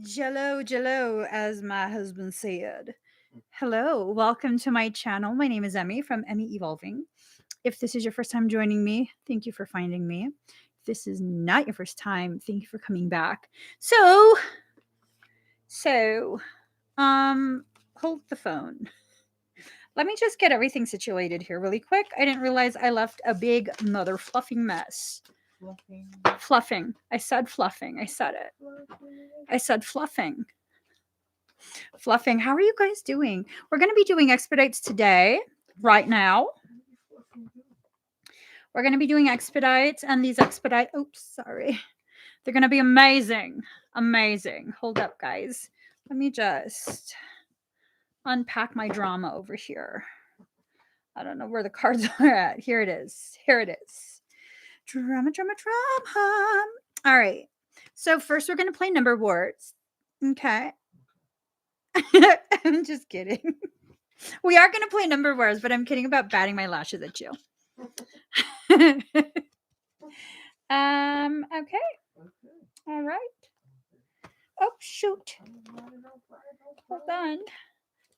Jello, jello, as my husband said. Hello, welcome to my channel. My name is Emmie from Emmie Evolving. If this is your first time joining me, thank you for finding me. If this is not your first time, thank you for coming back. So, hold the phone. Let me just get everything situated here really quick. I didn't realize I left a big mother fluffing mess. Fluffing. I said fluffing. I said it. I said fluffing. Fluffing. How are you guys doing? We're going to be doing expedites today, right now. We're going to be doing expedites, and these sorry. They're going to be amazing. Amazing. Hold up, guys. Let me just unpack my drama over here. I don't know where the cards are at. Here it is. Here it is. Drama, drama, drama. All right. So first we're going to play number words. Okay. I'm just kidding. We are going to play number words, but I'm kidding about batting my lashes at you. Okay. All right. Oh, shoot. Hold on.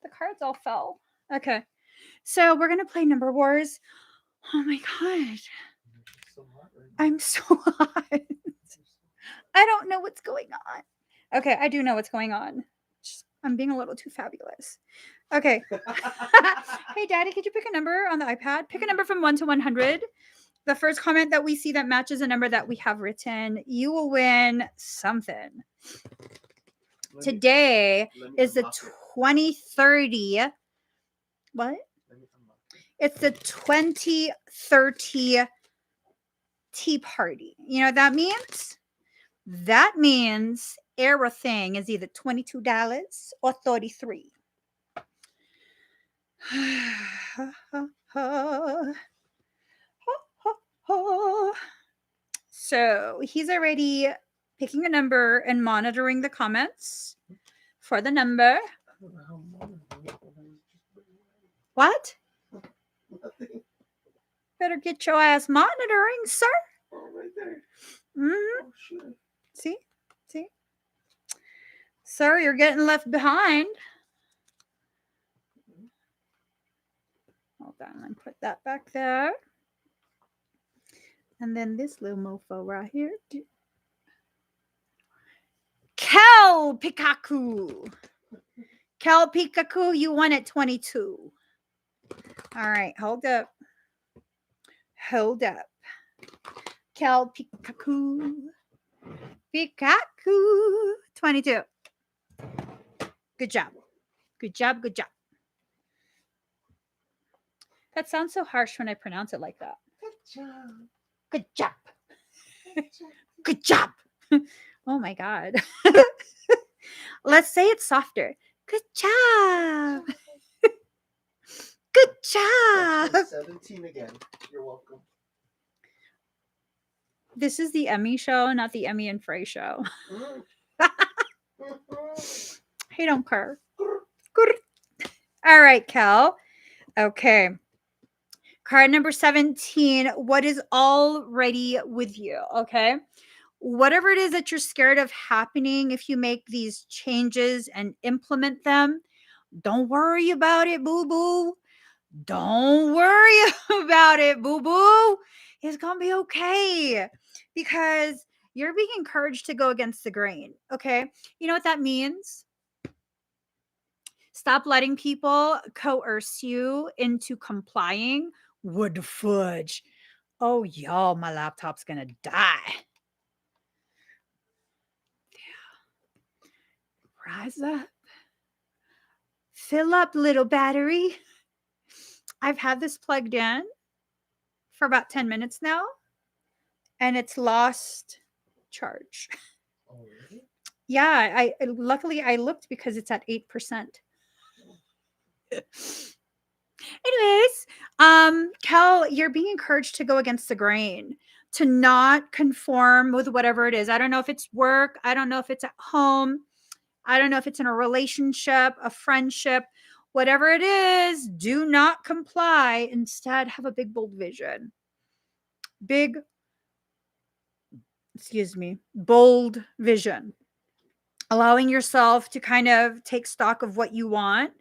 The cards all fell. Okay. So we're going to play number wars. Oh my God. I'm so hot. I don't know what's going on. Okay, I do know what's going on. I'm being a little too fabulous. Okay. Hey, Daddy, could you pick a number on the iPad? Pick a number from 1 to 100. The first comment that we see that matches a number that we have written, you will win something. Today is the 2030. What? It's the 2030 Tea Party. You know what that means? That means everything is either $22 or $33. So he's already picking a number and monitoring the comments for the number. What? Nothing. Better get your ass monitoring, sir. Oh, right there. Mm-hmm. Oh, shit. See? Sir, you're getting left behind. Hold on, let me put that back there. And then this little mofo right here. Kel Pikachu. Kel Pikachu, you won at 22. All right, hold up. Hold up. Kel Pikachu. Pikachu. 22. Good job. Good job. Good job. That sounds so harsh when I pronounce it like that. Good job. Good job. Good job. Good job. Oh my God. Let's say it softer. Good job. Good job. That's 17 again. You're welcome. This is the Emmie show, not the Emmie and Frey show. He don't care. All right, Kel. Okay. Card number 17. What is already with you? Okay. Whatever it is that you're scared of happening, if you make these changes and implement them, don't worry about it, boo boo. Don't worry about it, boo boo. It's going to be okay because you're being encouraged to go against the grain. Okay. You know what that means? Stop letting people coerce you into complying. Wood fudge. Oh, y'all, my laptop's going to die. Rise up. Fill up, little battery. I've had this plugged in for about 10 minutes now, and it's lost charge. Oh, really? Yeah, I luckily I looked because it's at 8%. Anyways, Kel, you're being encouraged to go against the grain, to not conform with whatever it is. I don't know if it's work. I don't know if it's at home. I don't know if it's in a relationship, a friendship, whatever it is, do not comply. Instead, have a big, bold vision. Bold vision. allowing yourself to kind of take stock of what you want,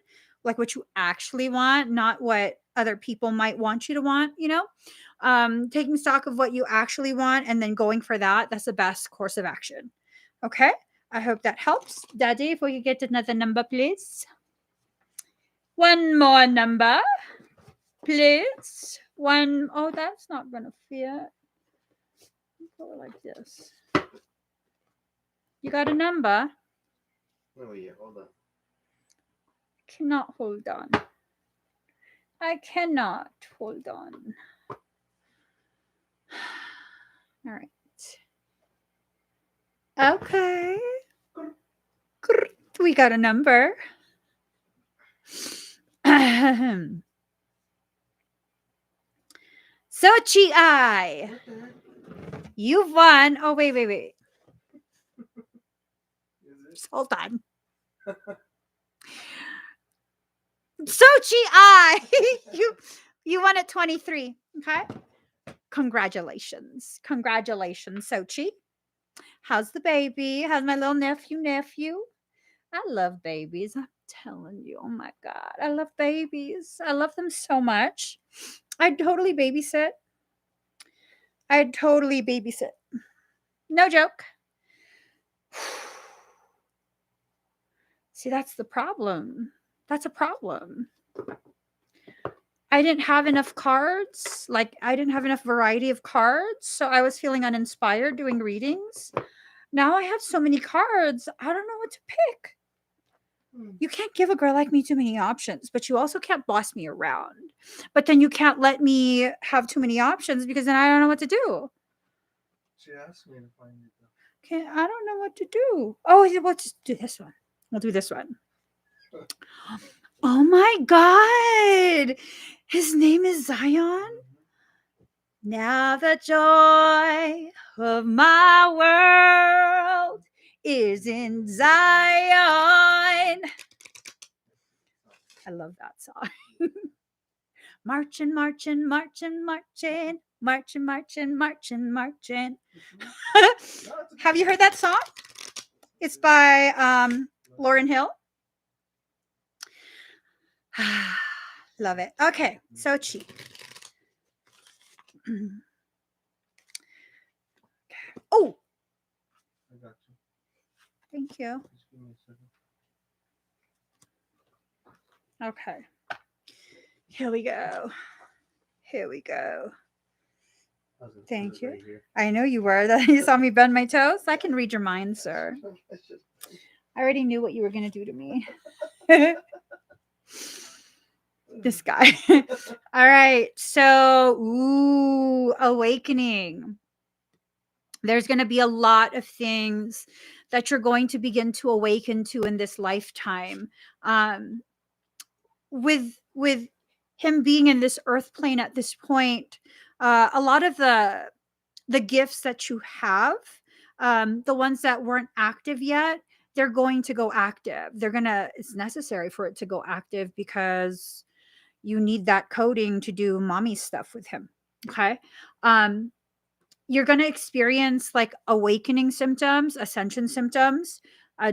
like what you actually want, not what other people might want you to want, taking stock of what you actually want and then going for that. That's the best course of action. Okay. I hope that helps. Daddy, if we could get another number, please. One more number, please. One. Oh, that's not going to fit. Go like this. You got a number? Oh yeah, hold on. Cannot hold on. I cannot hold on. All right. Okay. We got a number. Sochi I. What the heck? You've won. Oh, wait. Is it? Just hold on. Sochi I. you won at 23. Okay. Congratulations, Sochi. How's the baby? How's my little nephew? I love babies. I'm telling you. Oh my God. I love babies. I love them so much. I'd totally babysit. No joke. See, that's the problem. That's a problem. I didn't have enough cards. Like, I didn't have enough variety of cards. So I was feeling uninspired doing readings. Now I have so many cards. I don't know what to pick. You can't give a girl like me too many options, but you also can't boss me around. But then you can't let me have too many options because then I don't know what to do. She asked me to find it. Okay, I don't know what to do. Oh, we'll just do this one. We'll do this one. Oh my God. His name is Zion. Now the joy of my world is in Zion. I love that song. Marching. Have you heard that song? It's by Lauryn Hill. Love it. Okay, Sochi. Oh, I got you. thank you. Just give me a second. Okay. Here we go. Thank you. Right here. I know you were. You saw me bend my toes. I can read your mind, sir. I already knew what you were going to do to me. This guy. All right. So, awakening. There's going to be a lot of things that you're going to begin to awaken to in this lifetime. With him being in this earth plane at this point, a lot of the gifts that you have, the ones that weren't active yet, they're going to go active. It's necessary for it to go active because you need that coding to do mommy stuff with him. Okay. You're going to experience like awakening symptoms, ascension symptoms.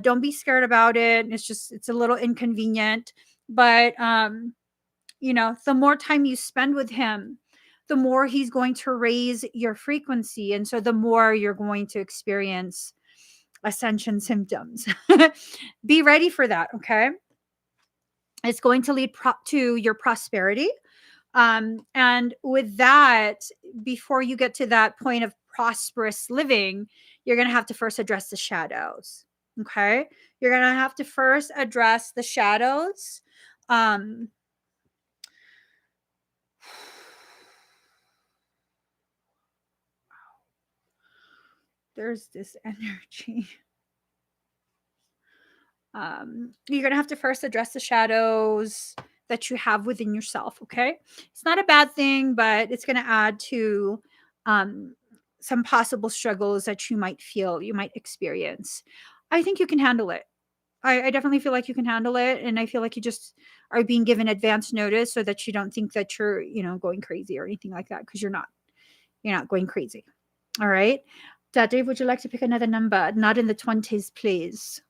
Don't be scared about it. It's a little inconvenient, but the more time you spend with him, the more he's going to raise your frequency. And so the more you're going to experience ascension symptoms. Be ready for that. Okay. It's going to lead to your prosperity. And with that, before you get to that point of prosperous living, you're going to have to first address the shadows. Okay. You're going to have to first address the shadows. There's this energy. You're going to have to first address the shadows that you have within yourself. Okay. It's not a bad thing, but it's going to add to some possible struggles that you might experience. I think you can handle it. I definitely feel like you can handle it. And I feel like you just are being given advance notice so that you don't think that you're, going crazy or anything like that. Cause you're not going crazy. All right. Dave, would you like to pick another number? Not in the 20s, please.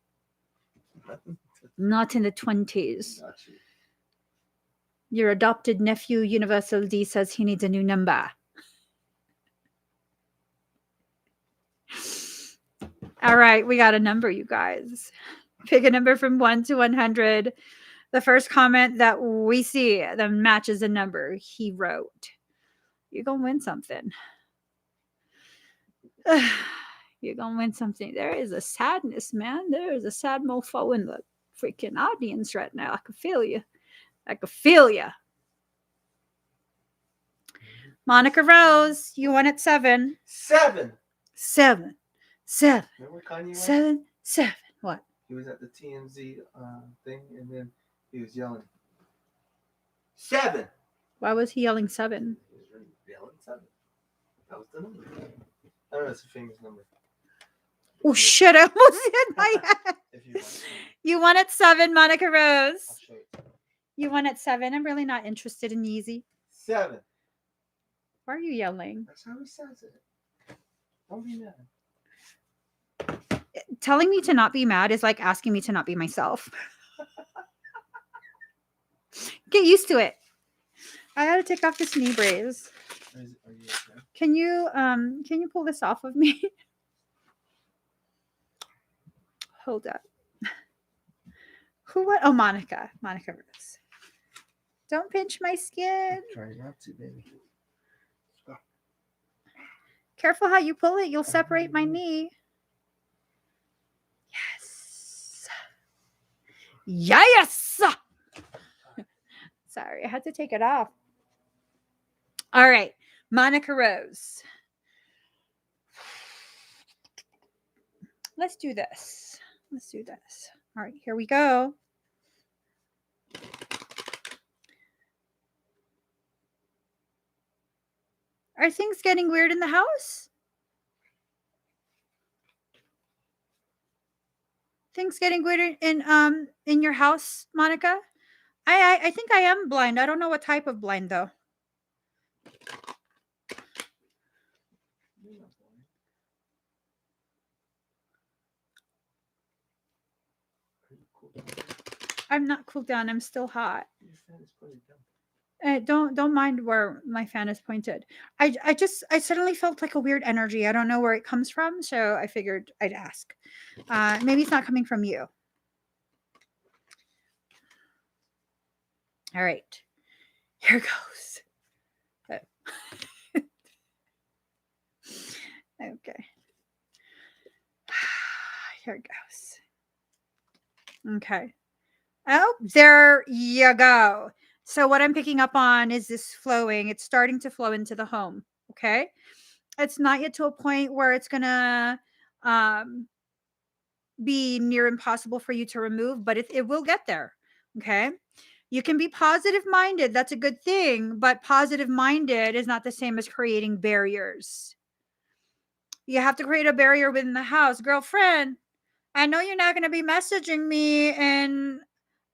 Nothing. Not in the 20s. Got you. Your adopted nephew, Universal D, says he needs a new number. All right, we got a number, you guys. Pick a number from 1 to 100. The first comment that we see that matches a number he wrote. You're going to win something. You're going to win something. There is a sadness, man. There is a sad mofo in the freaking audience right now. I can feel you. I can feel you. Monica Rose, you won at 7. 7. 7. 7. Remember Kanye West? 7. 7. What? He was at the TMZ thing, and then he was yelling, 7. Why was he yelling 7? He was yelling 7. That was the number. I don't know, it's a famous number. Oh, shit. I almost hit my head. If you want to, You won at 7, Monica I'll Rose. show you. You won at 7. I'm really not interested in Yeezy. 7. Why are you yelling? That's how he says it. Don't be mad. Telling me to not be mad is like asking me to not be myself. Get used to it. I gotta take off this knee brace. Are you okay? Can you pull this off of me? Hold up. Who what? Oh, Monica. Monica Rose. Don't pinch my skin. Try not to, baby. Careful how you pull it. You'll separate my knee. Yes. Yes. Sorry, I had to take it off. All right. Monica Rose. Let's do this. Let's do this. All right, here we go. Are things getting weird in the house? Things getting weird in your house, Monica? I think I am blind. I don't know what type of blind though. I'm not cooled down. I'm still hot. Don't mind where my fan is pointed. I suddenly felt like a weird energy. I don't know where it comes from, so I figured I'd ask. Maybe it's not coming from you. All right, here goes. Okay. Here it goes. Okay. Oh, there you go. So what I'm picking up on is this flowing. It's starting to flow into the home. Okay. It's not yet to a point where it's going to be near impossible for you to remove, but it will get there. Okay. You can be positive minded. That's a good thing. But positive minded is not the same as creating barriers. You have to create a barrier within the house. Girlfriend, I know you're not going to be messaging me in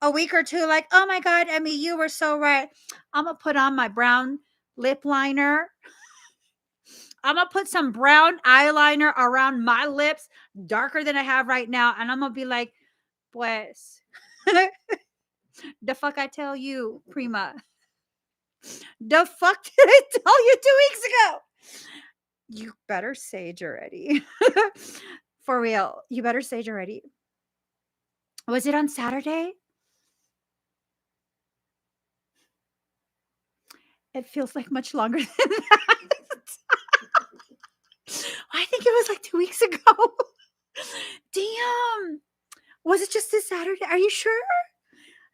a week or two like, oh my God, Emmie, you were so right. I'm going to put on my brown lip liner. I'm going to put some brown eyeliner around my lips, darker than I have right now. And I'm going to be like, pues, the fuck I tell you, Prima? The fuck did I tell you 2 weeks ago? You better sage already. For real. You better sage already. Was it on Saturday? It feels like much longer than that. I think it was like 2 weeks ago. Damn. Was it just this Saturday? Are you sure?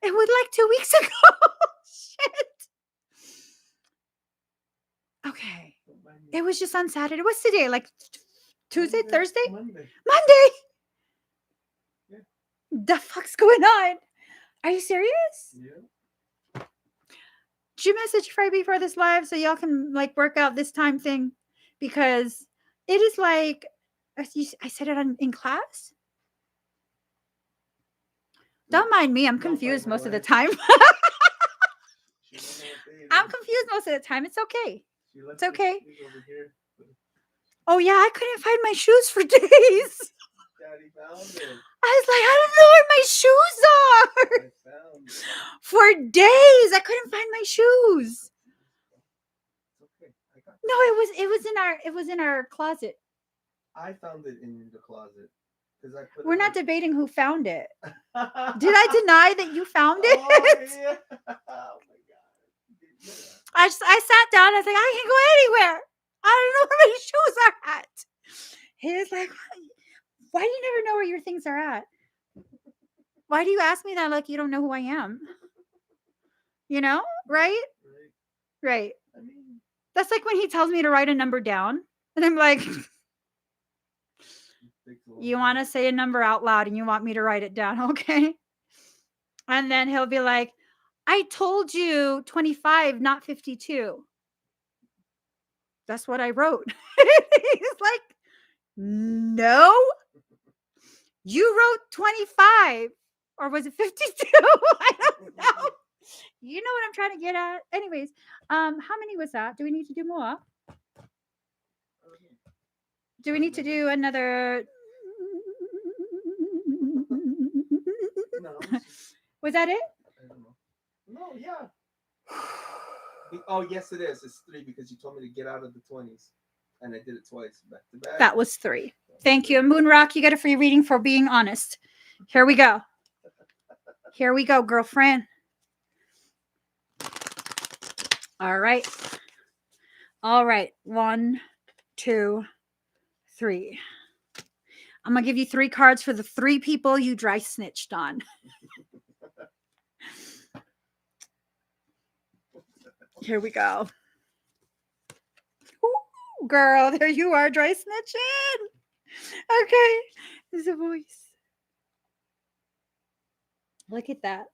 It was like 2 weeks ago. Shit. Okay. It was just on Saturday. What's today? Like Tuesday, Thursday? Monday. Yeah. The fuck's going on? Are you serious? Yeah. Did you message Friday before this live so y'all can like work out this time thing? Because it is like, I said it in class. Don't mind me. I'm confused most of the time. I'm confused most of the time. It's okay. It's okay. Oh, yeah. I couldn't find my shoes for days. Daddy found it. I was like, I don't know where my shoes are. I found it. For days, I couldn't find my shoes. It's okay. I got No, it was in our closet. I found it in the closet. Because I put We're it not on- debating who found it. Did Did I deny that you found it? Oh, yeah. Oh, my God. Yeah. I sat down. I was like, I can't go anywhere. I don't know where my shoes are at. He was like, why do you never know where your things are at? Why do you ask me that like you don't know who I am? You know, right? Right. I mean, That's like when he tells me to write a number down. And I'm like, you want to say a number out loud and you want me to write it down, okay? And then he'll be like, I told you 25, not 52. That's what I wrote. He's like, no, you wrote 25. Or was it 52? I don't know. You know what I'm trying to get at? Anyways, how many was that? Do we need to do more? Do we need to do another? No. Was that it? I don't know. No, yeah. Oh, yes, it is. It's 3 because you told me to get out of the 20s. And I did it twice back to back. That was 3. Thank you. Moonrock, you got a free reading for being honest. Here we go. Here we go, girlfriend. All right. All right. 1, 2, 3. I'm going to give you 3 cards for the 3 people you dry snitched on. Here we go. Ooh, girl, there you are, dry snitching. Okay. There's a voice. Look at that.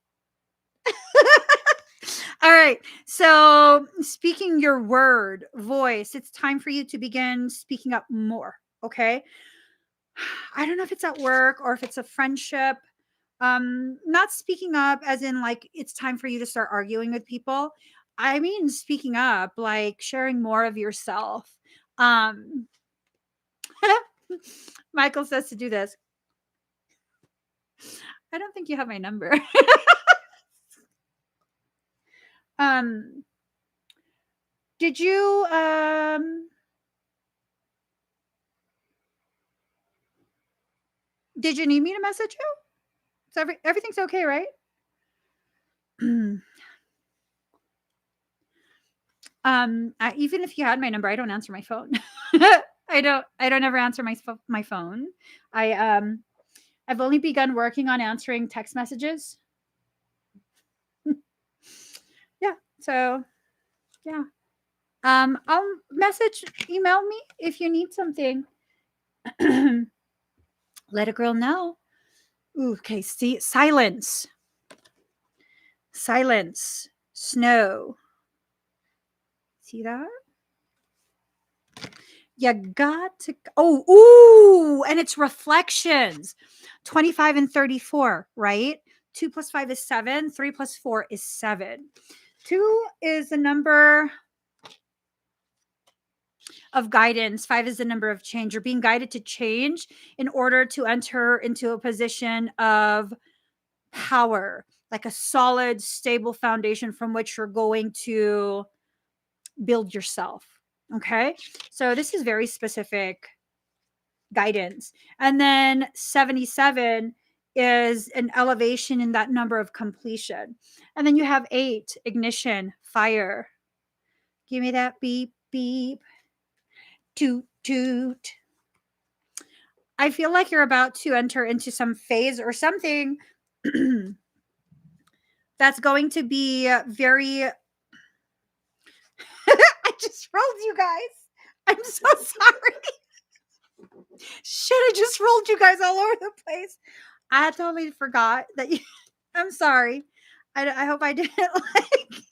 All right. So, speaking your word, voice, it's time for you to begin speaking up more. Okay. I don't know if it's at work or if it's a friendship. Not speaking up as in like it's time for you to start arguing with people. I mean, speaking up, like sharing more of yourself. Michael says to do this. I don't think you have my number. Did you need me to message you? So everything's okay, right? Even if you had my number, I don't answer my phone. I don't ever answer my phone. I've only begun working on answering text messages. Yeah. So yeah. I'll email me if you need something. Let a girl know. Ooh, okay, see, silence. Silence. Snow. See that? You got to. Oh, ooh, and it's reflections. 25 and 34, right? 2 plus 5 is 7. 3 plus 4 is 7. 2 is the number of guidance. 5 is the number of change. You're being guided to change in order to enter into a position of power, like a solid, stable foundation from which you're going to build yourself. Okay. So this is very specific guidance. And then 77 is an elevation in that number of completion. And then you have 8, ignition, fire. Give me that beep, beep. Toot, toot. I feel like you're about to enter into some phase or something that's going to be very. I just rolled you guys. I'm so sorry. Shit, I just rolled you guys all over the place. I totally forgot that you. I'm sorry. I hope I didn't like.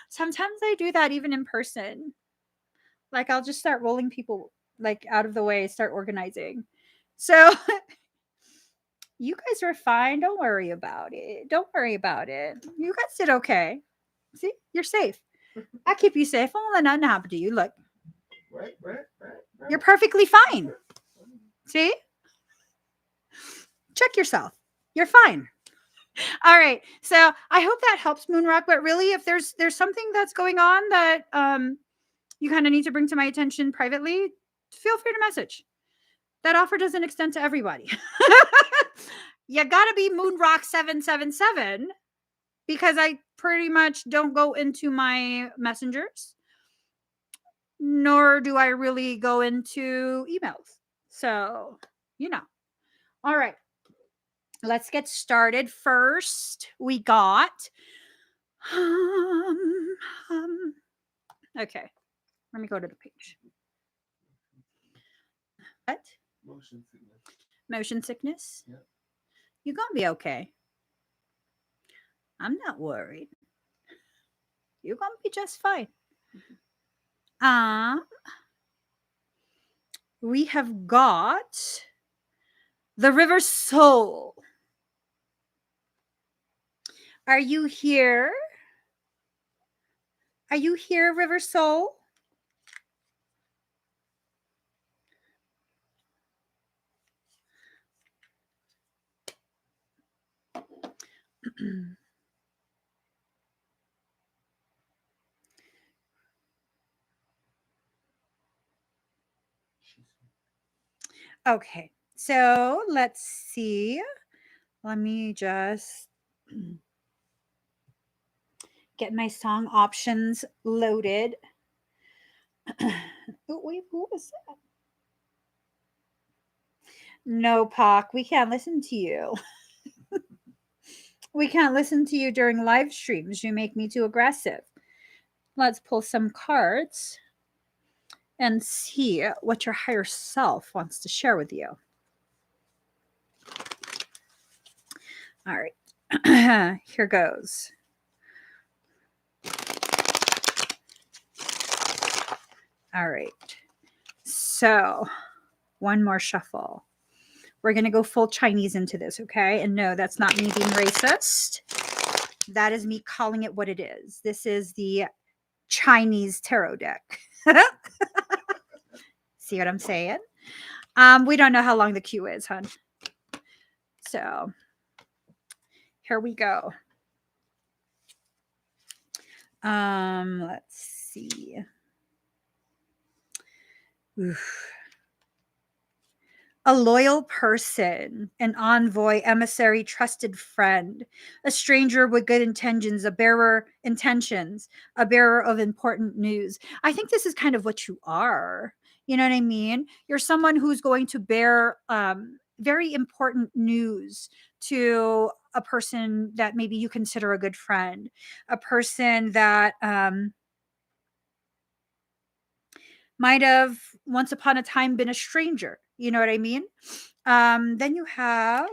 Sometimes I do that even in person. Like I'll just start rolling people like out of the way, start organizing. So you guys were fine. Don't worry about it. Don't worry about it. You guys did okay. See, you're safe. I keep you safe. I won't let nothing happen to you. Look, Right. you're perfectly fine. See? check yourself. You're fine. All right. So I hope that helps, Moonrock. But really, if there's something that's going on that you kind of need to bring to my attention privately, feel free to message. That offer doesn't extend to everybody. You gotta be Moonrock 777 because I pretty much don't go into my messengers, nor do I really go into emails. So, All right. Let's get started. First, we got okay. Let me go to the page. What? Motion sickness. Motion sickness? Yeah. You're gonna be okay. I'm not worried. You're gonna be just fine. We have got the River Soul. Are you here? Are you here, River Soul? Okay, so let's see. Let me just get my song options loaded. Oh, wait, who was that? No, Pac, we can't listen to you. We can't listen to you during live streams. You make me too aggressive. Let's pull some cards and see what your higher self wants to share with you. All right, here goes. All right, so one more shuffle. We're going to go full Chinese into this, okay? And no, that's not me being racist. That is me calling it what it is. This is the Chinese tarot deck. See what I'm saying? We don't know how long the queue is, hun. So here we go. Let's see. Oof. A loyal person, an envoy, emissary, trusted friend, a stranger with good intentions, a bearer of important news. I think this is kind of what you are. You know what I mean? You're someone who's going to bear very important news to a person that maybe you consider a good friend, a person that might have once upon a time been a stranger. You know what I mean? Then you have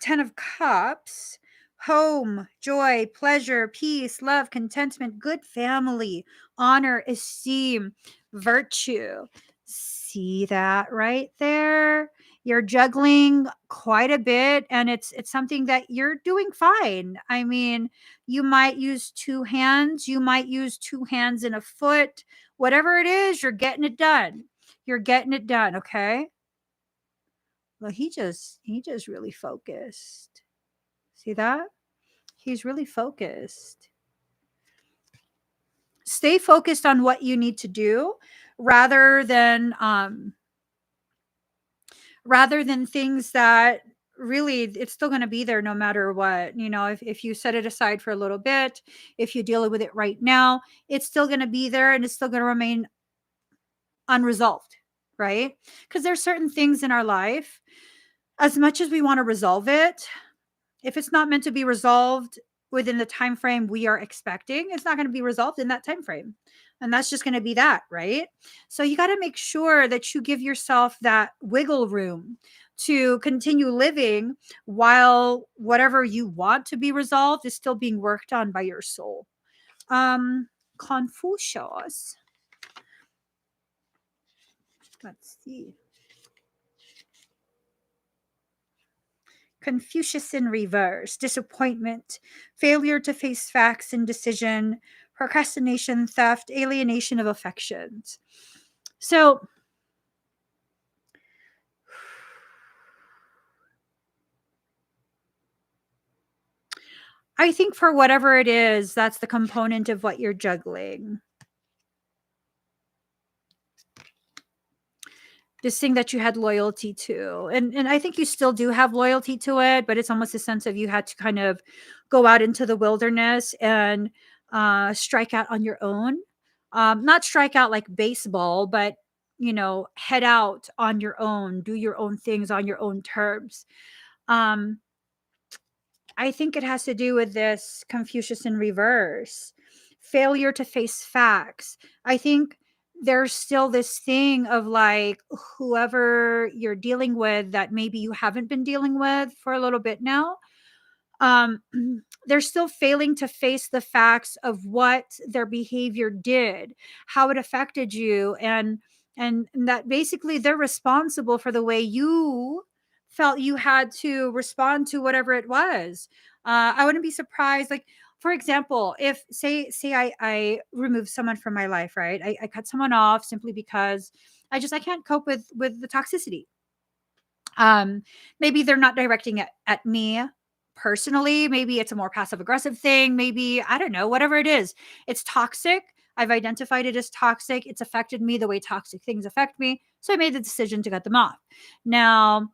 10 of Cups, home, joy, pleasure, peace, love, contentment, good family, honor, esteem, virtue. See that right there? You're juggling quite a bit, and it's something that you're doing fine. I mean, you might use two hands, you might use two hands and a foot. Whatever it is, you're getting it done. You're getting it done, okay? Well, he just really focused. See that? He's really focused. Stay focused on what you need to do rather than things that really it's still going to be there no matter what. If you set it aside for a little bit, if you deal with it right now, it's still going to be there and it's still going to remain unresolved, right? Because there's certain things in our life, as much as we want to resolve it, if it's not meant to be resolved within the time frame we are expecting, it's not going to be resolved in that time frame. And that's just going to be that, right? So you got to make sure that you give yourself that wiggle room to continue living while whatever you want to be resolved is still being worked on by your soul. Confucius. Let's see. Confucius in reverse, disappointment, failure to face facts and decision, procrastination, theft, alienation of affections. So I think for whatever it is, that's the component of what you're juggling. This thing that you had loyalty to. And I think you still do have loyalty to it, but it's almost a sense of you had to kind of go out into the wilderness and strike out on your own. Not strike out like baseball, but head out on your own, do your own things on your own terms. Um, I think it has to do with this Confucius in reverse, failure to face facts. I think there's still this thing of like whoever you're dealing with that maybe you haven't been dealing with for a little bit now. um, they're still failing to face the facts of what their behavior did, how it affected you, and that basically they're responsible for the way you felt you had to respond to whatever it was. I wouldn't be surprised, like for example, if say I remove someone from my life, right? I cut someone off simply because I can't cope with the toxicity. um Maybe they're not directing it at me personally, maybe it's a more passive aggressive thing, maybe I don't know, whatever it is, it's toxic. I've identified it as toxic, it's affected me the way toxic things affect me, so I made the decision to cut them off. Now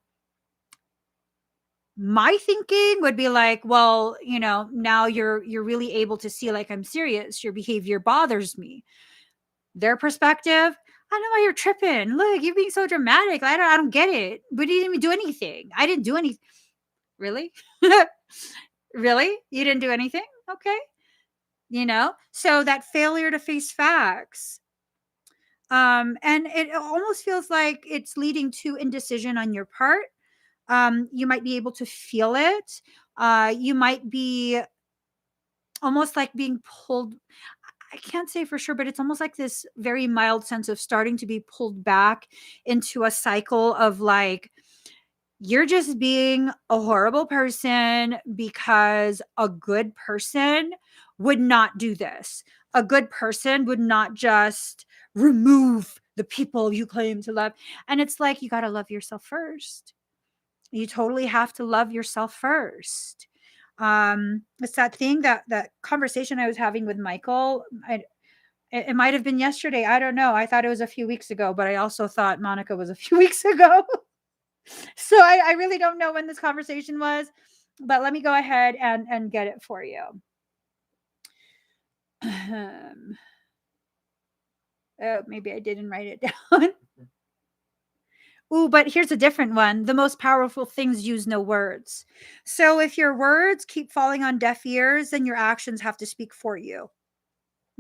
my thinking would be like, well, now you're really able to see like I'm serious, your behavior bothers me. Their perspective, I don't know why you're tripping. Look, you're being so dramatic. I don't get it. We didn't even do anything. I didn't do anything. Really? Really? You didn't do anything? Okay. So that failure to face facts. And it almost feels like it's leading to indecision on your part. You might be able to feel it. You might be almost like being pulled. I can't say for sure, but it's almost like this very mild sense of starting to be pulled back into a cycle of like, you're just being a horrible person because a good person would not do this. A good person would not just remove the people you claim to love. And it's like, you got to love yourself first. You totally have to love yourself first. It's that thing, that conversation I was having with Michael. It might have been yesterday. I don't know. I thought it was a few weeks ago, but I also thought Monica was a few weeks ago. So I really don't know when this conversation was, but let me go ahead and get it for you. Oh, maybe I didn't write it down. Ooh, but here's a different one. The most powerful things use no words. So if your words keep falling on deaf ears, then your actions have to speak for you.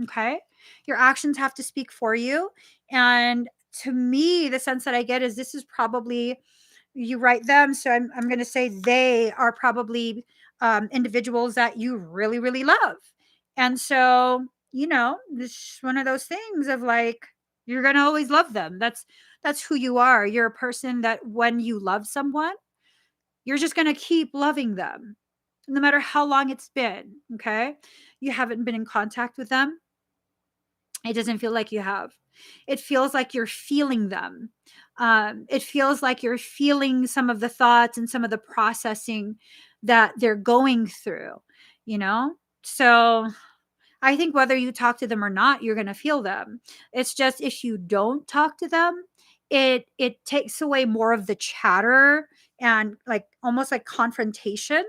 Okay. Your actions have to speak for you. And to me, the sense that I get is this is probably, you write them. So I'm going to say they are probably individuals that you really, really love. And so, this is one of those things of like, you're going to always love them. That's who you are. You're a person that when you love someone, you're just going to keep loving them no matter how long it's been. Okay. You haven't been in contact with them, it doesn't feel like you have. It feels like you're feeling them. It feels like you're feeling some of the thoughts and some of the processing that they're going through, you know? So I think whether you talk to them or not, you're going to feel them. It's just if you don't talk to them, it takes away more of the chatter and like almost like confrontation.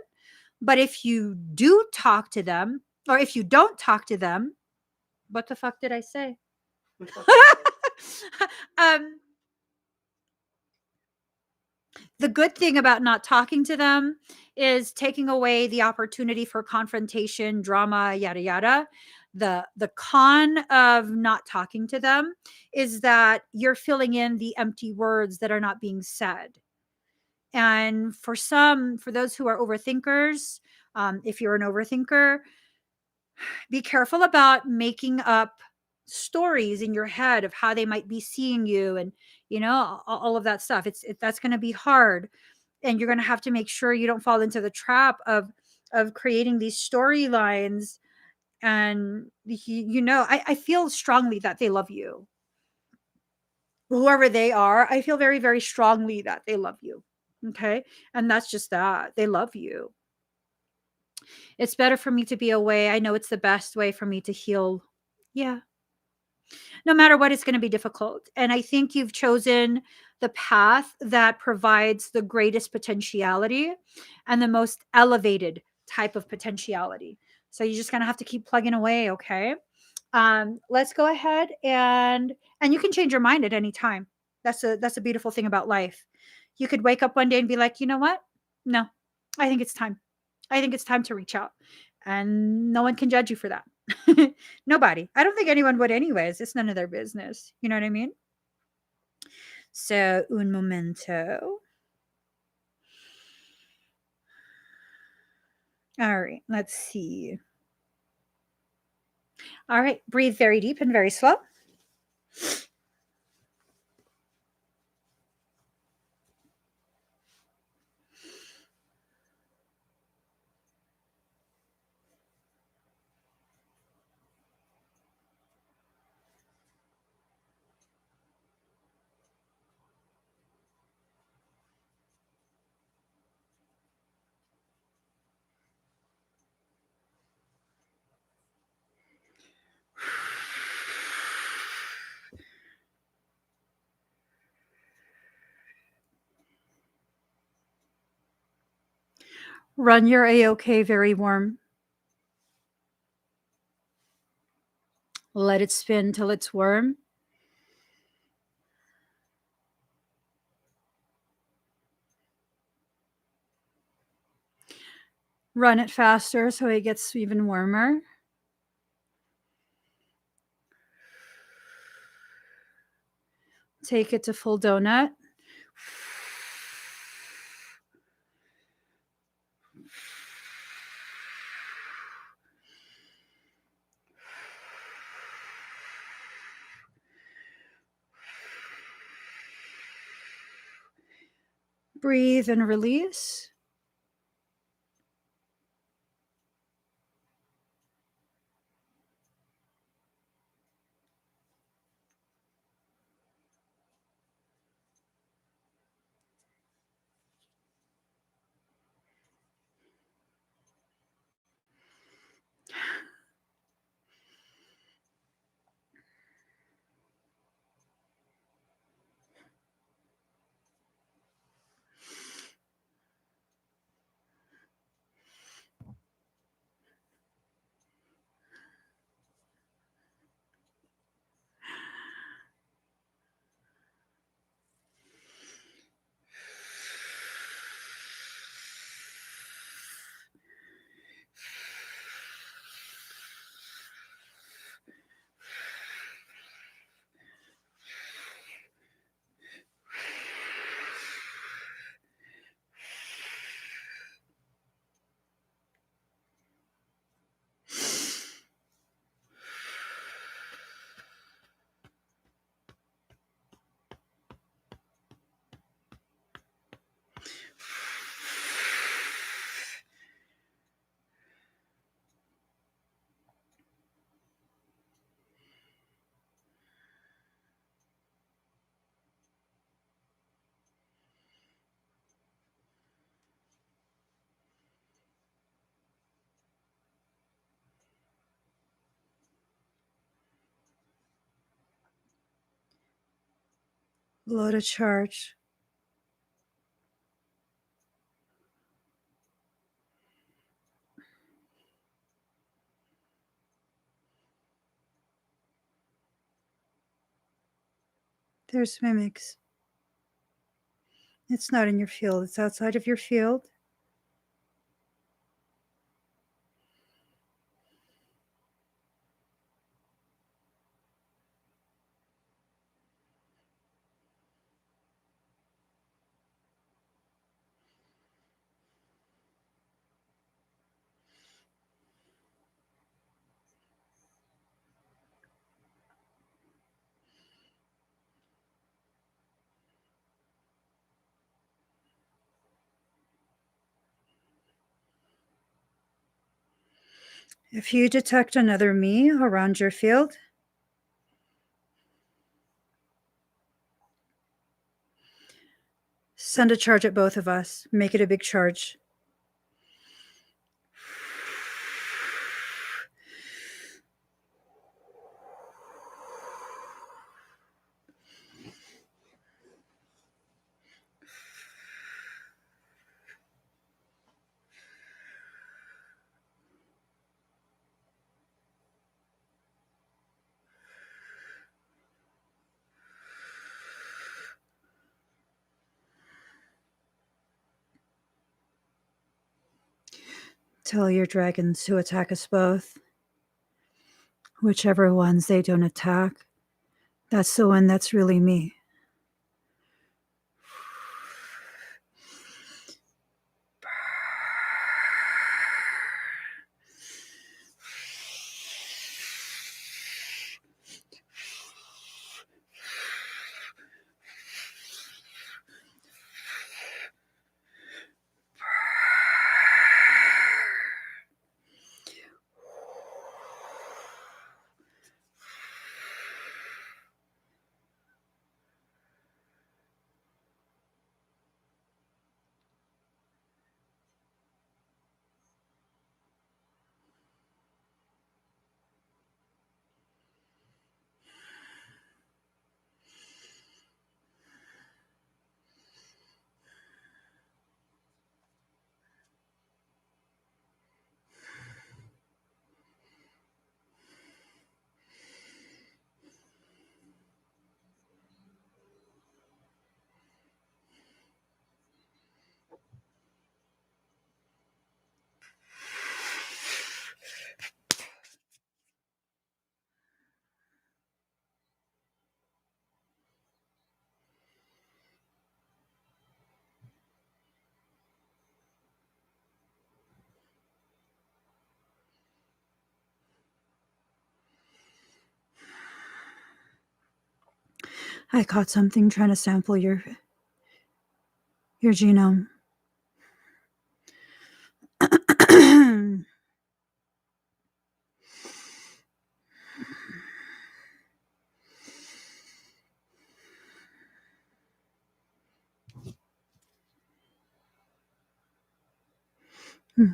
But if you do talk to them, or if you don't talk to them, what the fuck did I say? um, the good thing about not talking to them is taking away the opportunity for confrontation, drama, yada yada. The con of not talking to them is that you're filling in the empty words that are not being said. And for those who are overthinkers, if you're an overthinker, be careful about making up stories in your head of how they might be seeing you, and all of that stuff. That's going to be hard, and you're going to have to make sure you don't fall into the trap of creating these storylines. And I feel strongly that they love you, whoever they are. I feel very, very strongly that they love you. Okay. And that's just that they love you. It's better for me to be away. I know it's the best way for me to heal. Yeah. No matter what, it's going to be difficult. And I think you've chosen the path that provides the greatest potentiality and the most elevated type of potentiality. So you're just going to have to keep plugging away. Okay. Let's go ahead and you can change your mind at any time. That's a beautiful thing about life. You could wake up one day and be like, you know what? No, I think it's time. I think it's time to reach out. And no one can judge you for that. Nobody. I don't think anyone would anyways. It's none of their business. You know what I mean? So, un momento. All right, let's see. All right, breathe very deep and very slow. Run your A-OK very warm. Let it spin till it's warm. Run it faster so it gets even warmer. Take it to full donut. Breathe and release. Load a charge. There's mimics. It's not in your field. It's outside of your field. If you detect another me around your field, send a charge at both of us. Make it a big charge. Tell your dragons to attack us both. Whichever ones they don't attack, that's the one that's really me. I caught something trying to sample your genome.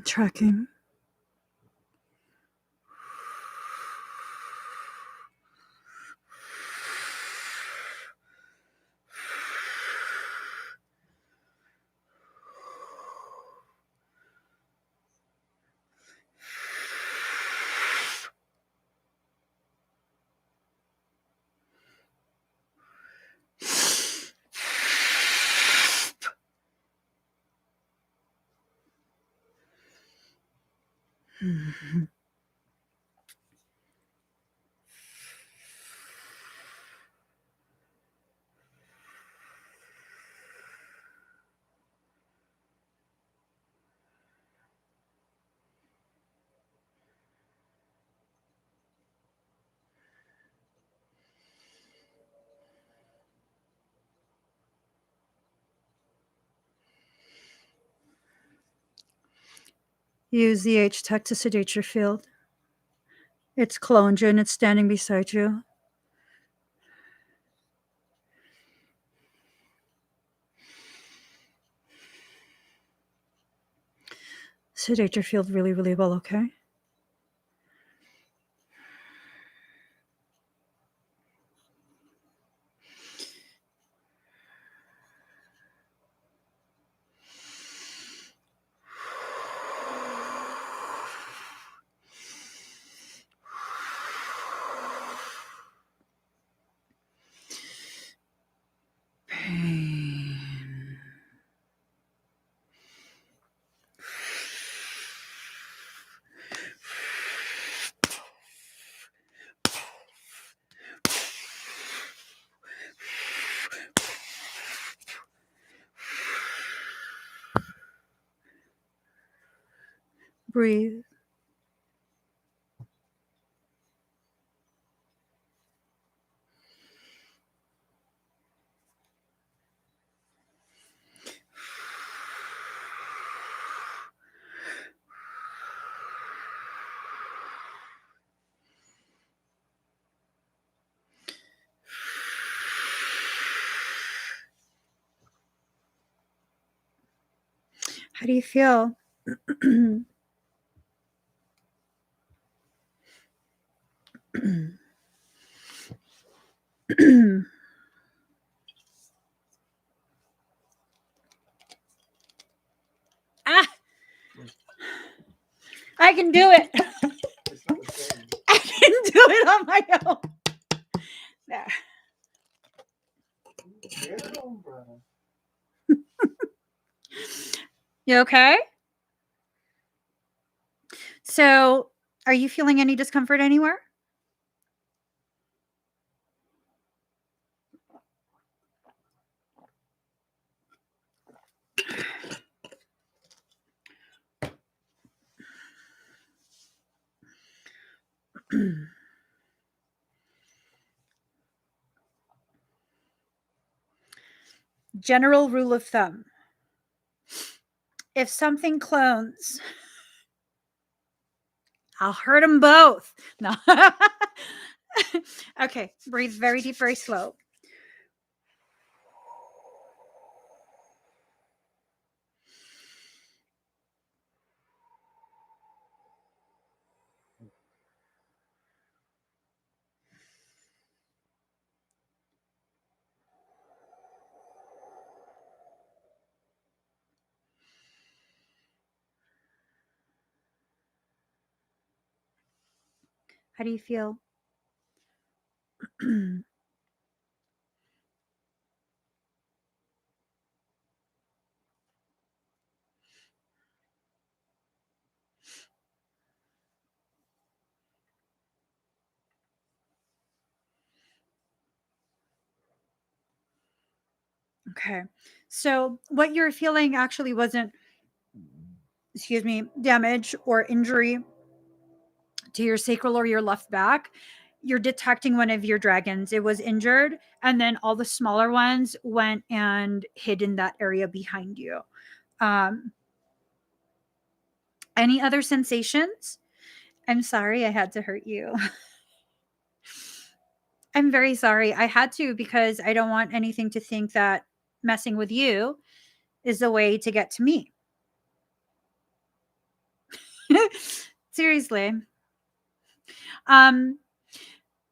Tracking. Use the H-Tech to sedate your field. It's cloned you and it's standing beside you. Sedate your field really, really well, okay? Pain. Breathe. How do you feel? Ah! I can do it. It's not the same. I can do it on my own. There. Get it on, brother. You okay? So, are you feeling any discomfort anywhere? General rule of thumb. If something clones, I'll hurt them both. No. Okay, breathe very deep, very slow. How do you feel? Okay. So, what you're feeling actually wasn't, excuse me, damage or injury to your sacral or your left back. You're detecting one of your dragons. It was injured, and then all the smaller ones went and hid in that area behind you. Um, any other sensations? I'm sorry I had to hurt you. I'm very sorry. I had to because I don't want anything to think that messing with you is the way to get to me. Seriously. Um,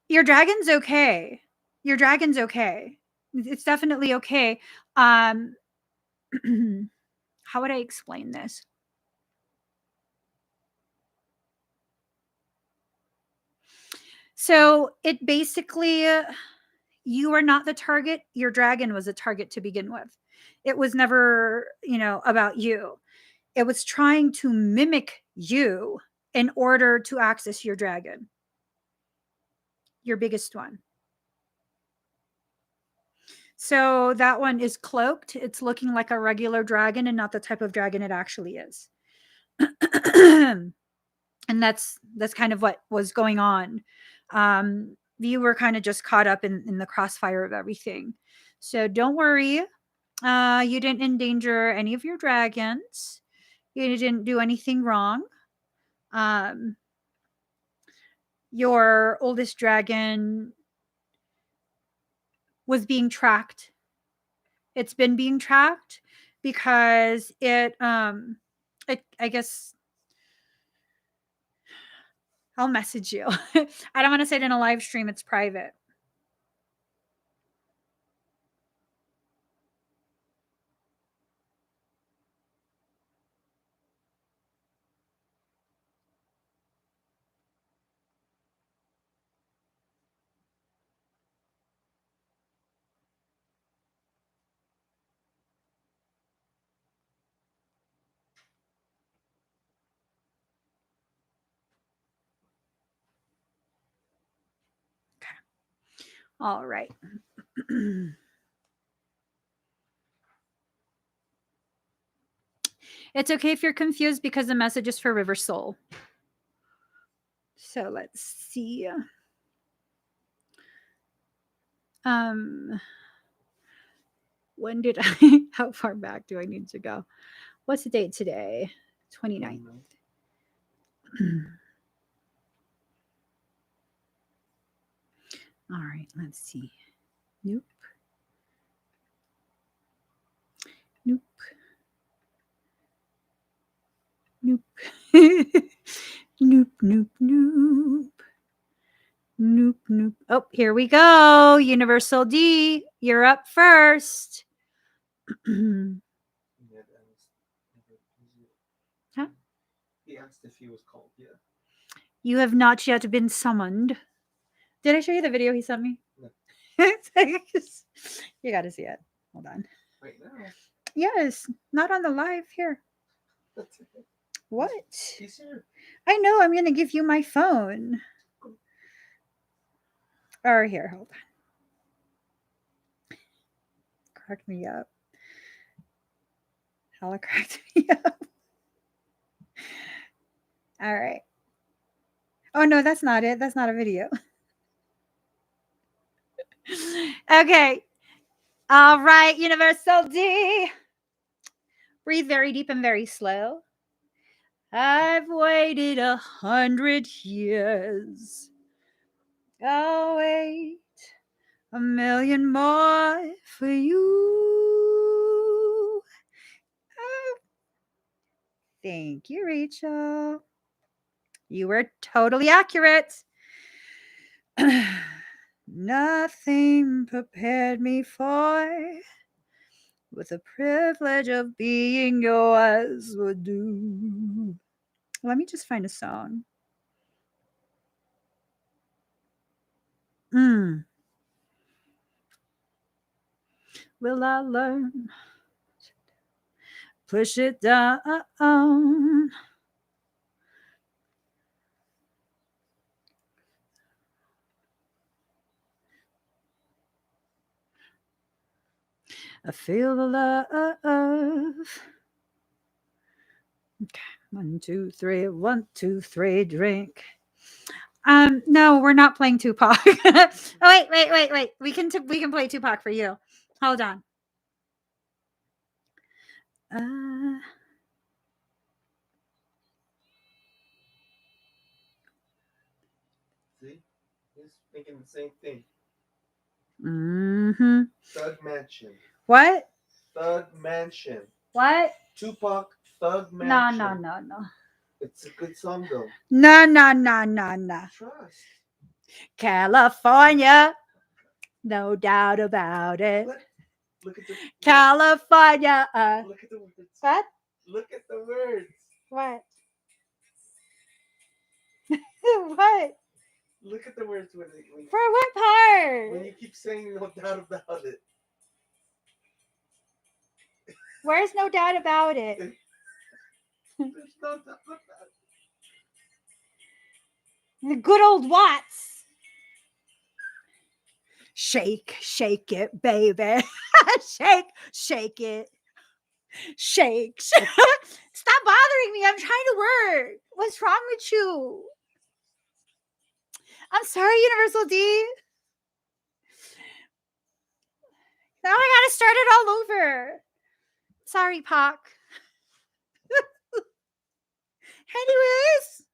your dragon's okay. Your dragon's okay. It's definitely okay. Um, how would I explain this? So it basically, you are not the target. Your dragon was a target to begin with. It was never, about you. It was trying to mimic you in order to access your dragon, your biggest one. So that one is cloaked. It's looking like a regular dragon and not the type of dragon it actually is. And that's kind of what was going on. You were kind of just caught up in the crossfire of everything. So don't worry. You didn't endanger any of your dragons. You didn't do anything wrong. Um, your oldest dragon was being tracked. It's been being tracked because I guess I'll message you. I don't want to say it in a live stream. It's private. Okay. All right. It's okay if you're confused because the message is for River Soul. So let's see. When did I, how far back do I need to go? What's the date today? 29th. All right, let's see. Nope. Nope. Nope. Nope, nope, nope. Nope, nope. Oh, here we go. Universal D, you're up first. Huh? He asked if he was called. Yeah. You have not yet been summoned. Did I show you the video he sent me? No. You got to see it. Hold on. Right now. Yes, not on the live here. That's okay. What? He's here. I know. I'm going to give you my phone. Or here, hold on. Cracked me up. Hella cracked me up. All right. Oh, no, that's not it. That's not a video. Okay. All right, Universal D. Breathe very deep and very slow. I've waited 100 years. I'll wait 1,000,000 more for you. Oh. Thank you, Rachel. You were totally accurate. Nothing prepared me for what the privilege of being yours would do. Let me just find a song. Will I learn? Push it down. I feel the love. Okay. 1, 2, 3. 1, 2, 3. Drink. No, we're not playing Tupac. Oh, wait. We can play Tupac for you. Hold on. See? He's thinking the same thing. Mm-hmm. Thug Mansion. What? Thug Mansion. What? Tupac, Thug Mansion. No. It's a good song though. No. Trust. California. No doubt about it. Look at the California. Look at the words. What? Look at the words. What? What? Look at the words when For what part? When you keep saying no doubt about it. Where's no doubt about it? There's no doubt about it. The good old Watts. Shake it, baby. shake it. Shake. Stop bothering me. I'm trying to work. What's wrong with you? I'm sorry, Universal D. Now I gotta start it all over. Sorry, Pac. Anyways,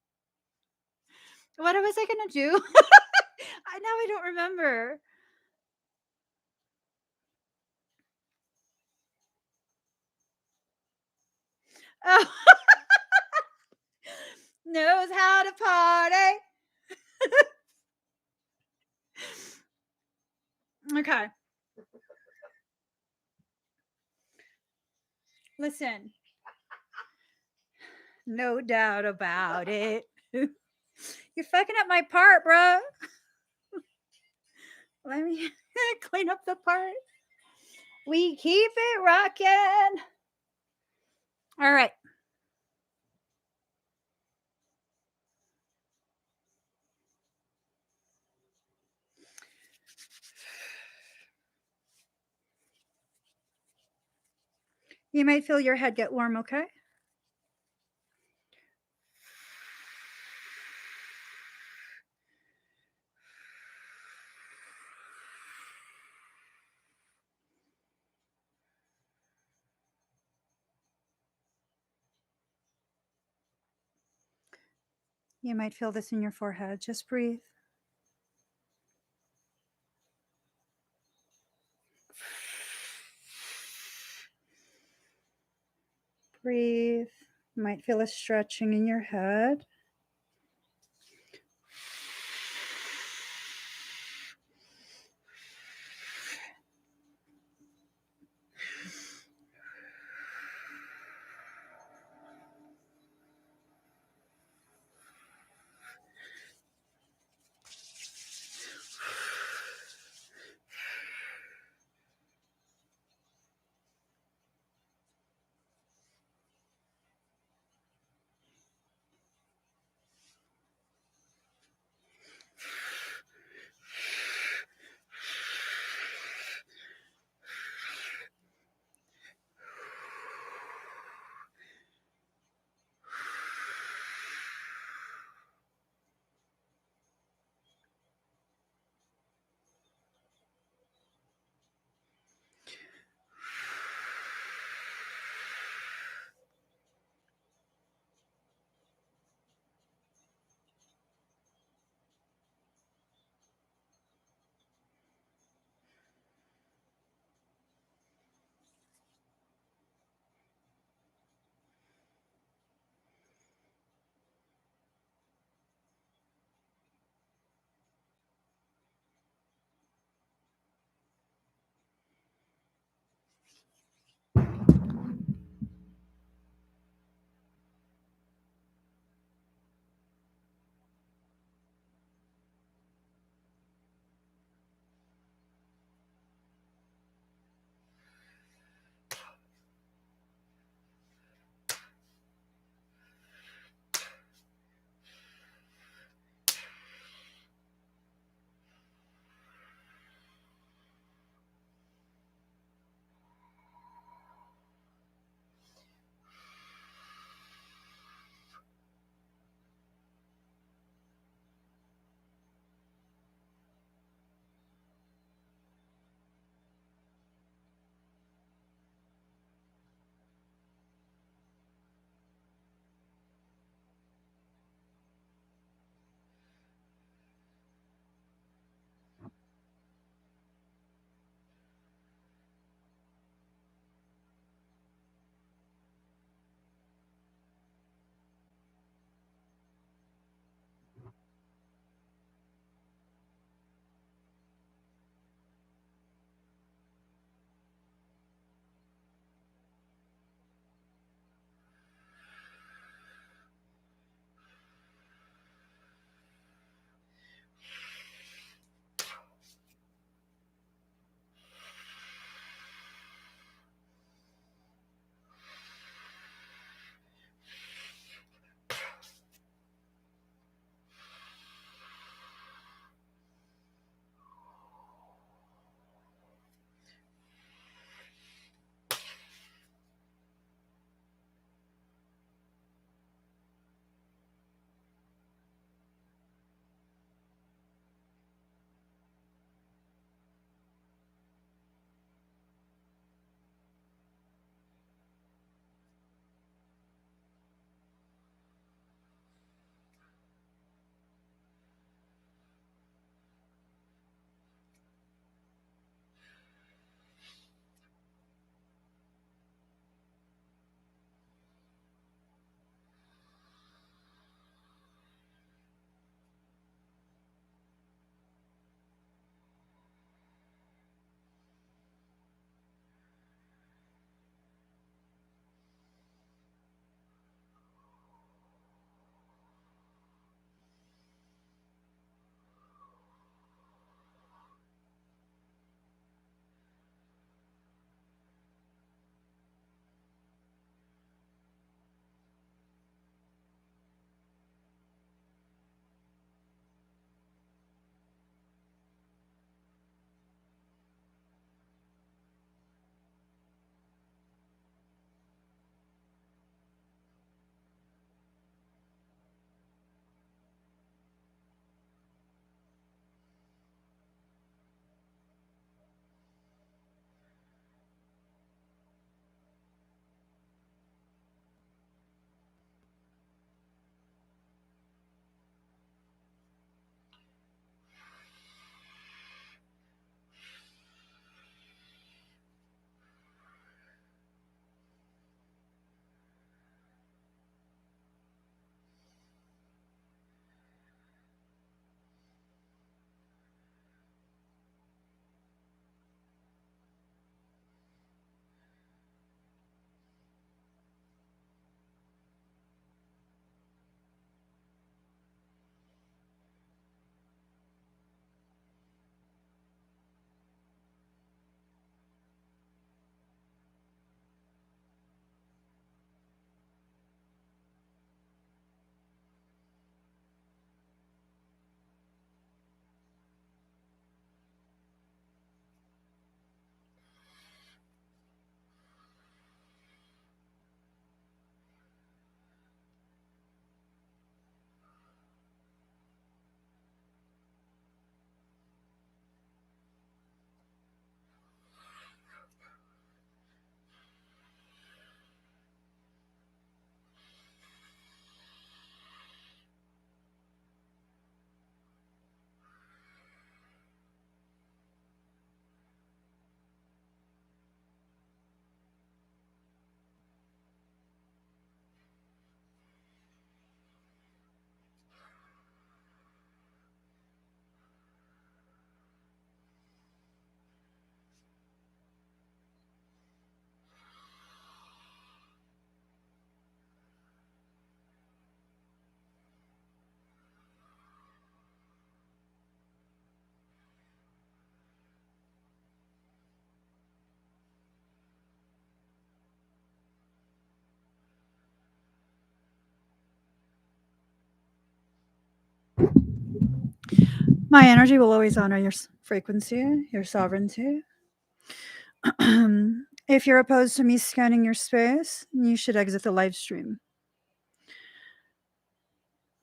what was I gonna do? Now I don't remember. Oh. Knows how to party. Okay. Listen. No doubt about it. You're fucking up my part, bro. Let me clean up the part. We keep it rocking. All right. You might feel your head get warm, okay? You might feel this in your forehead. Just breathe. Breathe. You might feel a stretching in your head. My energy will always honor your frequency, your sovereignty. If you're opposed to me scanning your space, you should exit the live stream.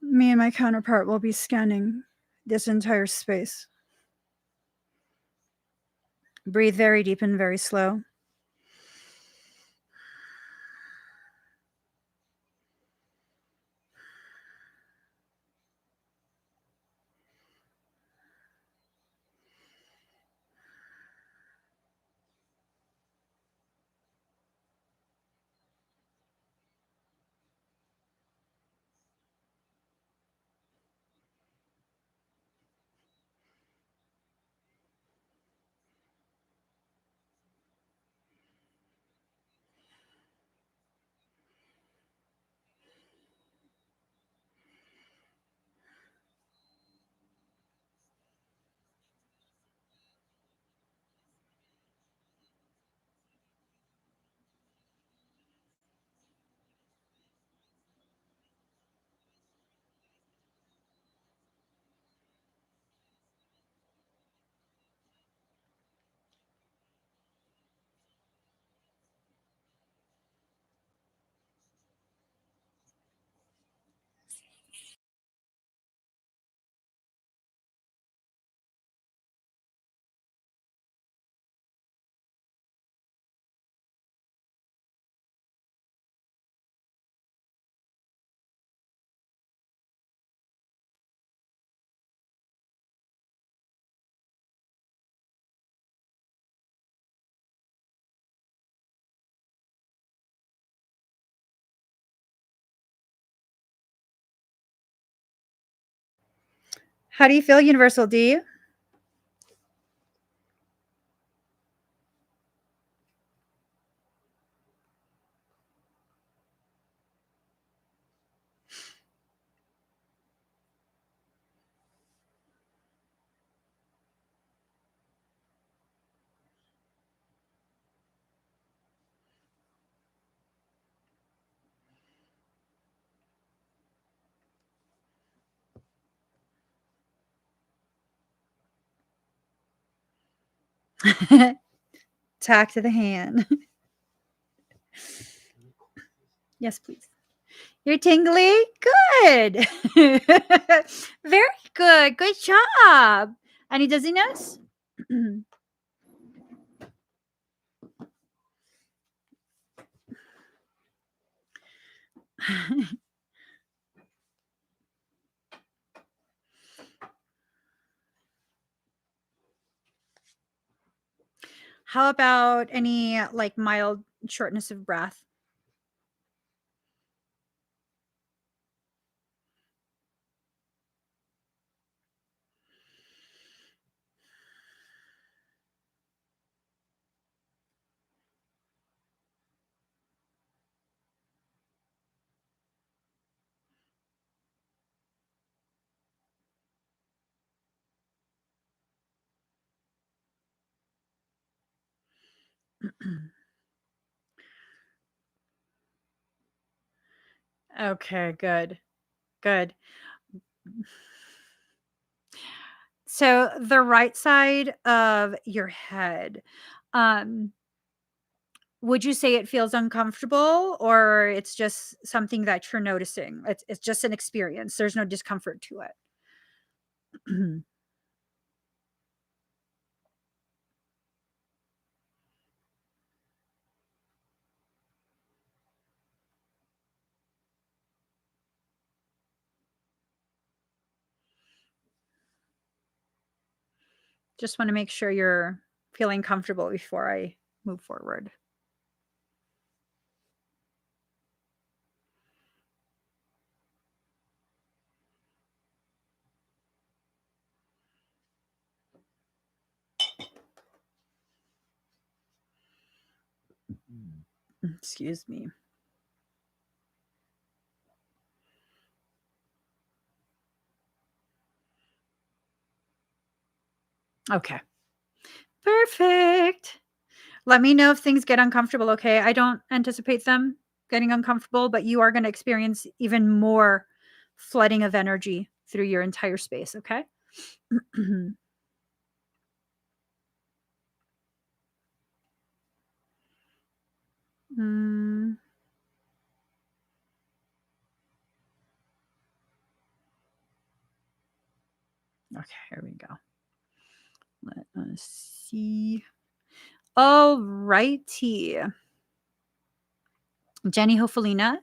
Me and my counterpart will be scanning this entire space. Breathe very deep and very slow. How do you feel, Universal D? Tack to the hand. Yes, please. You're tingly? Good. Very good. Good job. Any dizziness? How about any like mild shortness of breath? Okay, good. Good. So the right side of your head, um, would you say it feels uncomfortable or it's just something that you're noticing? It's just an experience. There's no discomfort to it. Just want to make sure you're feeling comfortable before I move forward. Excuse me. Okay. Perfect. Let me know if things get uncomfortable, okay? I don't anticipate them getting uncomfortable, but you are going to experience even more flooding of energy through your entire space, okay? Mm. Okay, here we go. Let us see. All righty. Jenny Hofelina.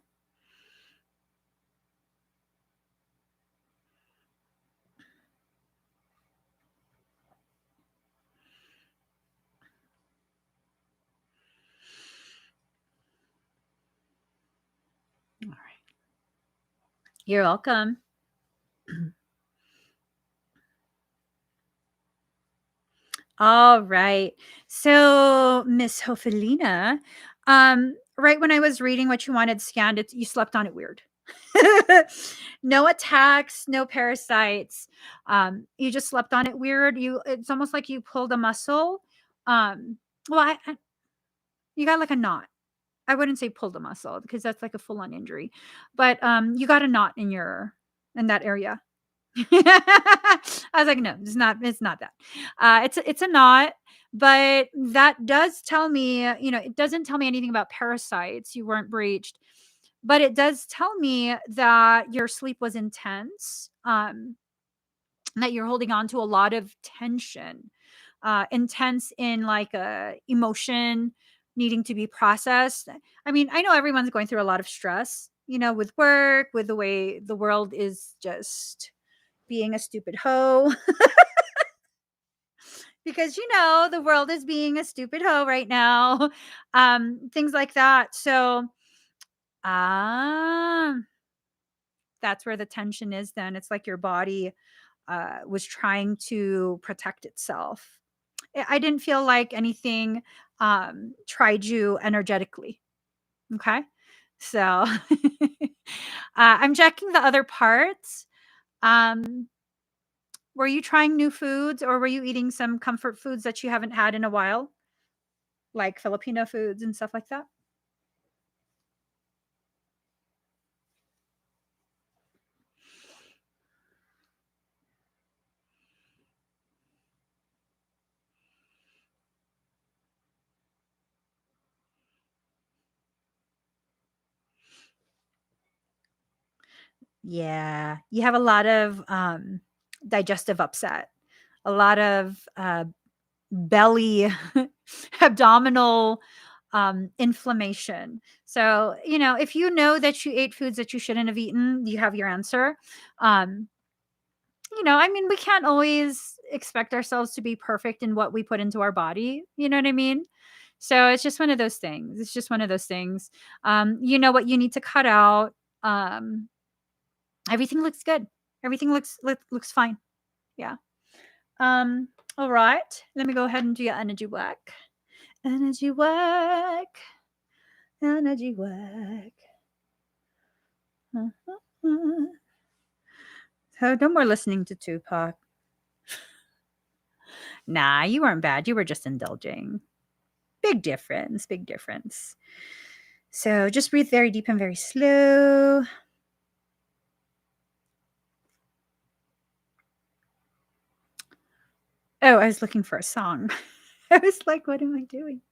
All right. You're welcome. All right. So, Miss Hofelina, right when I was reading what you wanted scanned, you slept on it weird. No attacks, no parasites. You just slept on it weird. It's almost like you pulled a muscle. Well, you got like a knot. I wouldn't say pulled a muscle because that's like a full on injury, but you got a knot in that area. I was like, no, it's not that. It's a knot, but that does tell me, it doesn't tell me anything about parasites. You weren't breached, but it does tell me that your sleep was intense. That you're holding on to a lot of tension, intense in like a emotion needing to be processed. I mean, I know everyone's going through a lot of stress, with work, with the way the world is just being a stupid hoe. Because the world is being a stupid hoe right now. Things like that. So um that's where the tension is. Then it's like your body was trying to protect itself. I didn't feel like anything tried you energetically. Okay. So I'm checking the other parts. um Were you trying new foods, or were you eating some comfort foods that you haven't had in a while, like Filipino foods and stuff like that? Yeah, you have a lot of digestive upset, a lot of belly, abdominal inflammation. So, if you know that you ate foods that you shouldn't have eaten, you have your answer. Um, I mean, we can't always expect ourselves to be perfect in what we put into our body. You know what I mean? So it's just one of those things. It's just one of those things. You know what you need to cut out. Um, Everything looks good. Everything looks fine. Yeah. Um, all right. Let me go ahead and do your energy work. Energy work. Energy work. So no more listening to Tupac. Nah, you weren't bad. You were just indulging. Big difference. Big difference. So just breathe very deep and very slow. Oh, I was looking for a song. I was like, what am I doing?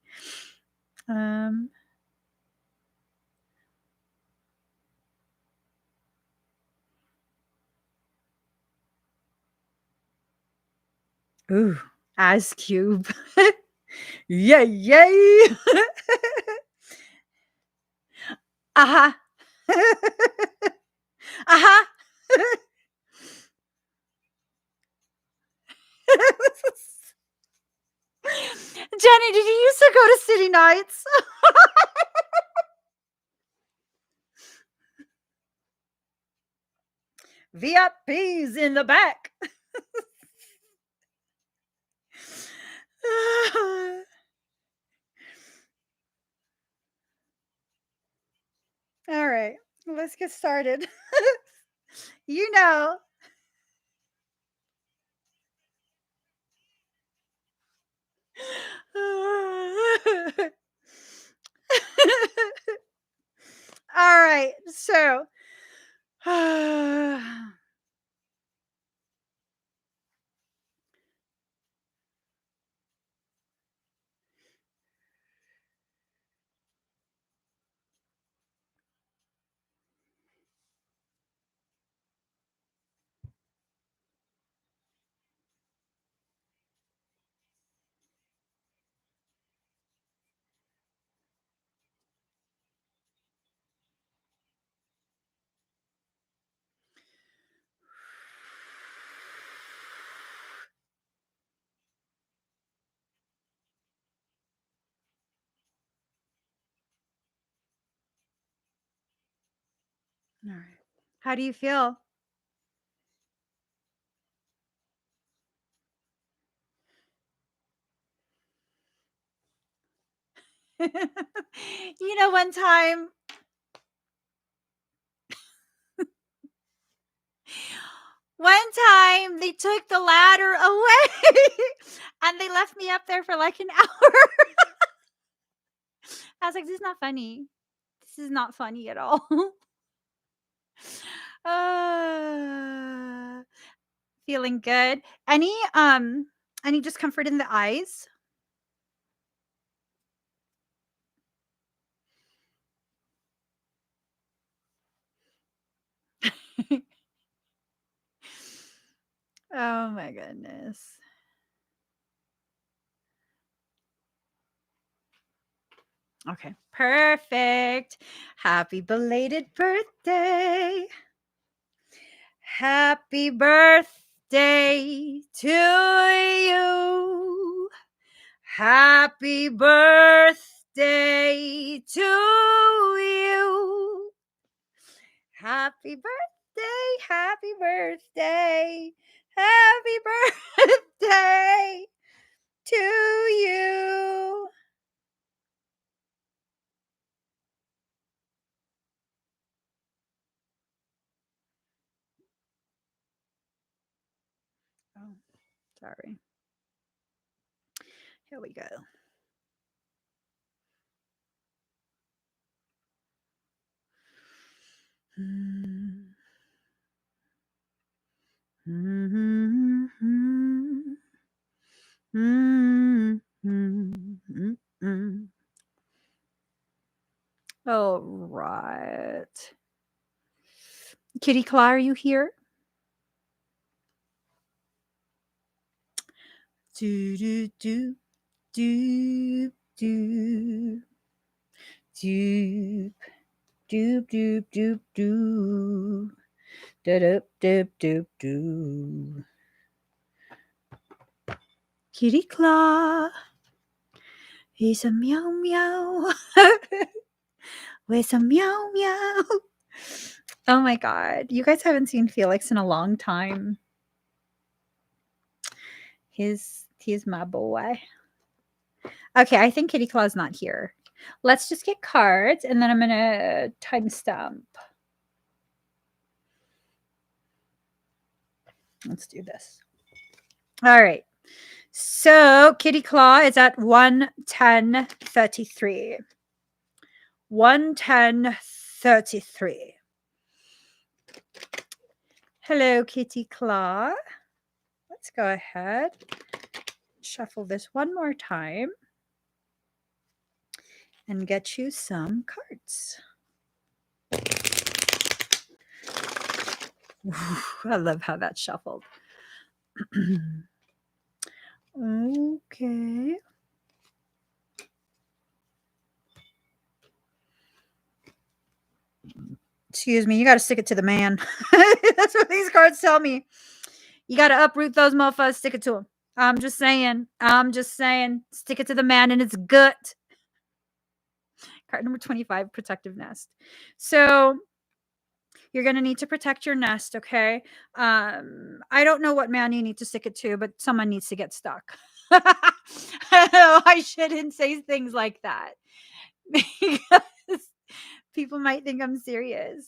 Ooh, Ice Cube. Yay, yay. Uh-huh. Uh-huh. Jenny, did you used to go to City Nights? VIPs in the back. All right, let's get started. you know. All right, so All right. How do you feel? You know, one time they took the ladder away and they left me up there for like an hour. I was like, this is not funny. This is not funny at all. uh, feeling good. Any discomfort in the eyes? Oh my goodness. Okay, perfect. Happy belated birthday. Happy birthday to you. Happy birthday to you. Happy birthday, happy birthday, happy birthday to you. Oh, sorry. Here we go. All right. Kitty Claw, are you here? Do do do do do do doop doop doop doo. Da doop doop doop doo. Kitty Claw. He's a meow meow. With a meow meow. Oh my god. You guys haven't seen Felix in a long time. He's my boy. Okay, I think Kitty Claw's not here. Let's just get cards and then I'm gonna timestamp. Let's do this. All right. So Kitty Claw is at 110.33. 110.33. Hello, Kitty Claw. Let's go ahead. Shuffle this one more time. And get you some cards. I love how that's shuffled. Okay. Excuse me, you got to stick it to the man. That's what these cards tell me. You got to uproot those mofos, stick it to him. I'm just saying. Stick it to the man in its gut. Card number 25, protective nest. So you're going to need to protect your nest, okay? I don't know what man you need to stick it to, but someone needs to get stuck. I shouldn't say things like that because people might think I'm serious.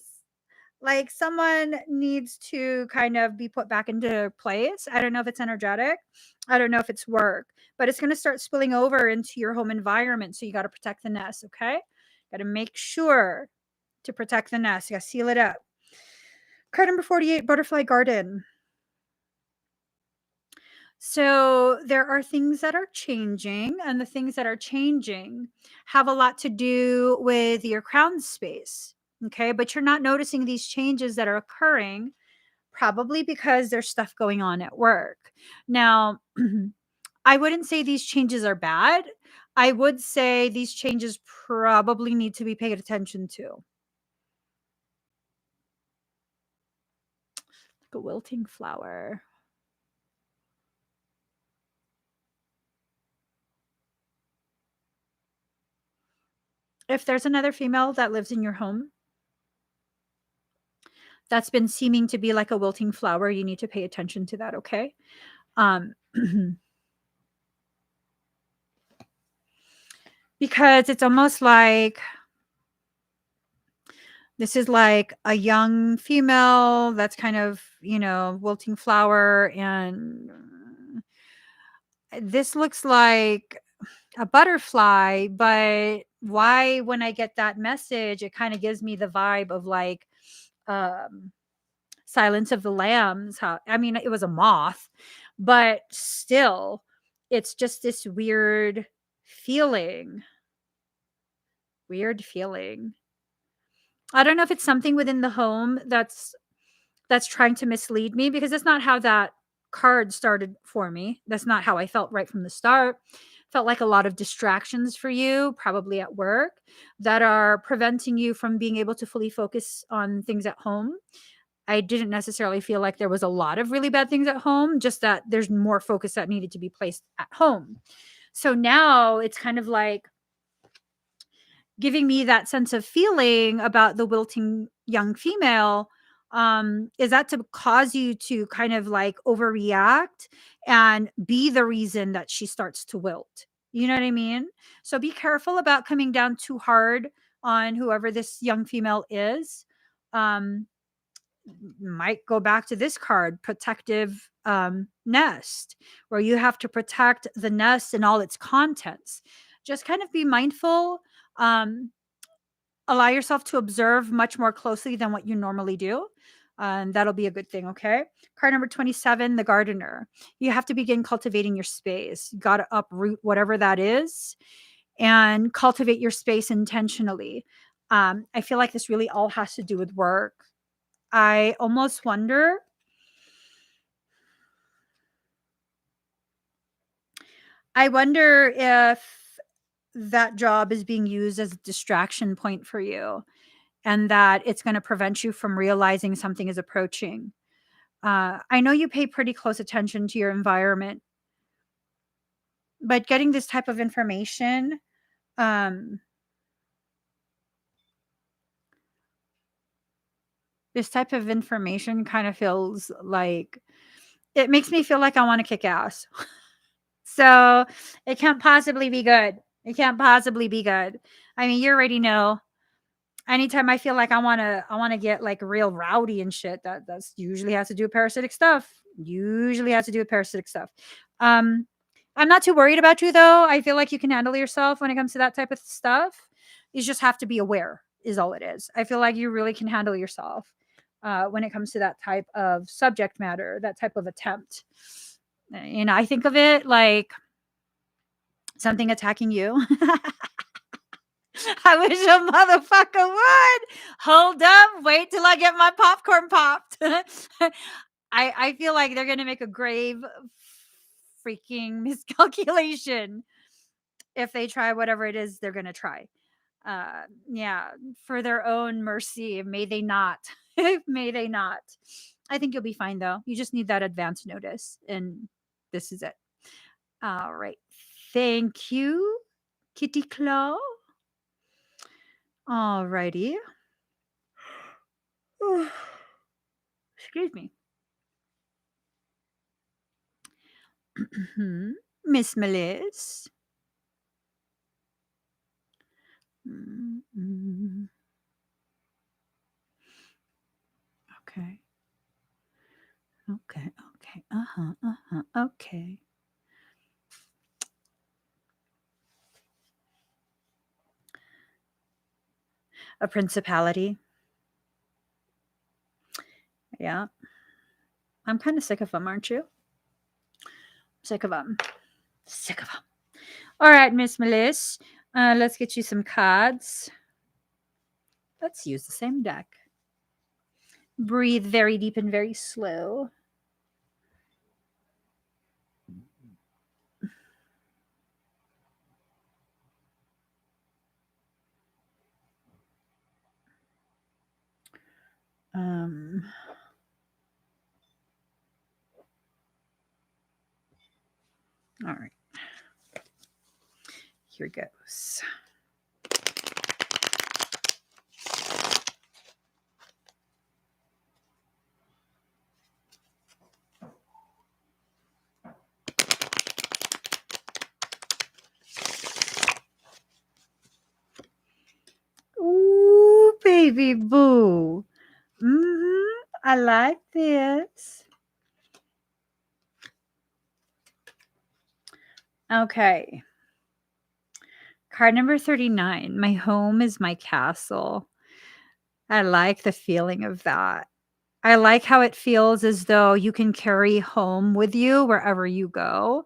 Like someone needs to kind of be put back into place. I don't know if it's energetic. I don't know if it's work, but it's going to start spilling over into your home environment. So you got to protect the nest, okay? Got to make sure to protect the nest. You got to seal it up. Card number 48, Butterfly Garden. So there are things that are changing, and the things that are changing have a lot to do with your crown space. Okay. But you're not noticing these changes that are occurring, probably because there's stuff going on at work. Now, I wouldn't say these changes are bad. I would say these changes probably need to be paid attention to. Like a wilting flower. If there's another female that lives in your home, that's been seeming to be like a wilting flower, you need to pay attention to that, okay? Um, because it's almost like this is like a young female that's kind of, wilting flower. And this looks like a butterfly, but why, when I get that message, it kind of gives me the vibe of like, um, Silence of the Lambs. I mean, it was a moth, but still, it's just this feeling. Weird feeling. I don't know if it's something within the home that's trying to mislead me, because that's not how that card started for me. That's not how I felt right from the start. Felt like a lot of distractions for you, probably at work, that are preventing you from being able to fully focus on things at home. I didn't necessarily feel like there was a lot of really bad things at home, just that there's more focus that needed to be placed at home. So now it's kind of like giving me that sense of feeling about the wilting young female. Is that to cause you to kind of like overreact and be the reason that she starts to wilt? You know what I mean? So be careful about coming down too hard on whoever this young female is. Um, might go back to this card, protective nest, where you have to protect the nest and all its contents. Just kind of be mindful. Um, Allow yourself to observe much more closely than what you normally do. And that'll be a good thing. Okay. Card number 27, the gardener. You have to begin cultivating your space. You got to uproot whatever that is and cultivate your space intentionally. I feel like this really all has to do with work. I almost wonder, if that job is being used as a distraction point for you, and that it's going to prevent you from realizing something is approaching. I know you pay pretty close attention to your environment, but getting um, this type of information kind of feels like, it makes me feel like I want to kick ass. So it can't possibly be good. It can't possibly be good. I mean, you already know. Anytime I feel like I want to get like real rowdy and shit, that's usually has to do with parasitic stuff. Usually has to do with parasitic stuff. Um, I'm not too worried about you though. I feel like you can handle yourself when it comes to that type of stuff. You just have to be aware, is all it is. I feel like you really can handle yourself when it comes to that type of subject matter, that type of attempt. And I think of it like something attacking you. I wish a motherfucker would. Hold up. Wait till I get my popcorn popped. I feel like they're going to make a grave freaking miscalculation if they try whatever it is they're going to try. Yeah, for their own mercy. May they not. May they not. I think you'll be fine though. You just need that advance notice. And this is it. All right. Thank you, Kitty Claw. All righty. Excuse me. Miss Melis. Mm-mm. Okay. Okay. Okay. Uh-huh. Uh-huh. Okay. A principality. Yeah. I'm kind of sick of them, aren't you? Sick of them. Sick of them. All right, Miss Melis. Let's get you some cards. Let's use the same deck. Breathe very deep and very slow. Um, all right. Here goes. baby boo. I like this. Okay. Card number 39. My home is my castle. I like the feeling of that. I like how it feels as though you can carry home with you wherever you go.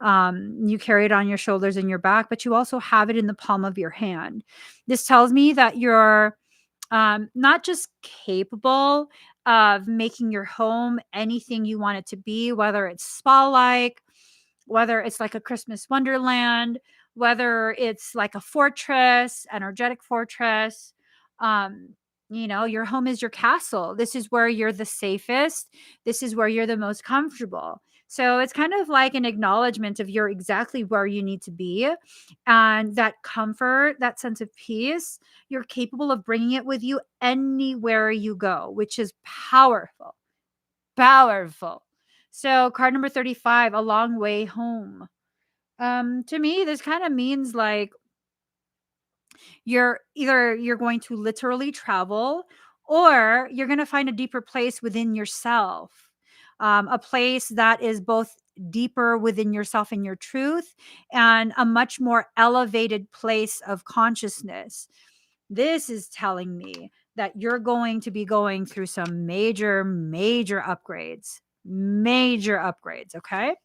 You carry it on your shoulders and your back, but you also have it in the palm of your hand. This tells me that you're not just capable of making your home anything you want it to be, whether it's spa like, whether it's like a Christmas wonderland, whether it's like a fortress, energetic fortress. Um, your home is your castle. This is where you're the safest. This is where you're the most comfortable. So it's kind of like an acknowledgement of you're exactly where you need to be. And that comfort, that sense of peace, you're capable of bringing it with you anywhere you go, which is powerful. Powerful. So card number 35, a long way home. To me, this kind of means like you're going to literally travel, or you're going to find a deeper place within yourself. A place that is both deeper within yourself and your truth, and a much more elevated place of consciousness. This is telling me that you're going to be going through some major upgrades. Major upgrades, okay?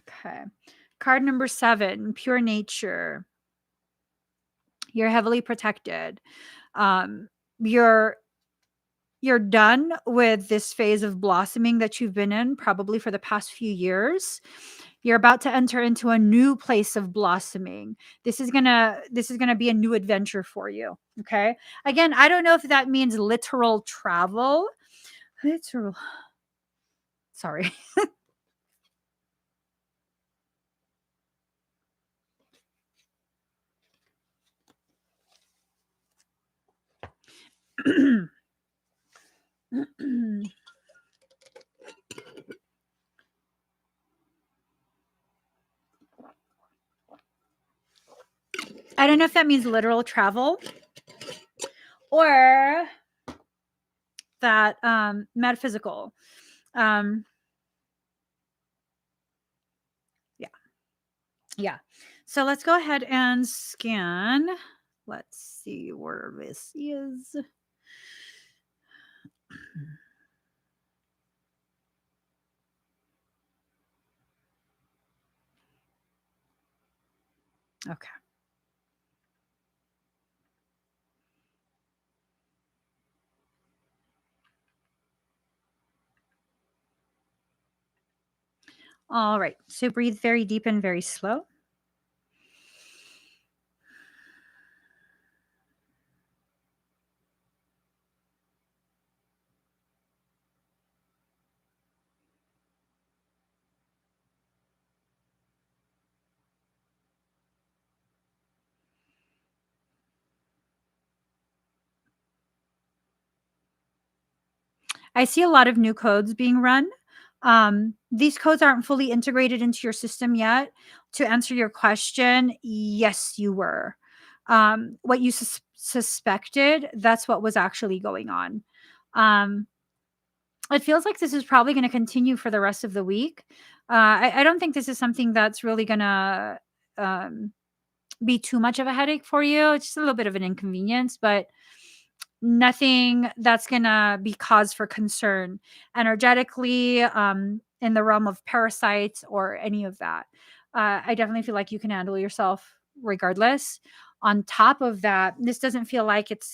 Okay. Card number 7, pure nature. You're heavily protected. Um, you're you're done with this phase of blossoming that you've been in probably for the past few years. You're about to enter into a new place of blossoming. This is gonna be a new adventure for you. Okay. Again, I don't know if that means literal travel. Literal. Sorry. I don't know if that means literal travel or that metaphysical. Um yeah. Yeah. So let's go ahead and scan. Let's see where this is. Okay. All right. So breathe very deep and very slow. I see a lot of new codes being run. These codes aren't fully integrated into your system yet. To answer your question, yes, you were. What you suspected, that's what was actually going on. Um, it feels like this is probably going to continue for the rest of the week. I don't think this is something that's really going to um, be too much of a headache for you. It's just a little bit of an inconvenience, but nothing that's going to be cause for concern energetically, in the realm of parasites or any of that. I definitely feel like you can handle yourself regardless. On top of that, this doesn't feel like it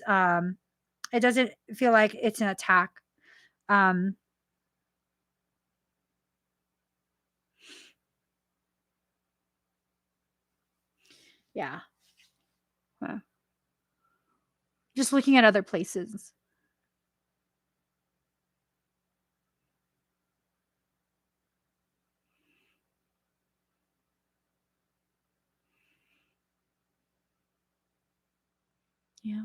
doesn't feel like it's an attack. Um, yeah. Uh, just looking at other places. Yeah.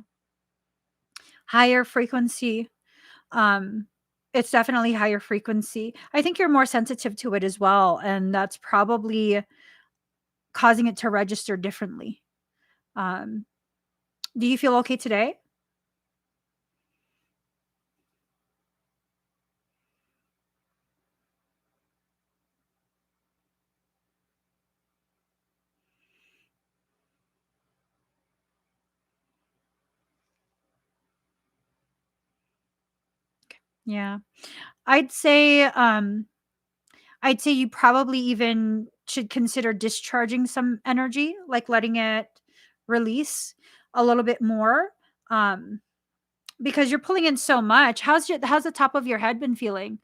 Higher frequency. Um, it's definitely higher frequency. I think you're more sensitive to it as well. And that's probably causing it to register differently. Do you feel okay today? Yeah. I'd say I'd say you probably even should consider discharging some energy, like letting it release a little bit more. Um, because you're pulling in so much. How's the top of your head been feeling?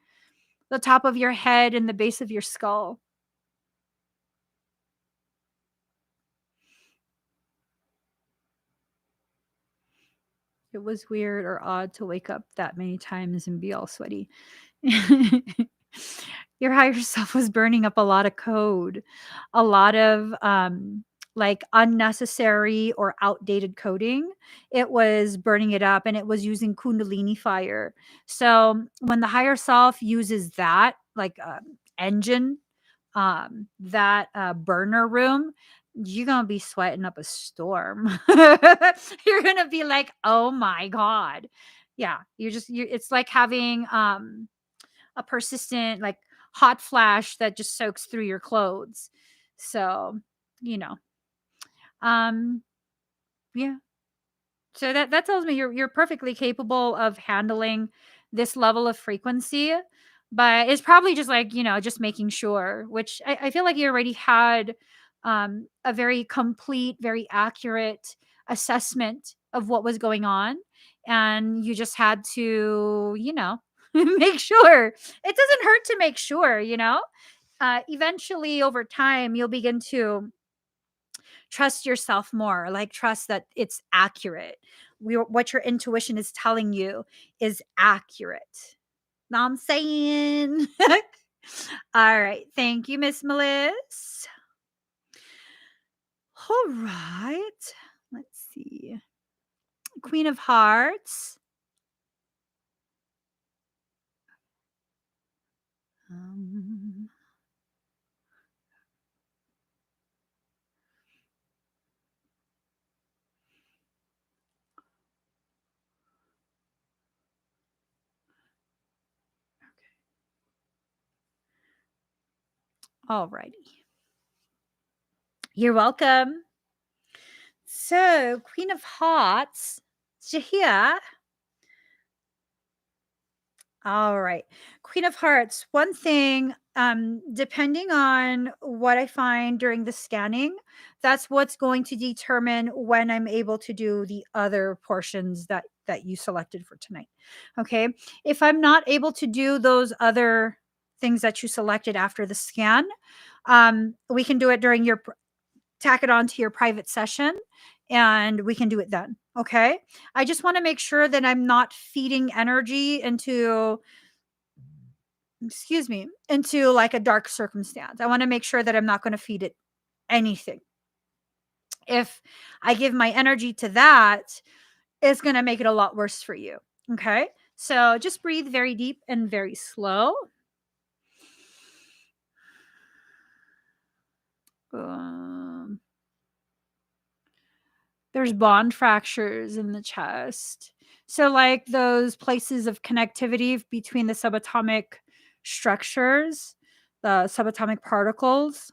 The top of your head and the base of your skull. It was weird or odd to wake up that many times and be all sweaty. Your higher self was burning up a lot of code, a lot of like unnecessary or outdated coding. It was burning it up and it was using Kundalini fire. So when the higher self uses that, like engine, that burner room, you're gonna be sweating up a storm. You're gonna be like, oh my God. Yeah, it's like having a persistent like hot flash that just soaks through your clothes. So, you know, um, yeah. So that tells me you're perfectly capable of handling this level of frequency, but it's probably just like, just making sure, which I feel like you already had a very complete, very accurate assessment of what was going on. And you just had to, make sure. It doesn't hurt to make sure. Eventually over time, you'll begin to trust yourself more, like trust that it's accurate. What your intuition is telling you is accurate. Know what I'm saying? All right. Thank you, Miss Melissa. All right. Let's see. Queen of Hearts. Um, all righty. You're welcome. So, Queen of Hearts, Jahia. All right. Queen of Hearts. One thing, depending on what I find during the scanning, that's what's going to determine when I'm able to do the other portions that you selected for tonight. Okay. If I'm not able to do those other things that you selected after the scan, we can do it during tack it on to your private session and we can do it then. Okay. I just want to make sure that I'm not feeding energy into like a dark circumstance. I want to make sure that I'm not going to feed it anything. If I give my energy to that, it's going to make it a lot worse for you. Okay. So just breathe very deep and very slow. Um, there's bond fractures in the chest. So, like those places of connectivity between the subatomic structures, the subatomic particles,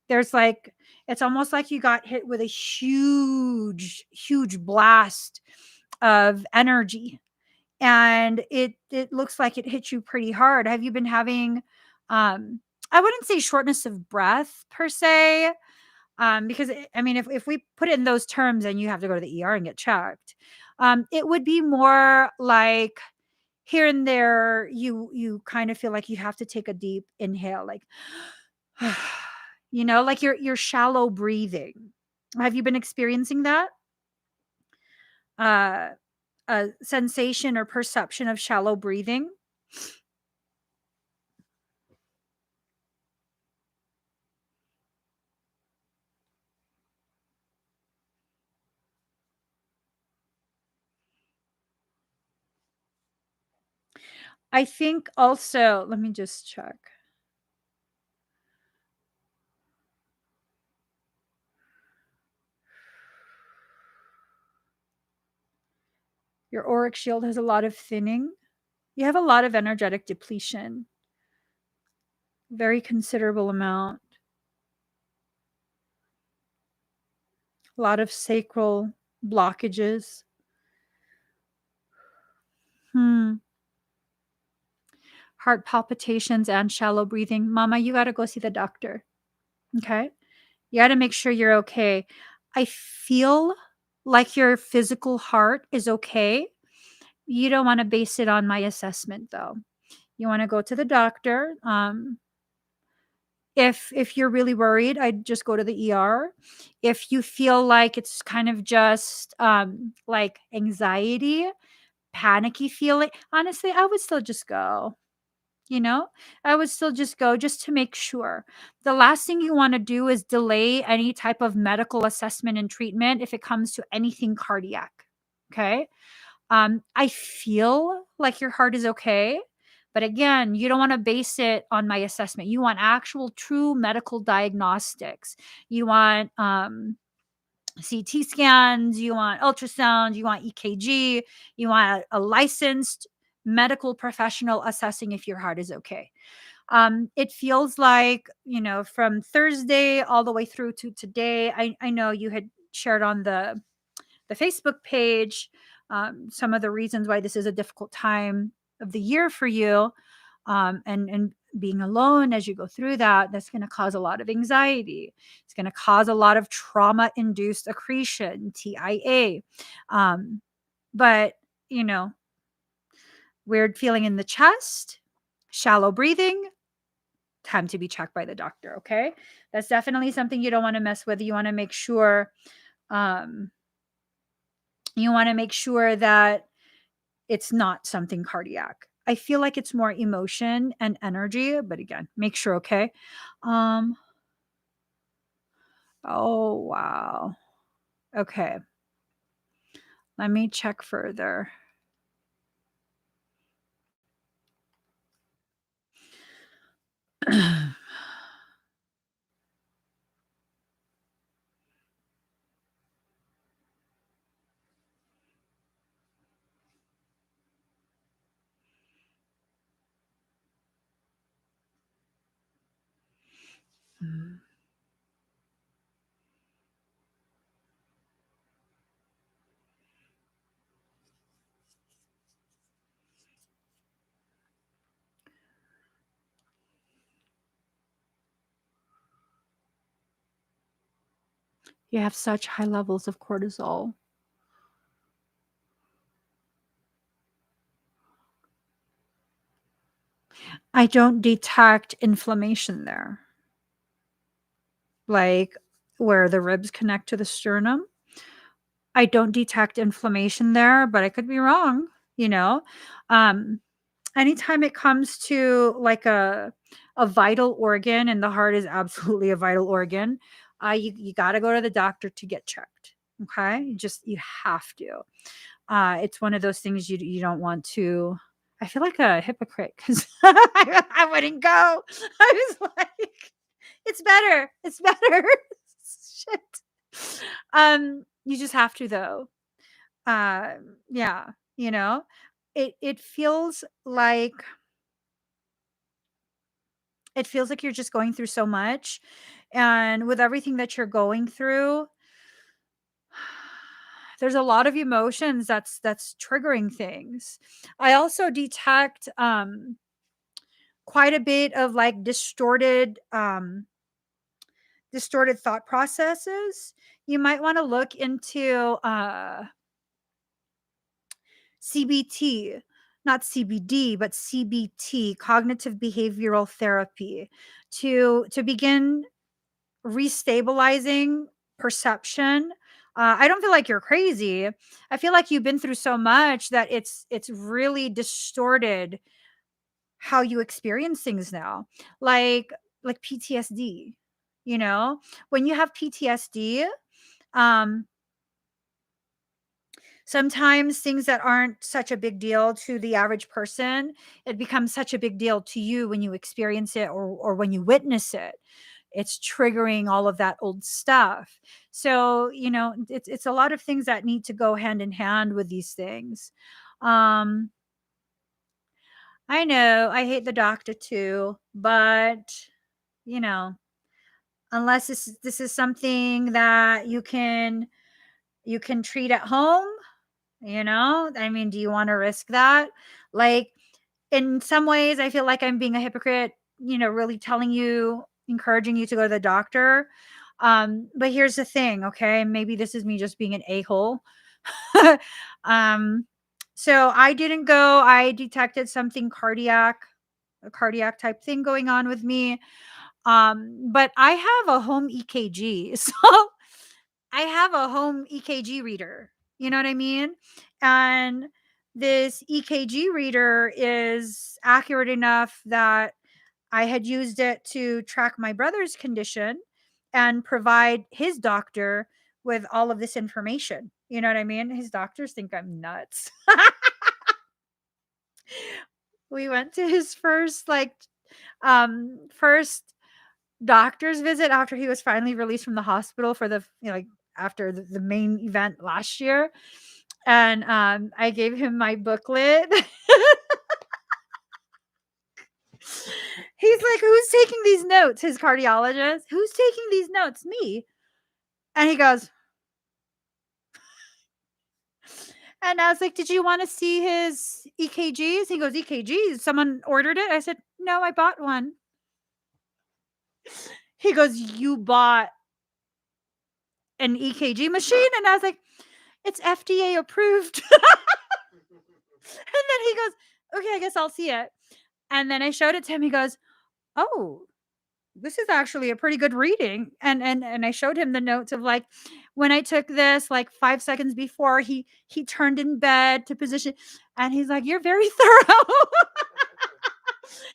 there's like, it's almost like you got hit with a huge blast of energy. And it looks like it hit you pretty hard. Have you been having, I wouldn't say shortness of breath per se, because I mean, if we put it in those terms and you have to go to the ER and get checked, it would be more like here and there you kind of feel like you have to take a deep inhale, like like you're shallow breathing. Have you been experiencing that? Uh, a sensation or perception of shallow breathing? I think also, let me just check. Your auric shield has a lot of thinning. You have a lot of energetic depletion. Very considerable amount. A lot of sacral blockages. Heart palpitations and shallow breathing. Mama, you got to go see the doctor. Okay? You got to make sure you're okay. I feel like your physical heart is okay. You don't want to base it on my assessment, though. You want to go to the doctor. If you're really worried, I'd just go to the ER. If you feel like it's kind of just like anxiety, panicky feeling, honestly, I would still just go. I would still just go just to make sure. The last thing you want to do is delay any type of medical assessment and treatment if it comes to anything cardiac. Okay. I feel like your heart is okay. But again, you don't want to base it on my assessment. You want actual true medical diagnostics. You want CT scans, you want ultrasound, you want EKG, you want a licensed medical professional assessing if your heart is okay. It feels like, from Thursday all the way through to today, I know you had shared on the Facebook page some of the reasons why this is a difficult time of the year for you. And being alone as you go through that's going to cause a lot of anxiety. It's going to cause a lot of trauma induced accretion, TIA. But, weird feeling in the chest, shallow breathing, time to be checked by the doctor. Okay. That's definitely something you don't want to mess with. You want to make sure, that it's not something cardiac. I feel like it's more emotion and energy, but again, make sure, okay? Oh, wow. Okay. Let me check further. You have such high levels of cortisol. I don't detect inflammation there. Like where the ribs connect to the sternum. I don't detect inflammation there, but I could be wrong, anytime it comes to like a vital organ, and the heart is absolutely a vital organ, you got to go to the doctor to get checked. Okay. You have to. It's one of those things you don't want to. I feel like a hypocrite because I wouldn't go. I was like, it's better. It's better. Shit. You just have to though. Yeah, it feels like you're just going through so much, and with everything that you're going through, there's a lot of emotions that's triggering things. I also detect quite a bit of like distorted thought processes. You might want to look into CBT, not CBD, but CBT, cognitive behavioral therapy, to begin restabilizing perception. I don't feel like you're crazy. I feel like you've been through so much that it's really distorted how you experience things now. Like PTSD. When you have PTSD, um sometimes things that aren't such a big deal to the average person, it becomes such a big deal to you when you experience it or when you witness it. it's triggering all of that old stuff. So, it's a lot of things that need to go hand in hand with these things. I know I hate the doctor too, but you know, unless this is something that you can treat at home, I mean, do you want to risk that? Like, in some ways I feel like I'm being a hypocrite, really telling you, encouraging you to go to the doctor. But here's the thing, okay? Maybe this is me just being an a-hole. um so I didn't go. I detected something a cardiac type thing going on with me. But I have a home EKG. So I have a home EKG reader. You know what I mean? And this EKG reader is accurate enough that I had used it to track my brother's condition and provide his doctor with all of this information. You know what I mean? His doctors think I'm nuts. We went to his first doctor's visit after he was finally released from the hospital for the like after the main event last year. And I gave him my booklet. He's like, "Who's taking these notes?" His cardiologist. "Who's taking these notes?" "Me." And he goes, and I was like, "Did you want to see his EKGs?" He goes, "EKGs? Someone ordered it?" I said, "No, I bought one." He goes, "You bought an EKG machine?" And I was like, "It's FDA approved." And then he goes, "Okay, I guess I'll see it." And then I showed it to him. He goes, "Oh, this is actually a pretty good reading." And I showed him the notes of like when I took this like 5 seconds before he turned in bed to position, and he's like, "You're very thorough."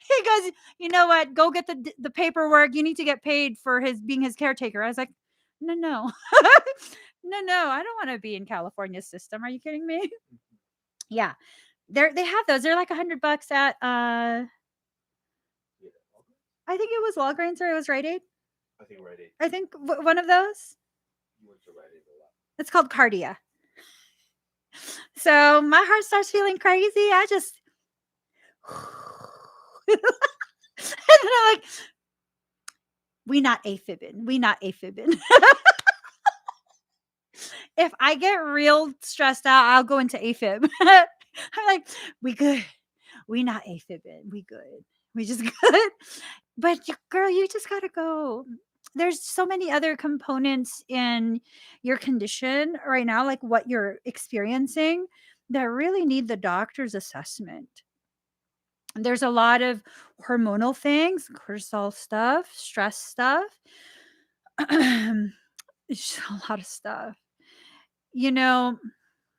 He goes, "You know what? Go get the paperwork. You need to get paid for his being his caretaker." I was like, "No, no." No, I don't want to be in California's system. Are you kidding me? Yeah. They have those. They're like $100 at I think it was Walgreens or it was Rite Aid. I think Rite Aid. I think one of those. You went to Rite Aid a lot. It's called Cardia. So my heart starts feeling crazy. I just and then I'm like, we not afibbing. We not afibbing. If I get real stressed out, I'll go into AFib. I'm like, we good. We not afibbing. We good. We just good. But girl, you just gotta go. There's so many other components in your condition right now, like what you're experiencing, that really need the doctor's assessment. There's a lot of hormonal things, cortisol stuff, stress stuff. It's just a lot of stuff.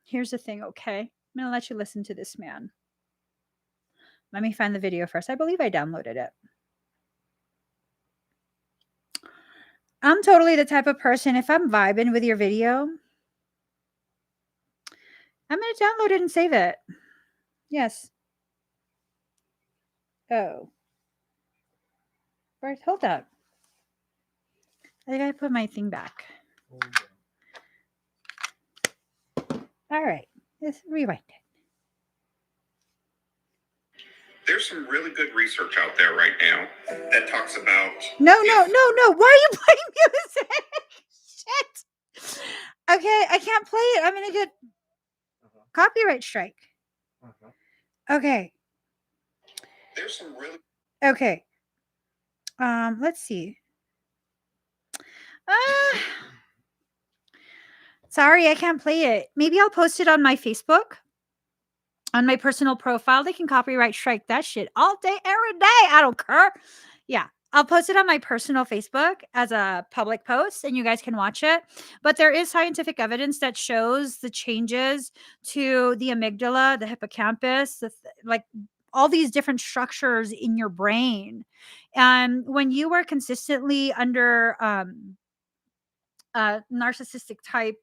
Here's the thing, okay? I'm going to let you listen to this man. Let me find the video first. I believe I downloaded it. I'm totally the type of person, if I'm vibing with your video, I'm going to download it and save it. Yes. Oh. Right, hold up. I think I put my thing back. All right. Let's rewind it. There's some really good research out there right now that talks about... No. Why are you playing music? Shit. Okay, I can't play it. I'm going to get copyright strike. Okay. There's some really... Okay. Let's see. Sorry, I can't play it. Maybe I'll post it on my Facebook, on my personal profile. They can copyright strike that shit all day, every day. I don't care. Yeah, I'll post it on my personal Facebook as a public post, and you guys can watch it. But there is scientific evidence that shows the changes to the amygdala, the hippocampus, like all these different structures in your brain. And when you were consistently under narcissistic type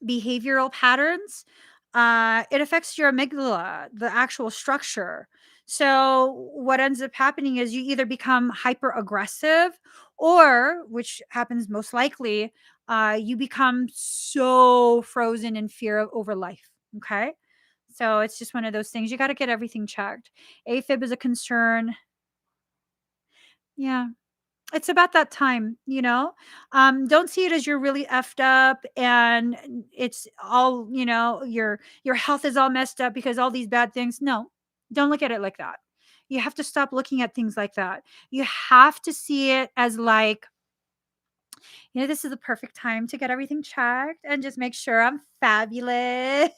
behavioral patterns, it affects your amygdala, the actual structure. So what ends up happening is you either become hyper aggressive, or, which happens most likely, you become so frozen in fear over life. Okay. So it's just one of those things. You got to get everything checked. AFib is a concern. Yeah. It's about that time, don't see it as you're really effed up and it's all, your health is all messed up because all these bad things. No, don't look at it like that. You have to stop looking at things like that. You have to see it as like, this is the perfect time to get everything checked and just make sure I'm fabulous.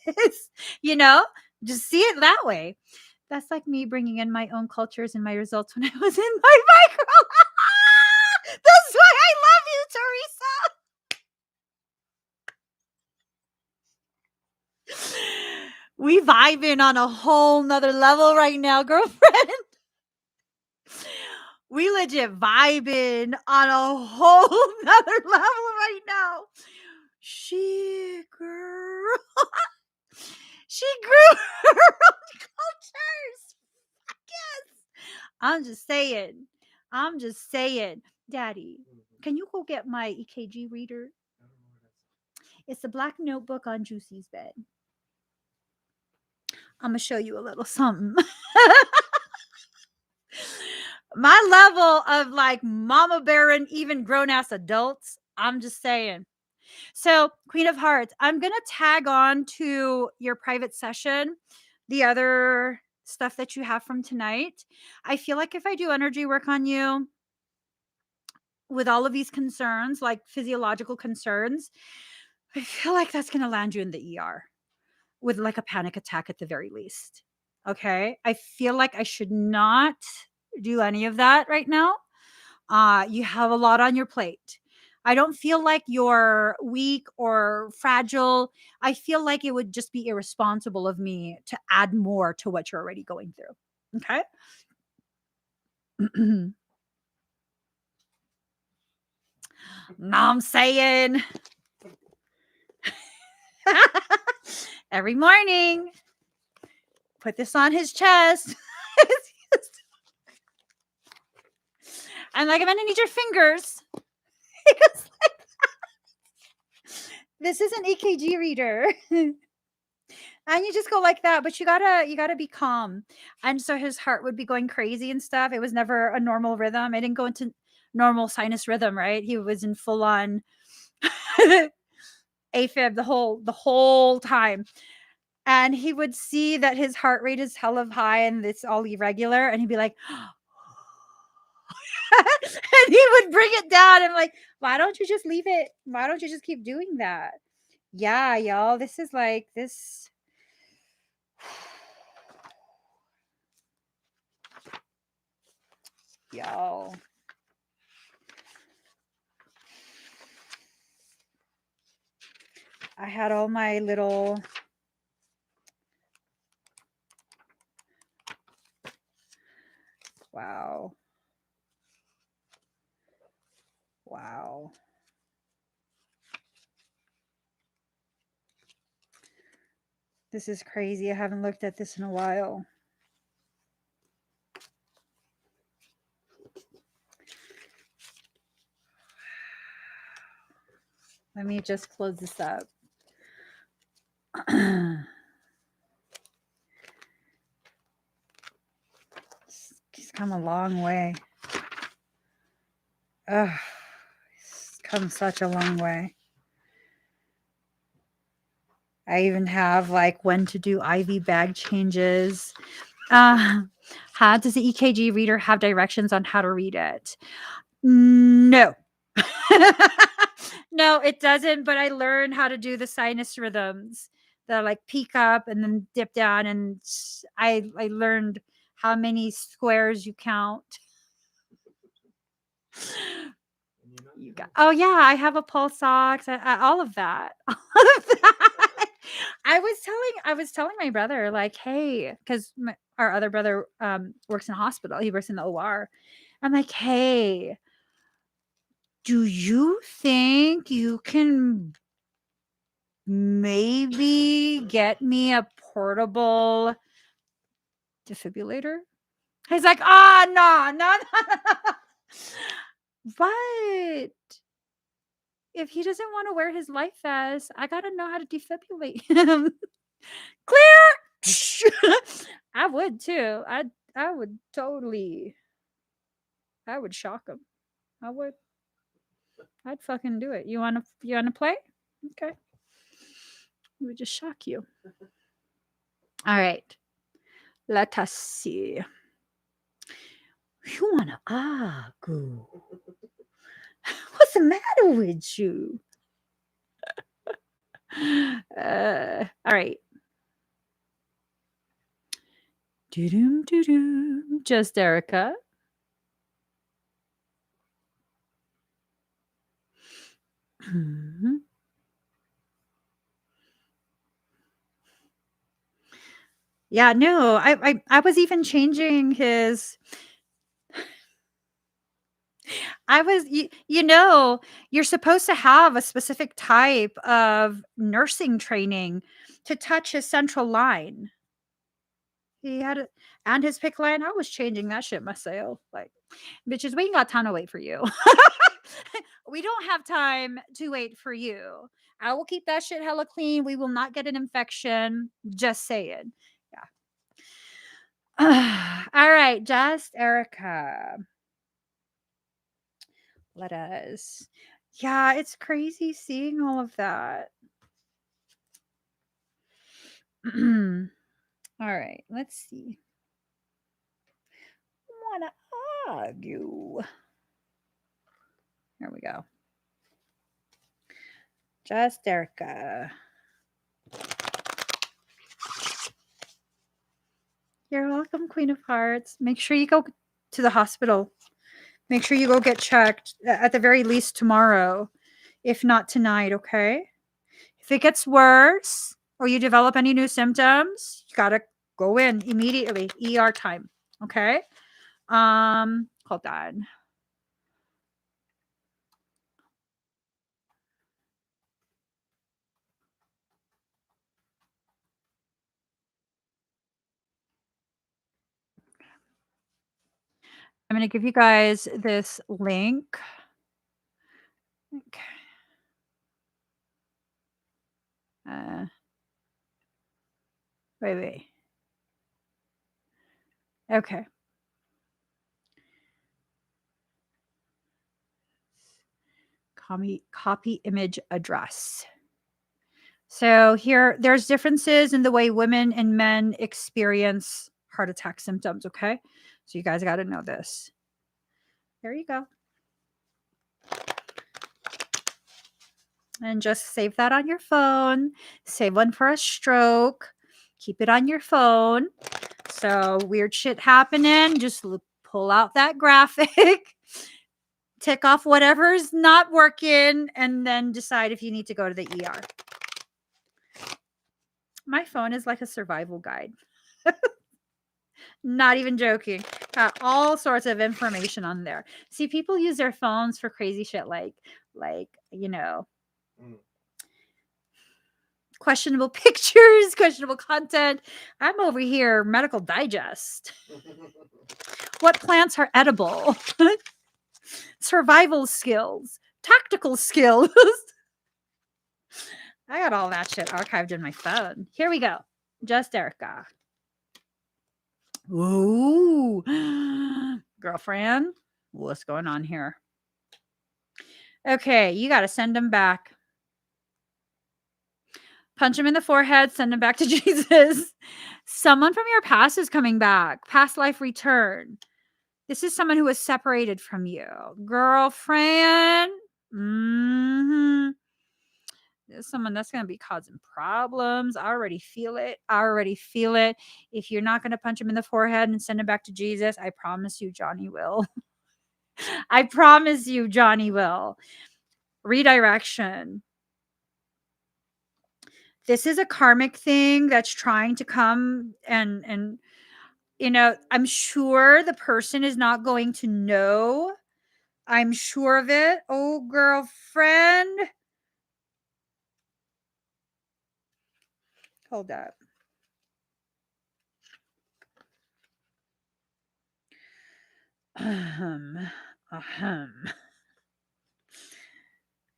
you know just see it that way. That's like me bringing in my own cultures and my results when I was in my micro. That's why I love you, Teresa. We vibing on a whole nother level right now, girlfriend. We legit vibing on a whole nother level right now. She grew. She grew her own cultures. Yes. I'm just saying. Daddy, can you go get my EKG reader? It's a black notebook on Juicy's bed. I'm gonna show you a little something. My level of like mama bear and even grown ass adults. I'm just saying. So, Queen of Hearts, I'm gonna tag on to your private session the other stuff that you have from tonight. I feel like if I do energy work on you with all of these concerns, like physiological concerns, I feel like that's gonna land you in the ER with like a panic attack at the very least. Okay. I feel like I should not do any of that right now. You have a lot on your plate. I don't feel like you're weak or fragile. I feel like it would just be irresponsible of me to add more to what you're already going through. Okay. Now I'm saying every morning, put this on his chest. I'm like, I'm gonna need your fingers. This is an EKG reader. And you just go like that, but you gotta be calm. And so his heart would be going crazy and stuff. It was never a normal rhythm. It didn't go into normal sinus rhythm, right? He was in full on AFib the whole time. And he would see that his heart rate is hell of high and it's all irregular, and he'd be like, and he would bring it down. I'm like, why don't you just leave it? Why don't you just keep doing that? Yeah, y'all. This is like this. Y'all. I had all my little wow. Wow. This is crazy. I haven't looked at this in a while. Let me just close this up. He's come a long way. He's come such a long way. I even have like when to do IV bag changes. How does the EKG reader have directions on how to read it? No. No, it doesn't, but I learned how to do the sinus rhythms that like peak up and then dip down, and I learned how many squares you count. Oh yeah, I have a pulse ox, all of that. All of that. I was telling my brother like, hey, because our other brother works in a hospital. He works in the OR. I'm like, hey, do you think you can maybe get me a portable defibrillator? He's like, ah, no, no, no. But if he doesn't want to wear his life vest, I gotta know how to defibrillate him. Clear. I would too. I would totally. I would shock him. I would. I'd fucking do it. You wanna play? Okay. We would just shock you. All right. Let us see. You wanna argue? What's the matter with you? All right. Doo-doom, doo-doom. Just Erica. Mhm. Yeah, no, I was even changing his. I was, you're supposed to have a specific type of nursing training to touch his central line. He had it, and his pick line. I was changing that shit myself. Like, bitches, we ain't got time to wait for you. We don't have time to wait for you. I will keep that shit hella clean. We will not get an infection. Just saying. Yeah. All right, just Erica. Let us. Yeah, it's crazy seeing all of that. All right, let's see. Wanna argue? Here we go. Just Erica. You're welcome, Queen of Hearts. Make sure you go to the hospital. Make sure you go get checked at the very least tomorrow, if not tonight, okay? If it gets worse or you develop any new symptoms, you gotta go in immediately. ER time. Okay. Hold on. I'm gonna give you guys this link. Okay. Wait. Okay. Copy image address. So here, there's differences in the way women and men experience heart attack symptoms. Okay. So you guys got to know this. There you go. And just save that on your phone. Save one for a stroke. Keep it on your phone. So weird shit happening. Just pull out that graphic. Tick off whatever's not working and then decide if you need to go to the ER. My phone is like a survival guide. Not even joking. Got all sorts of information on there. See, people use their phones for crazy shit like questionable pictures, questionable content. I'm over here, Medical Digest. What plants are edible? Survival skills, tactical skills. I got all that shit archived in my phone. Here we go. Just Erica. Ooh. Girlfriend, what's going on here? Okay, you got to send him back. Punch him in the forehead, send him back to Jesus. Someone from your past is coming back. Past life return. This is someone who was separated from you. Girlfriend. Mm-hmm. There's someone that's going to be causing problems. I already feel it. If you're not going to punch him in the forehead and send him back to Jesus, I promise you, Johnny will. I promise you, Johnny will. Redirection. This is a karmic thing that's trying to come and I'm sure the person is not going to know. I'm sure of it. Oh, girlfriend. Hold up. Ahem. Ahem.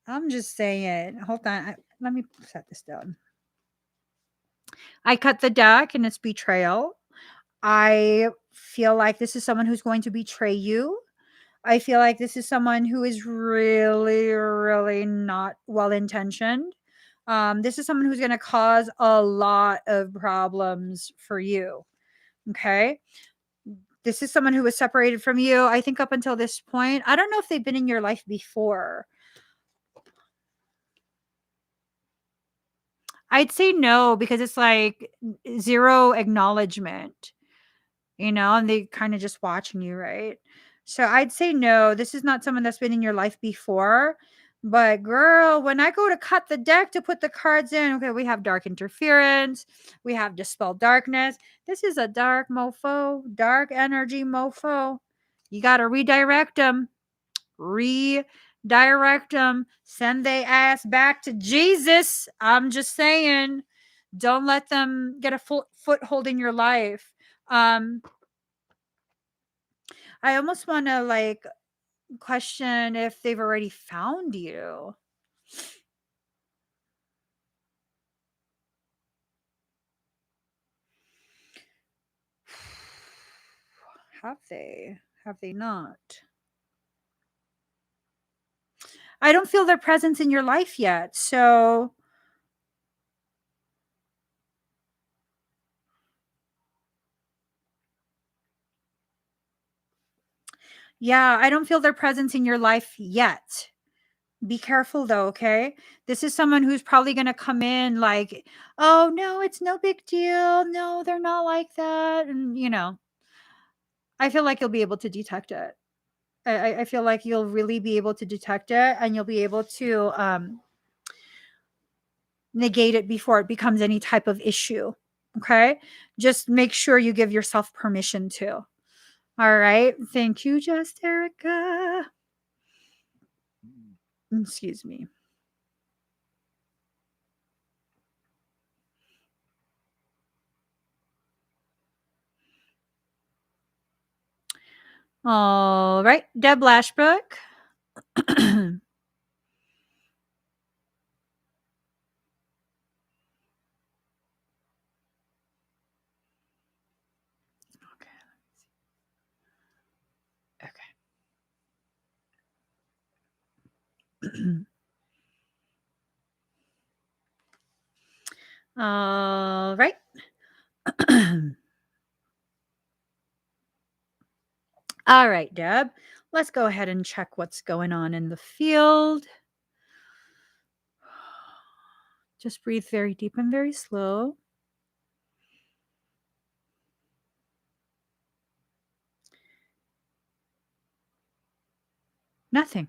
I'm just saying. Hold on. Let me set this down. I cut the deck and it's betrayal. I feel like this is someone who's going to betray you. I feel like this is someone who is really, really not well intentioned. This is someone who's going to cause a lot of problems for you. Okay. This is someone who was separated from you, I think, up until this point. I don't know if they've been in your life before. I'd say no, because it's like zero acknowledgement, and they kind of just watching you, right? So I'd say no, this is not someone that's been in your life before. But girl, when I go to cut the deck to put the cards in, okay, we have dark interference, we have dispel darkness. This is a dark mofo, dark energy mofo. You got to redirect them. Redirect them. Send they ass back to Jesus. I'm just saying, don't let them get a foothold in your life. I almost want to like question if they've already found you. Have they? Have they not? I don't feel their presence in your life yet. So yeah, I don't feel their presence in your life yet. Be careful though, okay? This is someone who's probably going to come in like, oh, no, it's no big deal. No, they're not like that. And, I feel like you'll be able to detect it. I feel like you'll really be able to detect it, and you'll be able to negate it before it becomes any type of issue. Okay. Just make sure you give yourself permission to. All right. Thank you, Just Erica. Excuse me. All right. Deb Lashbrook. Okay. All right. All right, Deb. Let's go ahead and check what's going on in the field. Just breathe very deep and very slow. Nothing.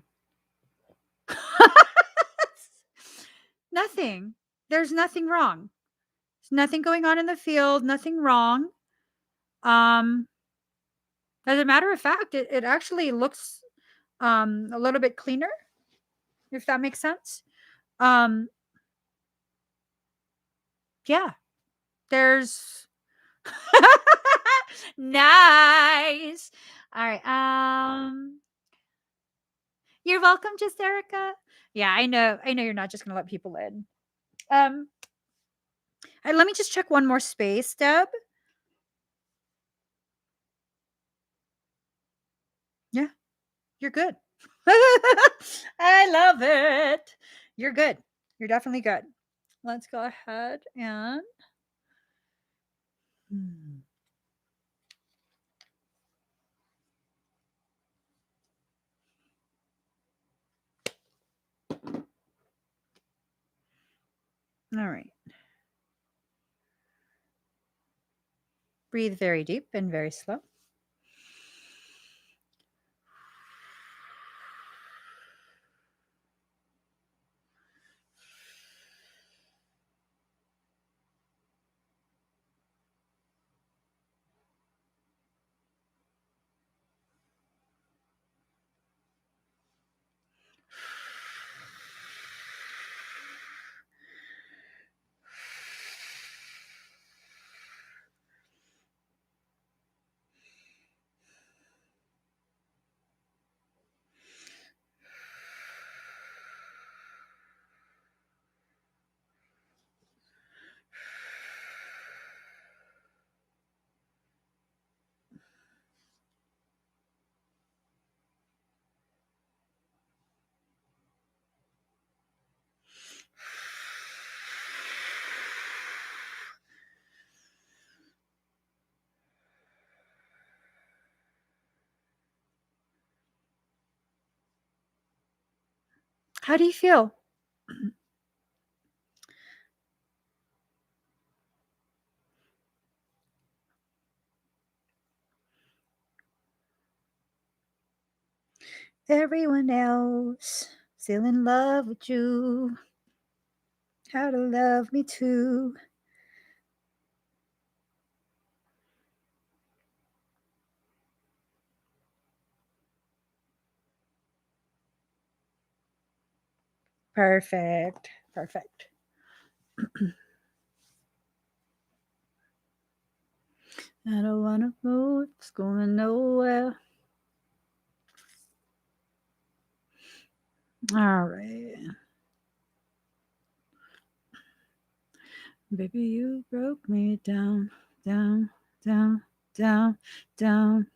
Nothing. There's nothing wrong. There's nothing going on in the field, nothing wrong. As a matter of fact, it actually looks a little bit cleaner, if that makes sense. Yeah. There's nice. All right. You're welcome, just Erica. Yeah, I know. I know you're not just gonna let people in. Let me just check one more space, Deb. Yeah, you're good. I love it. You're good. You're definitely good. Let's go ahead and. All right. Breathe very deep and very slow. How do you feel? Everyone else still in love with you. How to love me too. Perfect. Perfect. I don't want to go. It's going nowhere. All right. Baby, you broke me down, down, down, down, down.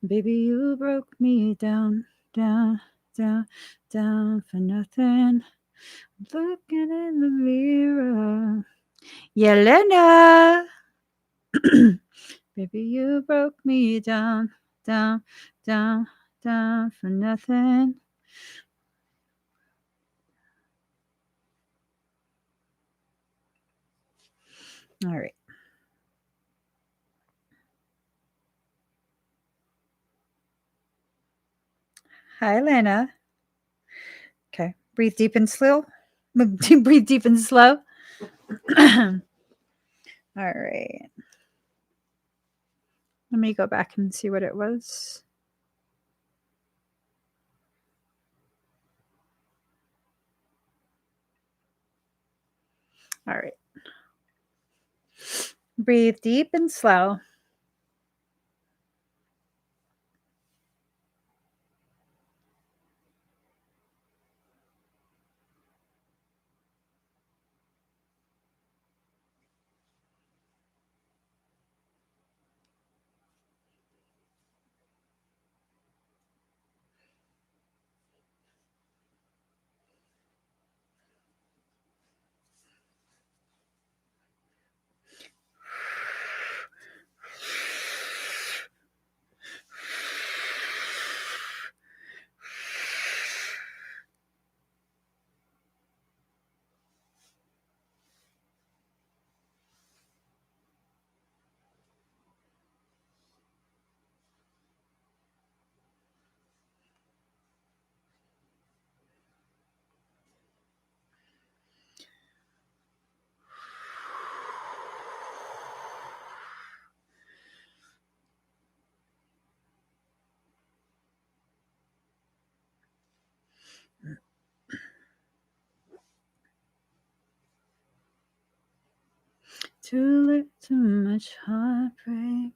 Baby, you broke me down, down, down, down for nothing. Looking in the mirror. Yelena. Baby, you broke me down, down, down, down for nothing. All right. Hi, Lena. Okay. Breathe deep and slow. Breathe deep and slow. All right. Let me go back and see what it was. All right. Breathe deep and slow. Too much heartbreak.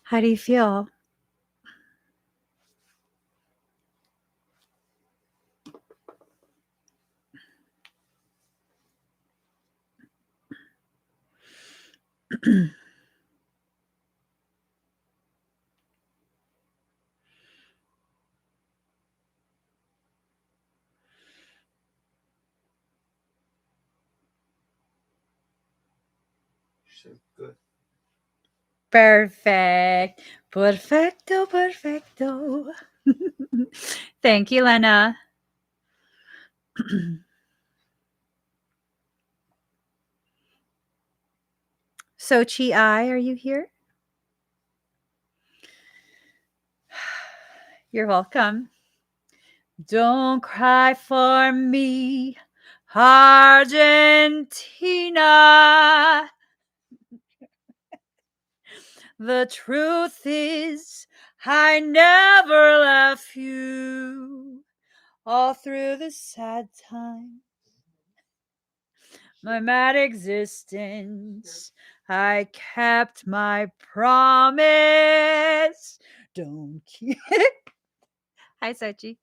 How do you feel? Sure, good. Perfect. Perfecto, perfecto. Thank you, Lena. Sochi I, are you here? You're welcome. Don't cry for me, Argentina. The truth is, I never left you all through the sad times. My mad existence, I kept my promise. Don't keep. Hi, Sochi.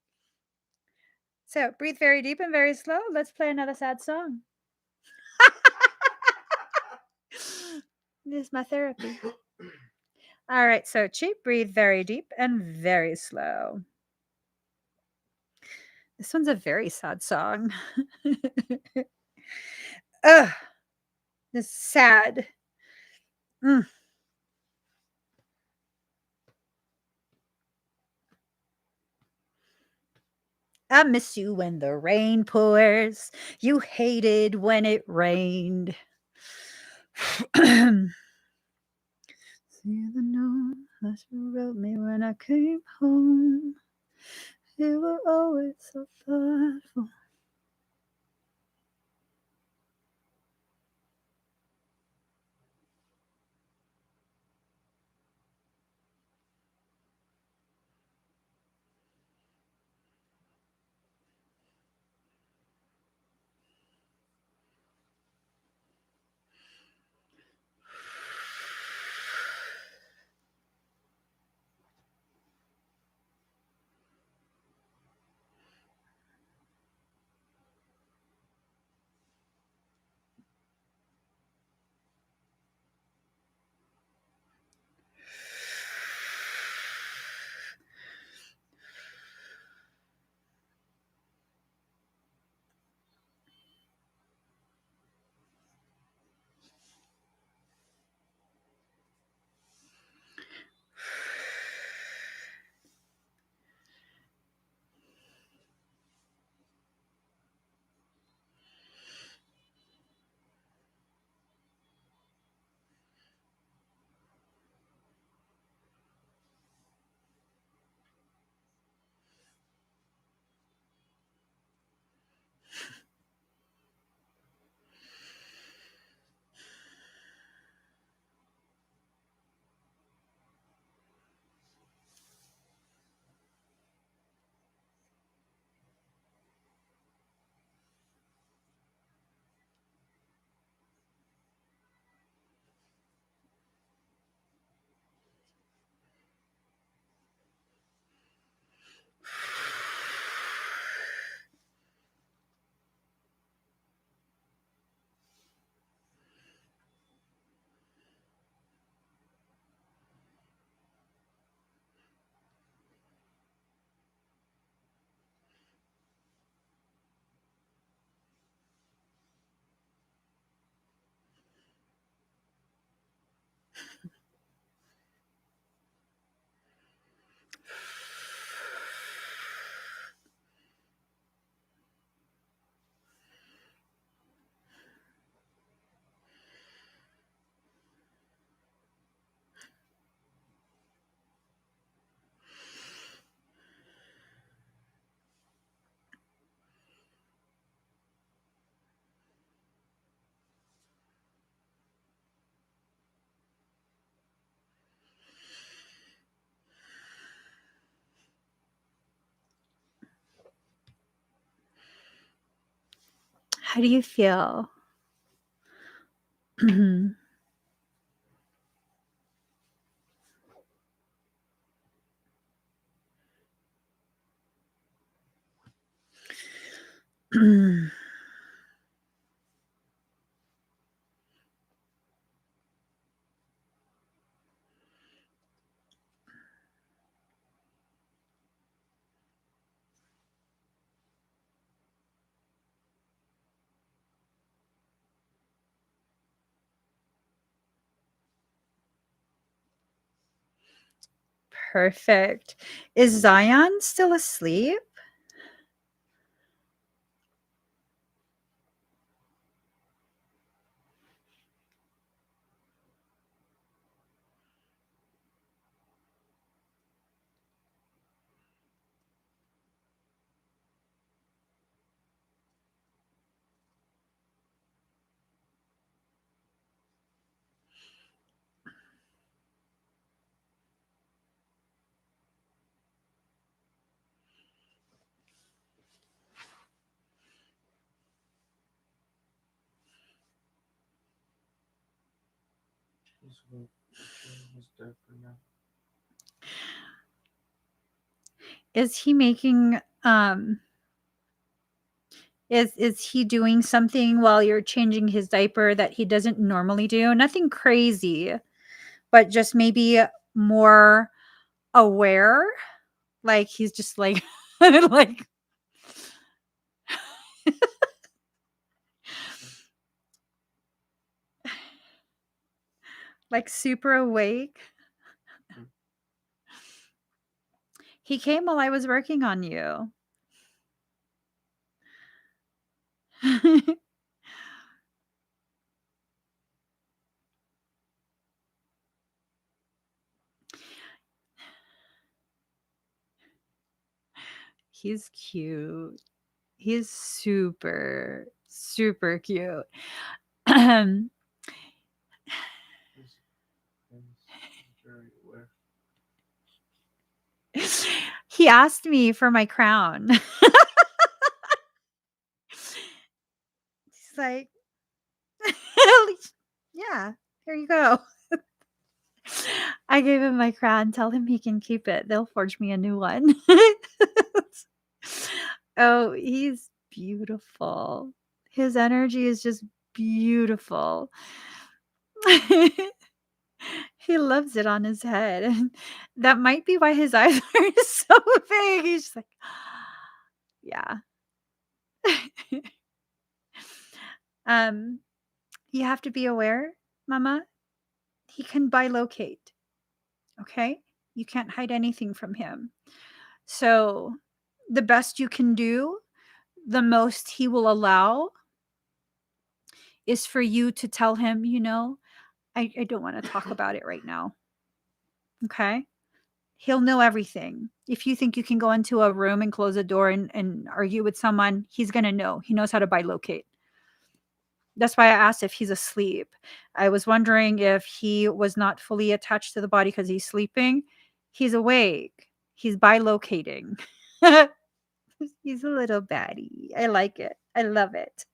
So breathe very deep and very slow. Let's play another sad song. This is my therapy. All right, Sochi, breathe very deep and very slow. This one's a very sad song. Ugh, this is sad. I miss you when the rain pours. You hated when it rained. See the note that you wrote me when I came home. You were always so thoughtful. How do you feel? Perfect. Is Zion still asleep? Is he making is he doing something while you're changing his diaper that he doesn't normally do? Nothing crazy, but just maybe more aware. Like he's just like like like super awake. He came while I was working on you. He's cute. He's super, super cute. He asked me for my crown. He's like, yeah, here you go. I gave him my crown. Tell him he can keep it. They'll forge me a new one. Oh, he's beautiful. His energy is just beautiful. He loves it on his head. And that might be why his eyes are so big. He's just like, yeah. um, you have to be aware, Mama. He can bilocate. Okay? You can't hide anything from him. So the best you can do, the most he will allow, is for you to tell him, I don't want to talk about it right now. Okay? He'll know everything. If you think you can go into a room and close a door and argue with someone, he's going to know. He knows how to bilocate. That's why I asked if he's asleep. I was wondering if he was not fully attached to the body because he's sleeping. He's awake. He's bilocating. He's a little baddie. I like it. I love it.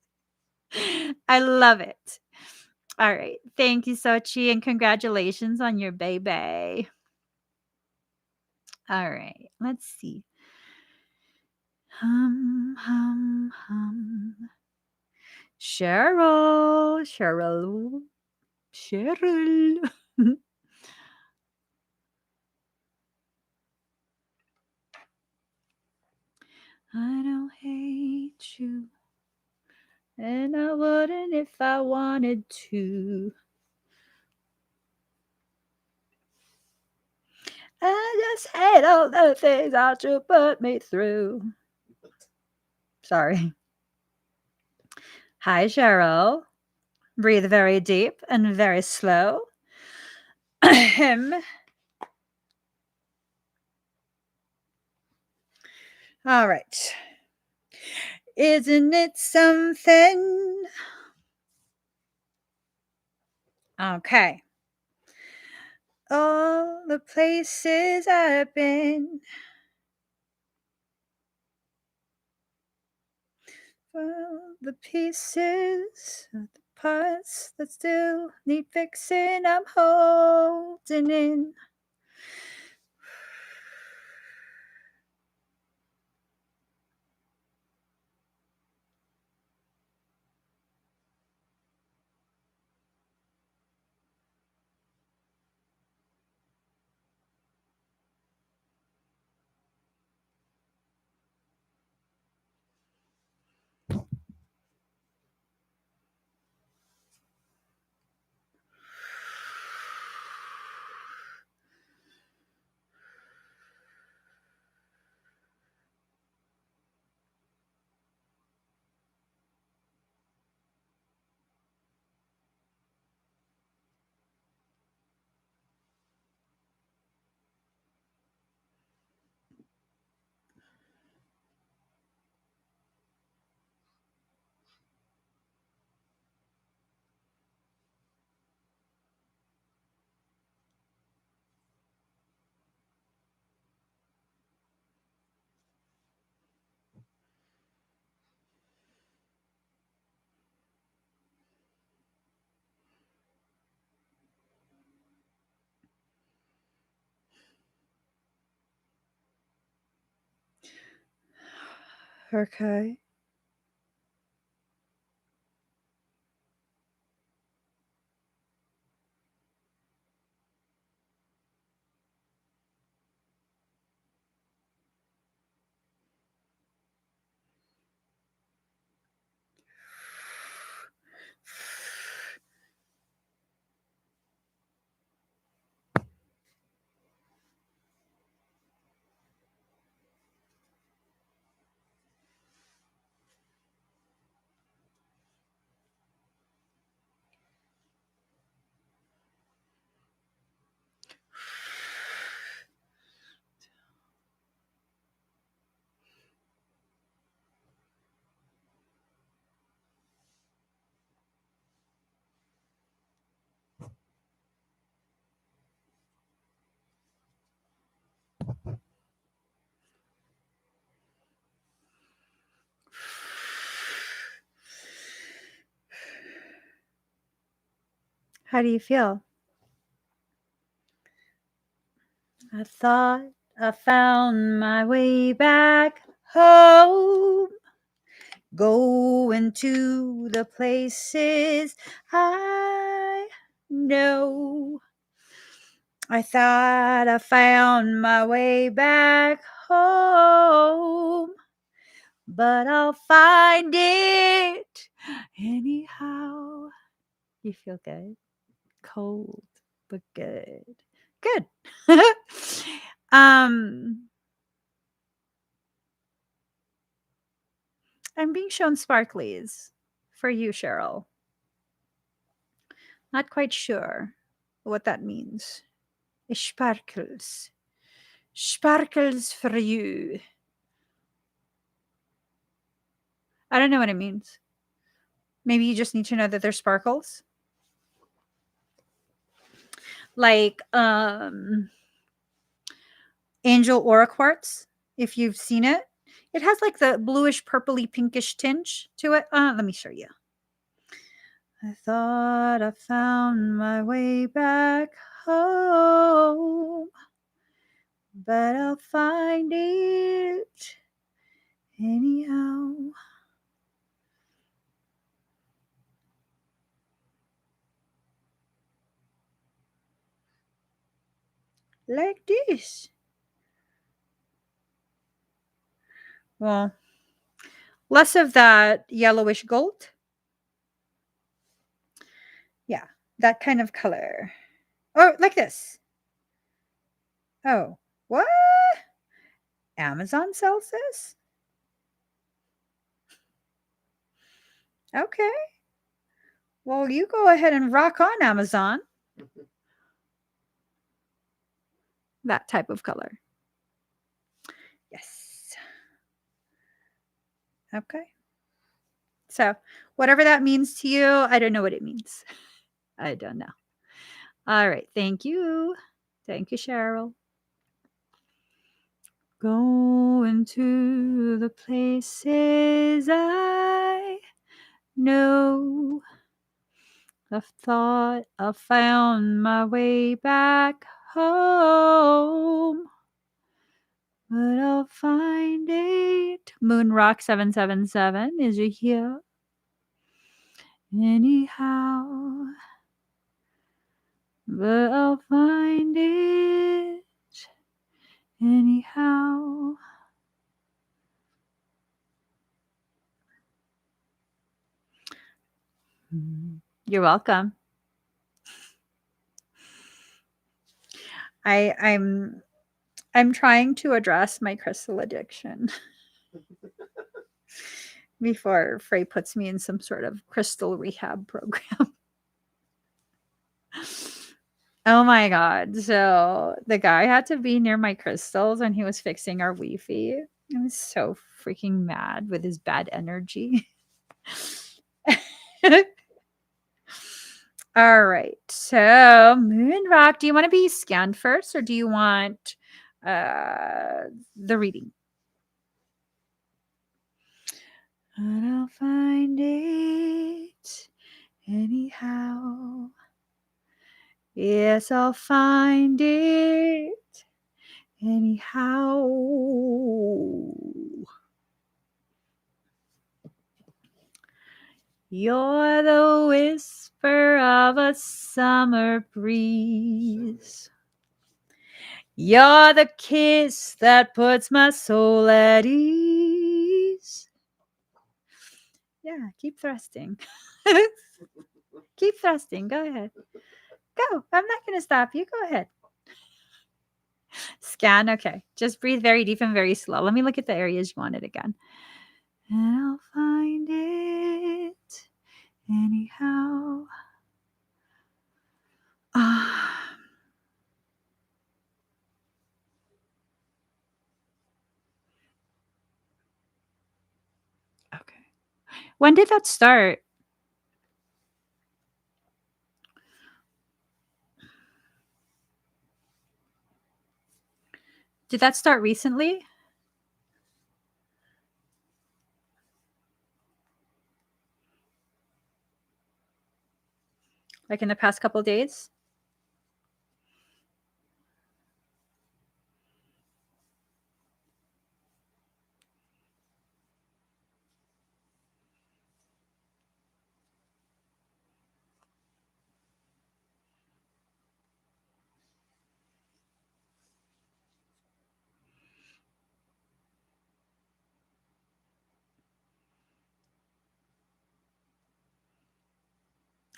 I love it. All right. Thank you, Sochi, and congratulations on your baby. All right. Let's see. Hum, hum, hum. Cheryl. I don't hate you, and I wouldn't if I wanted to. I just hate all the things that you put me through. Sorry. Hi, Cheryl. Breathe very deep and very slow. Ahem. All right. Isn't it something? Okay. All the places I've been. Well, the pieces of the parts that still need fixing, I'm holding in. Okay. How do you feel? I thought I found my way back home, going to the places I know. I thought I found my way back home, but I'll find it anyhow. You feel good? Cold, but good. Good. I'm being shown sparklies for you, Cheryl. Not quite sure what that means. Sparkles. Sparkles for you. I don't know what it means. Maybe you just need to know that there's sparkles. Like angel aura quartz, if you've seen it. It has like the bluish purpley pinkish tinge to it. Let me show you. I thought I found my way back home, but I'll find it anyhow. Like this. Well, less of that yellowish gold. Yeah, that kind of color. Oh, like this. Oh, what? Amazon sells this? Okay. Well, you go ahead and rock on Amazon. That type of color. Yes. Okay. So, whatever that means to you, I don't know what it means. I don't know. All right. Thank you. Thank you, Cheryl. Going to the places I know. I've thought I found my way back home, but I'll find it. Moonrock 777, is you here? Anyhow, but I'll find it anyhow. You're welcome. I'm trying to address my crystal addiction before Frey puts me in some sort of crystal rehab program. Oh my god. So the guy had to be near my crystals when he was fixing our Wi-Fi. I was so freaking mad with his bad energy. All right. So Moonrock, do you want to be scanned first or do you want the reading? And I'll find it anyhow. Yes, I'll find it anyhow. You're the whisper of a summer breeze. You're the kiss that puts my soul at ease. Yeah, keep thrusting. Keep thrusting. Go ahead. Go. I'm not going to stop you. Go ahead. Scan. Okay. Just breathe very deep and very slow. Let me look at the areas you wanted again. And I'll find it anyhow. Okay. When did that start? Did that start recently? Like in the past couple of days?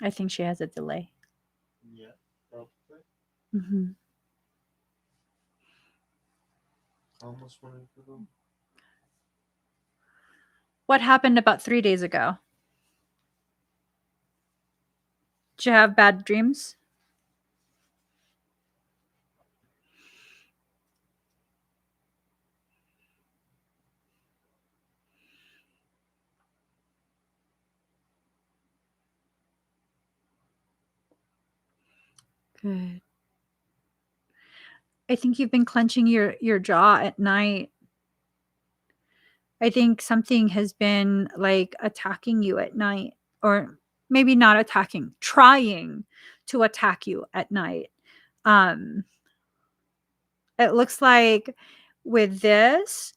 I think she has a delay. Yeah, probably. Mm-hmm. Almost wanted to go. What happened about 3 days ago? Did you have bad dreams? Good. I think you've been clenching your jaw at night. I think something has been like attacking you at night, or maybe not attacking, trying to attack you at night. It looks like with this,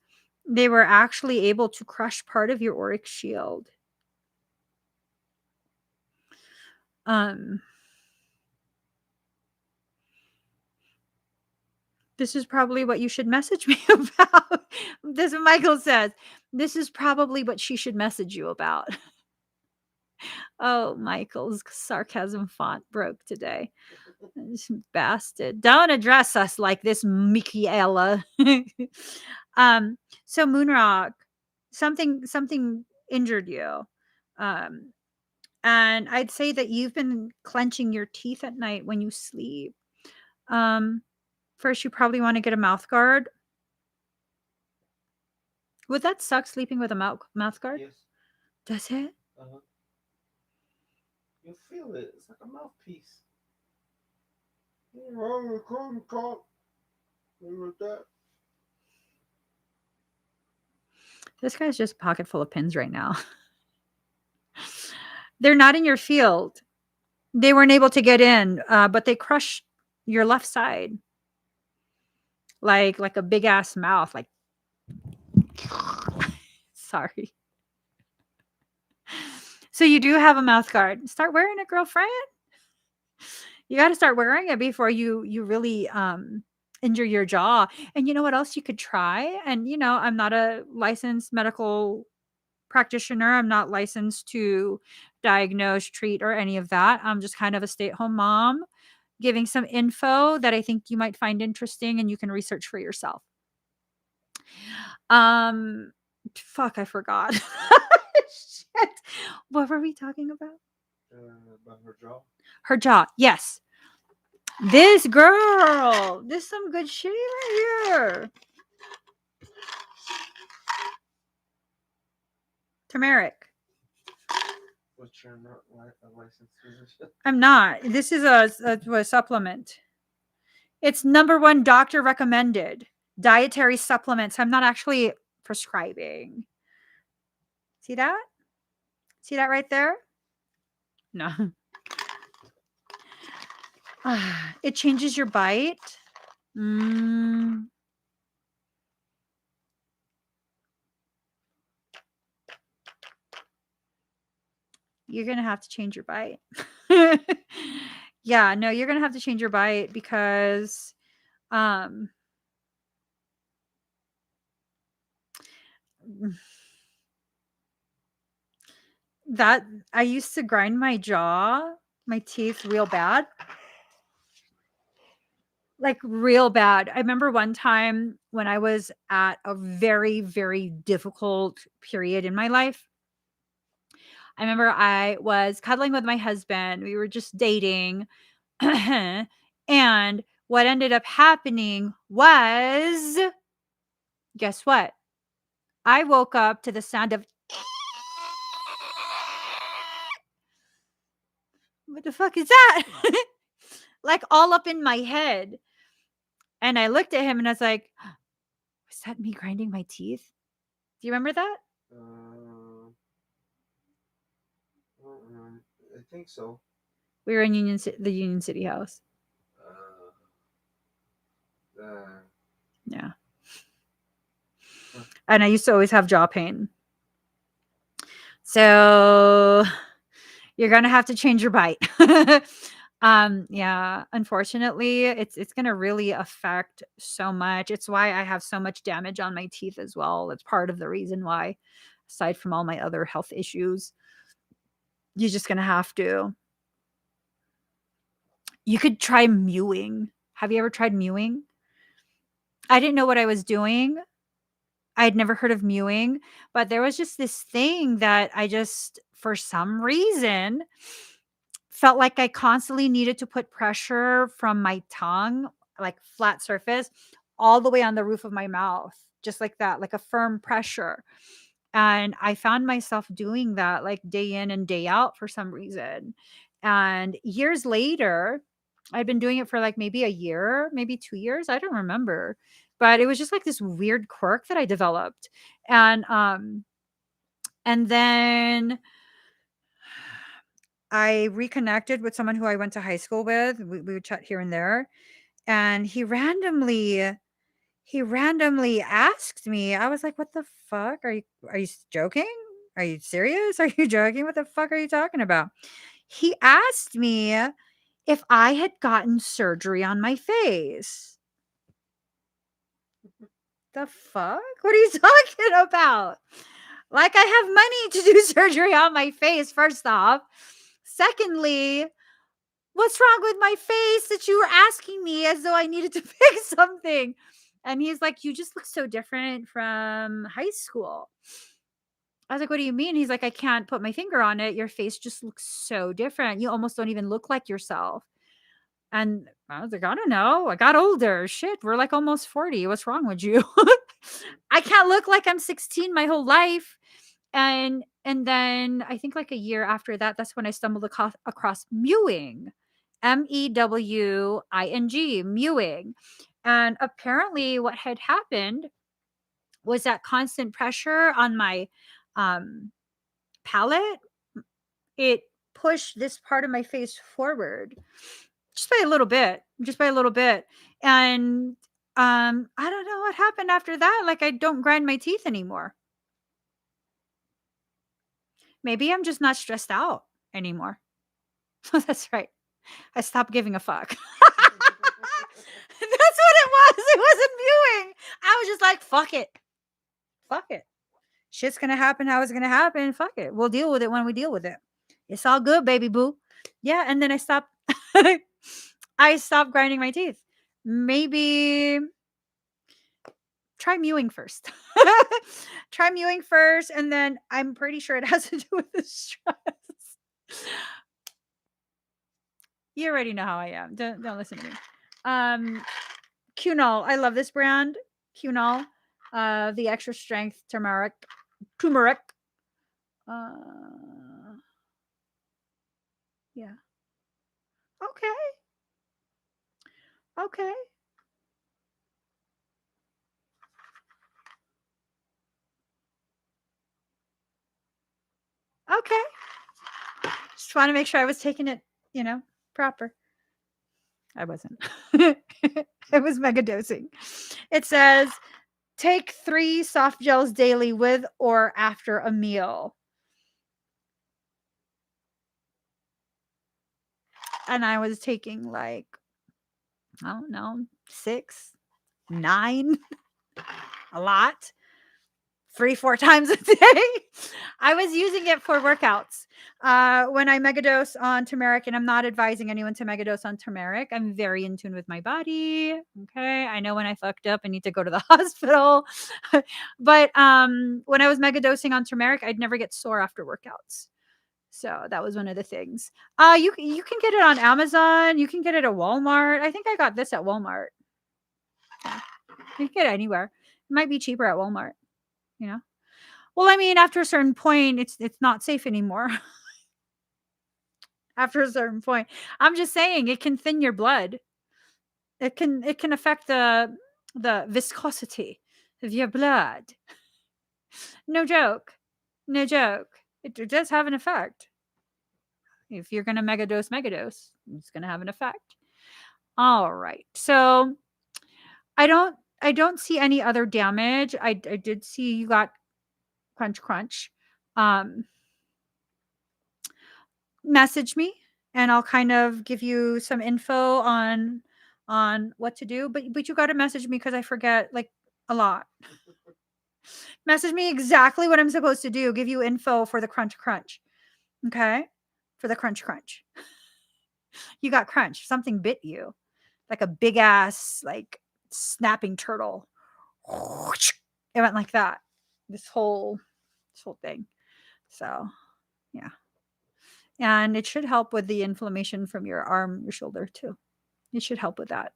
they were actually able to crush part of your auric shield. This is probably what you should message me about. This is what Michael says. This is probably what she should message you about. Oh, Michael's sarcasm font broke today. This bastard. Don't address us like this, Michaela. So Moonrock, something injured you. And I'd say that you've been clenching your teeth at night when you sleep. First, you probably want to get a mouth guard. Would that suck sleeping with a mouth guard? Yes. Does it? You feel it. It's like a mouthpiece. Like that. This guy's just a pocket full of pins right now. They're not in your field. They weren't able to get in, but they crushed your left side. Like a big ass mouth. Like, sorry. So you do have a mouth guard. Start wearing it, girlfriend. You got to start wearing it before you really injure your jaw. And you know what else you could try? And I'm not a licensed medical practitioner. I'm not licensed to diagnose, treat, or any of that. I'm just kind of a stay-at-home mom giving some info that I think you might find interesting and you can research for yourself. Fuck, I forgot. Shit. What were we talking about? About her jaw. Her jaw. Yes. This girl. This is some good shit right here. Turmeric. But you're not a licensed physician. I'm not. This is a supplement. It's #1 doctor recommended dietary supplements. I'm not actually prescribing. See that? See that right there? No. It changes your bite. you're going to have to change your bite. Yeah, no, you're going to have to change your bite because that I used to grind my teeth real bad. Like real bad. I remember one time when I was at a very, very difficult period in my life. I remember I was cuddling with my husband. We were just dating. And what ended up happening was, guess what? I woke up to the sound of, what the fuck is that? Like all up in my head. And I looked at him and I was like, was that me grinding my teeth? Do you remember that? I think so. We were in the Union City house. Yeah. And I used to always have jaw pain. So you're going to have to change your bite. Yeah, unfortunately, it's going to really affect so much. It's why I have so much damage on my teeth as well. That's part of the reason why, aside from all my other health issues. You're just going to have to. You could try mewing. Have you ever tried mewing? I didn't know what I was doing. I'd never heard of mewing, but there was just this thing that I just, for some reason, felt like I constantly needed to put pressure from my tongue, like flat surface, all the way on the roof of my mouth, just like that, like a firm pressure. And I found myself doing that like day in and day out for some reason. And years later, I'd been doing it for like maybe a year, maybe 2 years. I don't remember. But it was just like this weird quirk that I developed. And then I reconnected with someone who I went to high school with. We would chat here and there. And he randomly asked me. I was like, "What the fuck? Are you joking? Are you serious? Are you joking? What the fuck are you talking about?" He asked me if I had gotten surgery on my face. The fuck? What are you talking about? Like I have money to do surgery on my face, first off. Secondly, what's wrong with my face that you were asking me as though I needed to fix something? And he's like, you just look so different from high school. I was like, what do you mean? He's like, I can't put my finger on it. Your face just looks so different. You almost don't even look like yourself. And I was like, I don't know. I got older. Shit, we're like almost 40. What's wrong with you? I can't look like I'm 16 my whole life. And then I think like a year after that, that's when I stumbled across mewing. MEWING, mewing. And apparently what had happened was that constant pressure on my palate, it pushed this part of my face forward just by a little bit, And I don't know what happened after that. Like I don't grind my teeth anymore. Maybe I'm just not stressed out anymore. That's right. I stopped giving a fuck. That's what it was. It wasn't mewing. I was just like, fuck it. Fuck it. Shit's going to happen how it's going to happen. Fuck it. We'll deal with it when we deal with it. It's all good, baby boo. Yeah. And then I stopped. I stopped grinding my teeth. Maybe try mewing first. Try mewing first. And then I'm pretty sure it has to do with the stress. You already know how I am. Don't listen to me. Cunol. I love this brand. Cunol. The extra strength turmeric. Yeah. Okay. Okay. Just want to make sure I was taking it, proper. I wasn't. It was mega dosing. It says, take 3 soft gels daily with or after a meal. and I was taking like, I don't know, 6, 9, a lot, 3, 4 times a day. I was using it for workouts. When I megadose on turmeric, and I'm not advising anyone to megadose on turmeric. I'm very in tune with my body. Okay. I know when I fucked up, I need to go to the hospital. But when I was megadosing on turmeric, I'd never get sore after workouts. So that was one of the things. You can get it on Amazon. You can get it at Walmart. I think I got this at Walmart. Yeah. You can get it anywhere. It might be cheaper at Walmart, you know. Well, I mean, after a certain point, it's not safe anymore. After a certain point, I'm just saying it can thin your blood. It can affect the viscosity of your blood. No joke. No joke. It does have an effect. If you're gonna megadose, it's gonna have an effect. All right. So I don't see any other damage. I did see you got crunch. Message me and I'll kind of give you some info on what to do. But you got to message me because I forget like a lot. Message me exactly what I'm supposed to do. Give you info for the crunch. Okay, for the crunch. You got crunch. Something bit you, like a big ass like snapping turtle. It went like that. This whole thing. So yeah. And it should help with the inflammation from your arm, your shoulder too. It should help with that.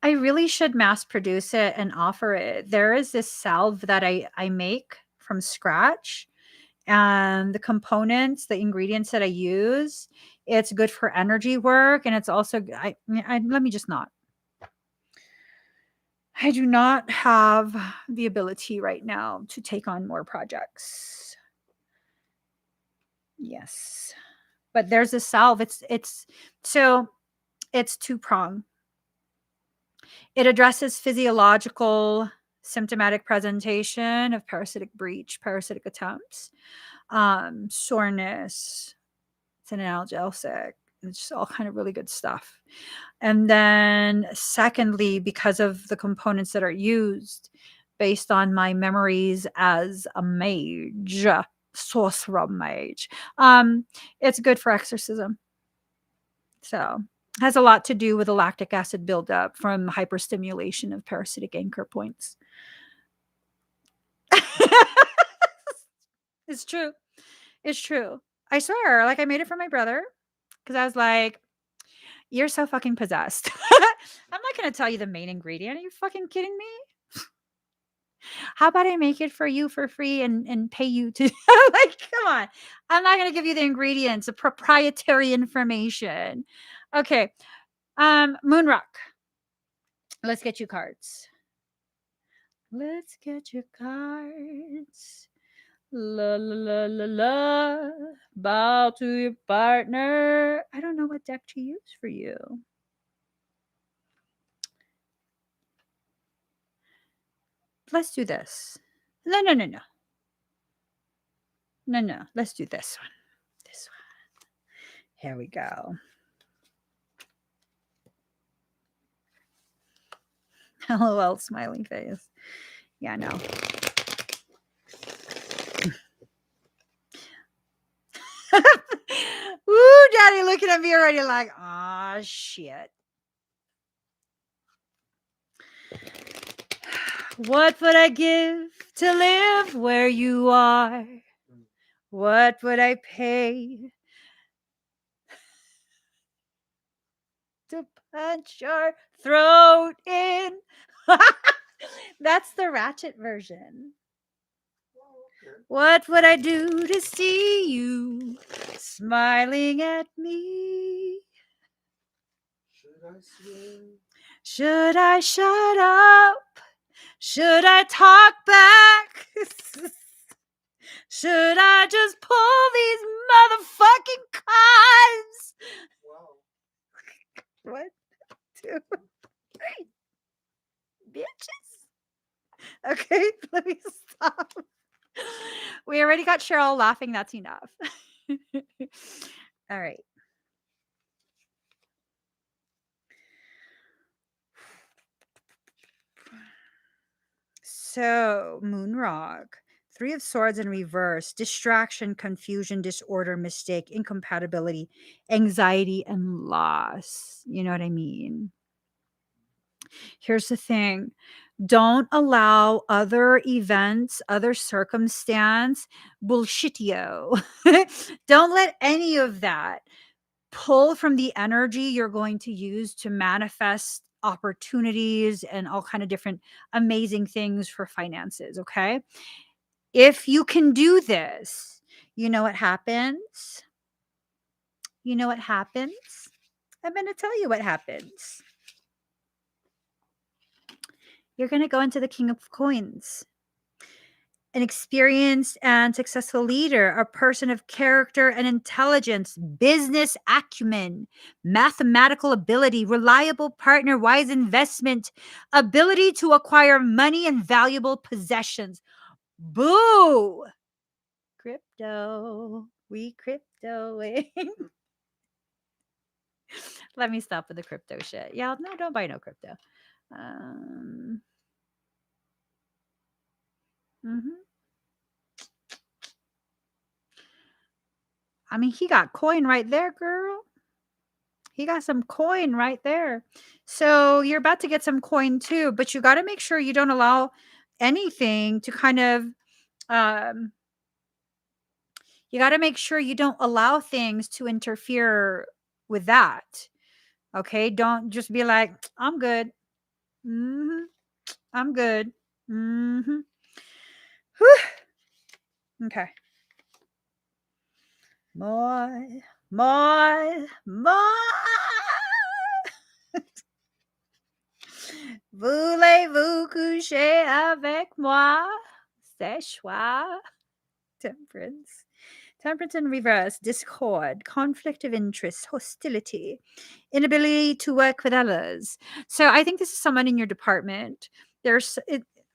I really should mass produce it and offer it. There is this salve that I make from scratch, and the components, the ingredients that I use, it's good for energy work, and it's also let me just not. I do not have the ability right now to take on more projects. Yes. But there's a salve. It's 2-prong. It addresses physiological symptomatic presentation of parasitic breach, parasitic attempts, soreness. It's an analgesic. It's just all kind of really good stuff. And then secondly, because of the components that are used based on my memories as a mage, sorcerer mage, it's good for exorcism. So has a lot to do with the lactic acid buildup from hyperstimulation of parasitic anchor points. It's true. It's true. I swear, like I made it for my brother because I was like, you're so fucking possessed. I'm not going to tell you the main ingredient. Are you fucking kidding me? How about I make it for you for free and pay you to like, come on. I'm not going to give you the ingredients, the proprietary information. Okay. Moonrock. Let's get you cards. Let's get your cards. La la la la la. Bow to your partner. I don't know what deck to use for you. Let's do this. No. No. Let's do this one. This one. Here we go. LOL, smiley face. Yeah, no. Woo, Daddy looking at me already like, ah, shit. What would I give to live where you are? What would I pay to punch your throat in? That's the ratchet version. What would I do to see you smiling at me? Should I swim? Should I shut up? Should I talk back? Should I just pull these motherfucking cards? Wow. 1, 2, 3. Bitches. Okay, let me stop. We already got Cheryl laughing. That's enough. All right. So, Moon Rock, Three of Swords in reverse, distraction, confusion, disorder, mistake, incompatibility, anxiety, and loss. You know what I mean? Here's the thing. Don't allow other events, other circumstance, bullshitio. Don't let any of that pull from the energy you're going to use to manifest opportunities and all kind of different amazing things for finances. Okay. If you can do this, you know what happens? You know what happens? I'm going to tell you what happens. You're going to go into the King of Coins. An experienced and successful leader, a person of character and intelligence, business acumen, mathematical ability, reliable partner, wise investment, ability to acquire money and valuable possessions. Boo! Crypto. We cryptoing. Let me stop with the crypto shit. Yeah, no, don't buy no crypto. Mhm. I mean, he got coin right there, girl. He got some coin right there. So you're about to get some coin too, but you got to make sure you don't allow anything to kind of, um, you got to make sure you don't allow things to interfere with that. Okay. Don't just be like, I'm good. I'm good. Whew. Okay. More. Voulez-vous coucher avec moi? C'est choix. Temperance. Temperance in reverse, discord, conflict of interest, hostility, inability to work with others. So I think this is someone in your department. Are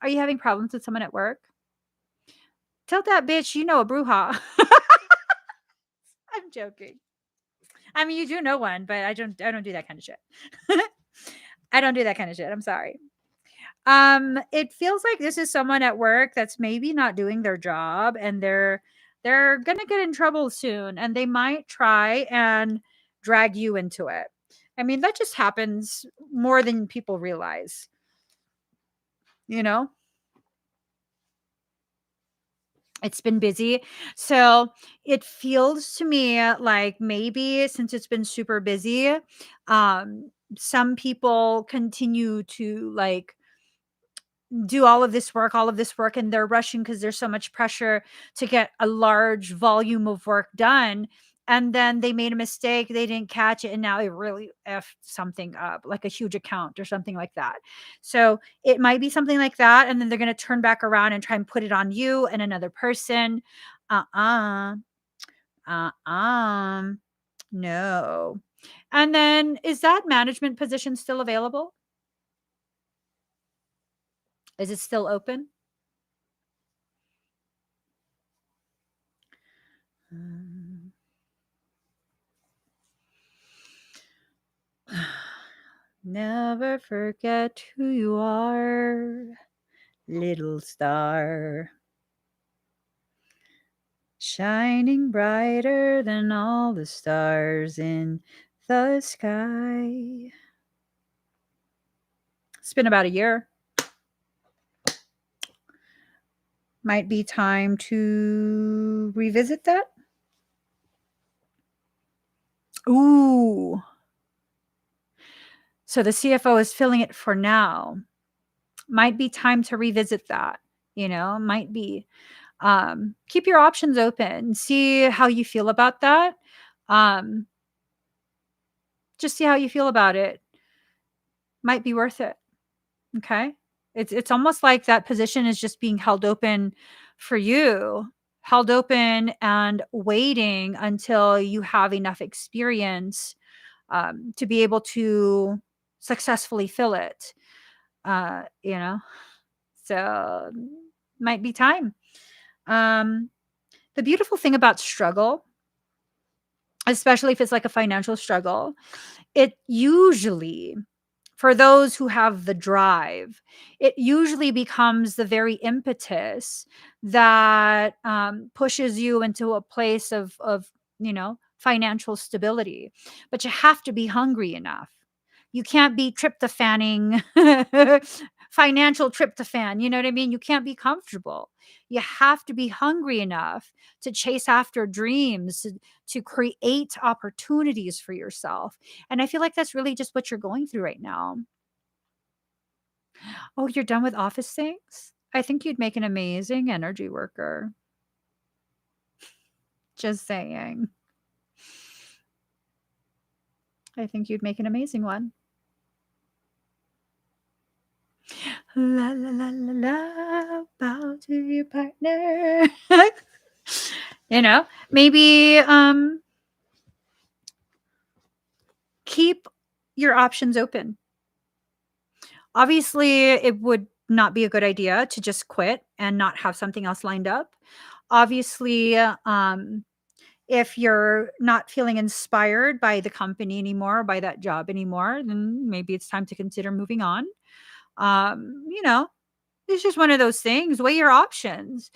you having problems with someone at work? Tell that bitch you know a bruja. I'm joking. I mean, you do know one, but I don't do that kind of shit. I don't do that kind of shit. I'm sorry. It feels like this is someone at work that's maybe not doing their job, and they're gonna get in trouble soon, and they might try and drag you into it. I mean, that just happens more than people realize. You know, it's been busy. So it feels to me like maybe since it's been super busy, some people continue to like do all of this work, and they're rushing because there's so much pressure to get a large volume of work done. And then they made a mistake, they didn't catch it, and now it really effed something up, like a huge account or something like that. So it might be something like that. And then they're going to turn back around and try and put it on you and another person. Uh-uh. Uh-uh. No. And then is that management position still available? Is it still open? Never forget who you are, little star, shining brighter than all the stars in the sky. It's been about a year. Might be time to revisit that. Ooh. So the CFO is filling it for now. Might be time to revisit that. Might be. Keep your options open. See how you feel about that. Just see how you feel about it. Might be worth it. Okay. It's almost like that position is just being held open for you, held open and waiting until you have enough experience to be able to successfully fill it. So might be time. The beautiful thing about struggle, especially if it's like a financial struggle, it usually, for those who have the drive, it usually becomes the very impetus that pushes you into a place of financial stability. But you have to be hungry enough. You can't be tryptophaning, financial tryptophan. You know what I mean? You can't be comfortable. You have to be hungry enough to chase after dreams, to create opportunities for yourself. And I feel like that's really just what you're going through right now. Oh, you're done with office things? I think you'd make an amazing energy worker. Just saying. I think you'd make an amazing one. La la la la la, bow to your partner. Maybe keep your options open. Obviously, it would not be a good idea to just quit and not have something else lined up. Obviously, if you're not feeling inspired by the company anymore, by that job anymore, then maybe it's time to consider moving on. It's just one of those things. Weigh your options.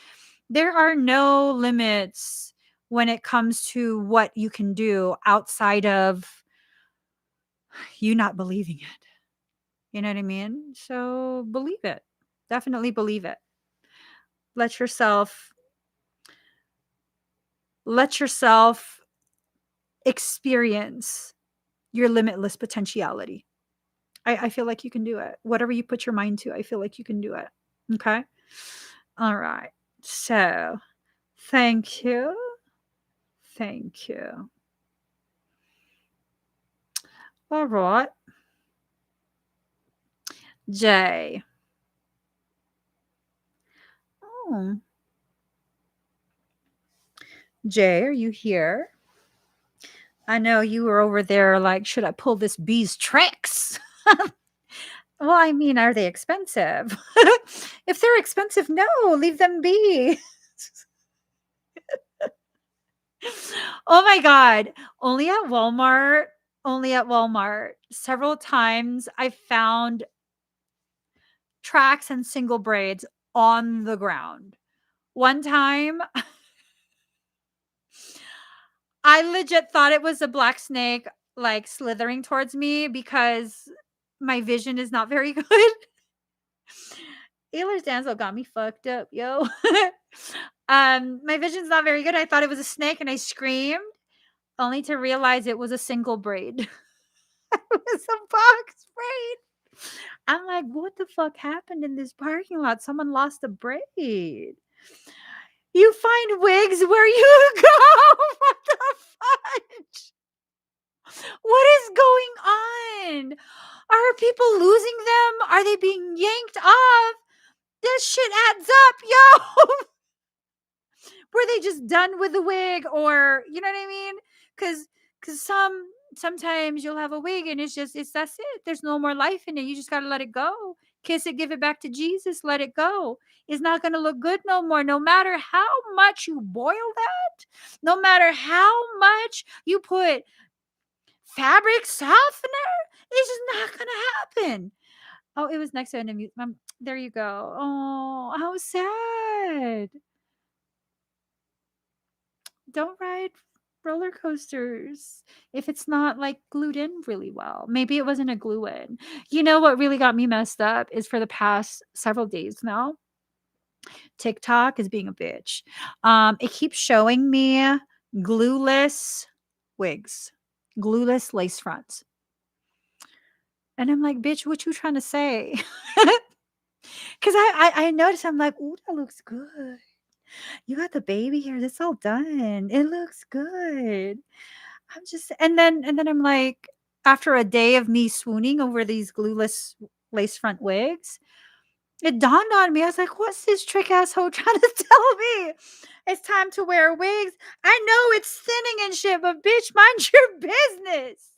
There are no limits when it comes to what you can do outside of you not believing it. You know what I mean? So believe it. Definitely believe it. Let yourself experience your limitless potentiality. I feel like you can do it. Whatever you put your mind to, I feel like you can do it. Okay? All right. So, thank you. Thank you. All right. Jay. Oh. Jay, are you here? I know you were over there like, should I pull this bee's tricks? Well, I mean, are they expensive? If they're expensive, no, leave them be. Oh my God. Only at Walmart. Several times I found tracks and single braids on the ground. One time, I legit thought it was a black snake like slithering towards me because my vision is not very good. Ehlers Danzel got me fucked up, yo. My vision's not very good. I thought it was a snake and I screamed, only to realize it was a single braid. It was a box braid. I'm like, what the fuck happened in this parking lot? Someone lost a braid. You find wigs where you go. What the fudge? What is going on? Are people losing them? Are they being yanked off? This shit adds up, yo. Were they just done with the wig, or you know what I mean? Because sometimes you'll have a wig and that's it. There's no more life in it. You just gotta let it go. Kiss it, give it back to Jesus, let it go. It's not gonna look good no more. No matter how much you boil that, no matter how much you put fabric softener, it's just not gonna happen. Oh, it was next to an amusement. There you go. Oh, how sad. Don't ride roller coasters if it's not like glued in really well. Maybe it wasn't a glue in. You know what really got me messed up is for the past several days now, TikTok is being a bitch. It keeps showing me glueless wigs, glueless lace fronts. And I'm like, bitch, what you trying to say? Because I noticed, I'm like, ooh, that looks good. You got the baby hair. That's all done. It looks good. And then I'm like, after a day of me swooning over these glueless lace front wigs, it dawned on me. I was like, what's this trick asshole trying to tell me? It's time to wear wigs. I know it's thinning and shit, but bitch, mind your business.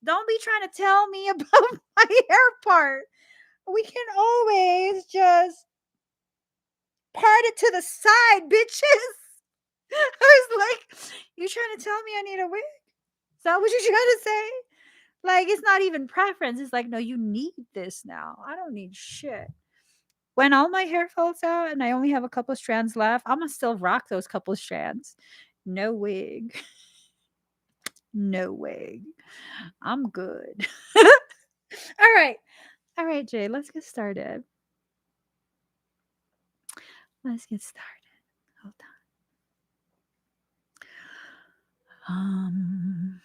Don't be trying to tell me about my hair part. We can always just part it to the side, bitches. I was like, you trying to tell me I need a wig? Is that what you're trying to say? Like, it's not even preference. It's like, no, you need this now. I don't need shit. When all my hair falls out and I only have a couple strands left, I'm gonna still rock those couple strands. No wig. No wig. I'm good. All right. All right, Jay, let's get started. Let's get started. Hold on.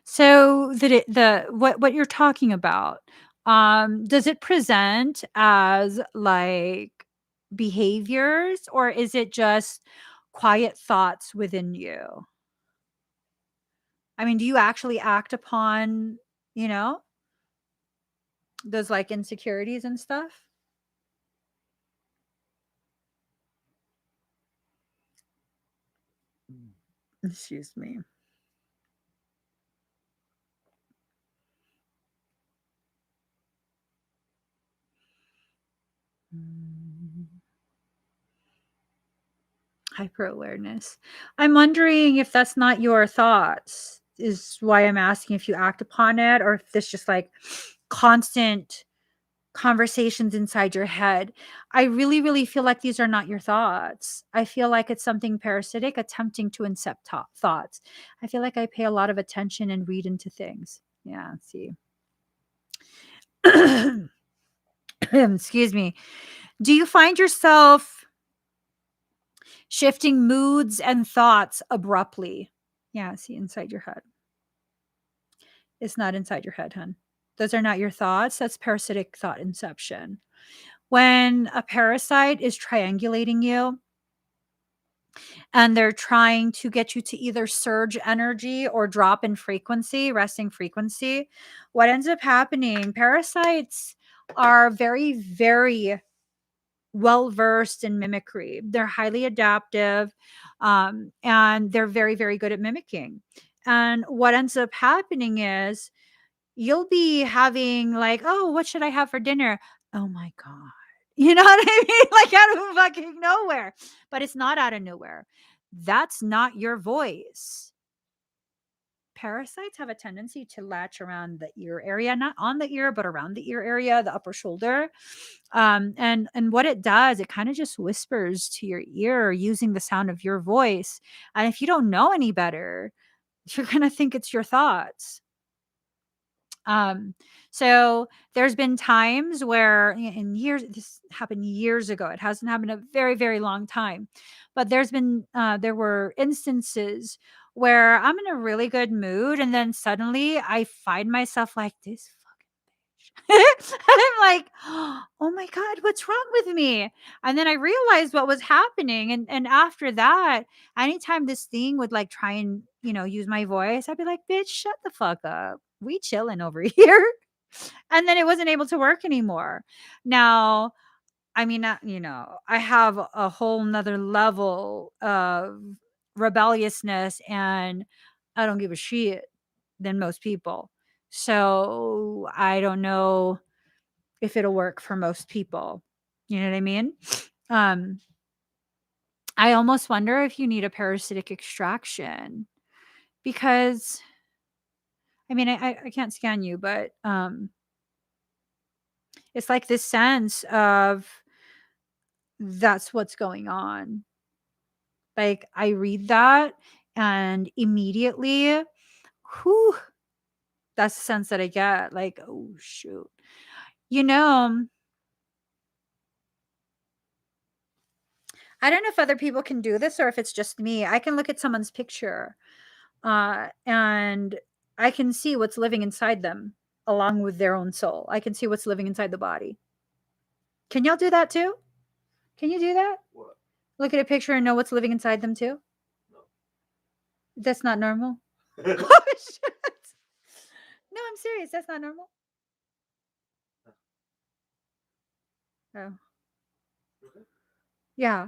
So the what you're talking about, does it present as like behaviors or is it just quiet thoughts within you? I mean, do you actually act upon, you know, those like insecurities and stuff? Excuse me. Hyper awareness. I'm wondering if that's not your thoughts, is why I'm asking if you act upon it or if this just like constant conversations inside your head. I really, really feel like these are not your thoughts. I feel like it's something parasitic attempting to incept thoughts. I feel like I pay a lot of attention and read into things. Yeah, see. Excuse me. Do you find yourself shifting moods and thoughts abruptly? Yeah, see, inside your head. It's not inside your head, hun. Those are not your thoughts. That's parasitic thought inception. When a parasite is triangulating you and they're trying to get you to either surge energy or drop in frequency, resting frequency, what ends up happening, parasites are very, very well versed in mimicry. They're highly adaptive, and they're very, very good at mimicking. And what ends up happening is you'll be having like, oh, what should I have for dinner? Oh my God. You know what I mean? Like out of fucking nowhere. But it's not out of nowhere. That's not your voice. Parasites have a tendency to latch around the ear area, not on the ear, but around the ear area, the upper shoulder. And what it does, it kind of just whispers to your ear using the sound of your voice. And if you don't know any better, you're gonna think it's your thoughts. Um, so there's been times where in years, this happened years ago. It hasn't happened a very, very long time, but there were instances where I'm in a really good mood and then suddenly I find myself like this fucking bitch. And I'm like, oh my God, what's wrong with me? And then I realized what was happening. And after that, anytime this thing would like try and, use my voice, I'd be like, bitch, shut the fuck up. We chilling over here. And then it wasn't able to work anymore. Now, I mean, I have a whole nother level of rebelliousness and I don't give a shit than most people. So I don't know if it'll work for most people. You know what I mean? Um, I almost wonder if you need a parasitic extraction because I mean, I can't scan you, but it's like this sense of that's what's going on. Like I read that and immediately, whew, that's the sense that I get. Like, oh shoot. You know, I don't know if other people can do this or if it's just me. I can look at someone's picture and I can see what's living inside them along with their own soul. I can see what's living inside the body. Can y'all do that too? Can you do that? What? Look at a picture and know what's living inside them too? No. That's not normal. Oh, shit. No, I'm serious. That's not normal. Oh. Okay. Yeah.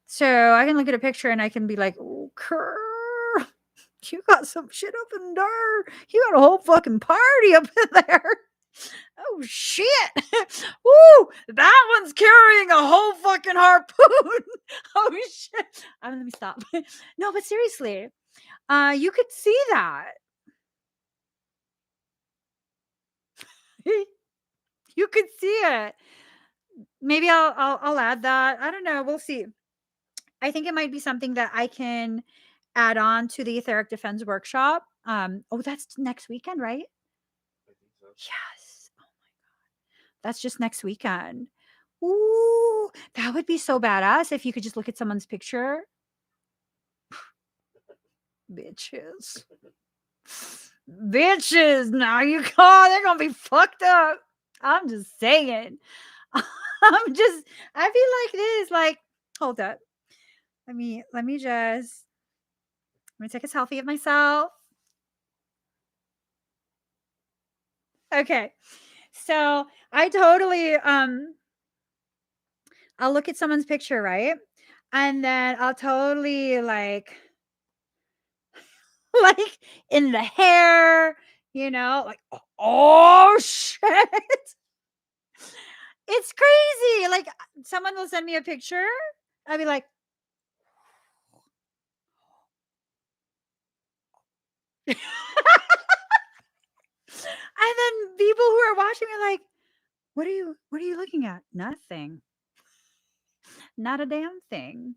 So I can look at a picture and I can be like, oh, Kerr, you got some shit up in there. You got a whole fucking party up in there. Oh shit! Woo! That one's carrying a whole fucking harpoon. Oh shit! Let me stop. No, but seriously, you could see that. You could see it. Maybe I'll add that. I don't know. We'll see. I think it might be something that I can add on to the Etheric Defense Workshop. Oh, that's next weekend, right? I think so. Yes. Oh my god. That's just next weekend. Ooh, that would be so badass if you could just look at someone's picture. Bitches. Bitches. Now you go. They're gonna be fucked up. I'm just saying. I feel like this. Like, hold up. Let me take a selfie of myself. Okay. So I totally I'll look at someone's picture, right? And then I'll totally like like in the hair, like oh shit. It's crazy. Like someone will send me a picture. I'll be like, and then people who are watching me like, what are you looking at? Nothing. Not a damn thing.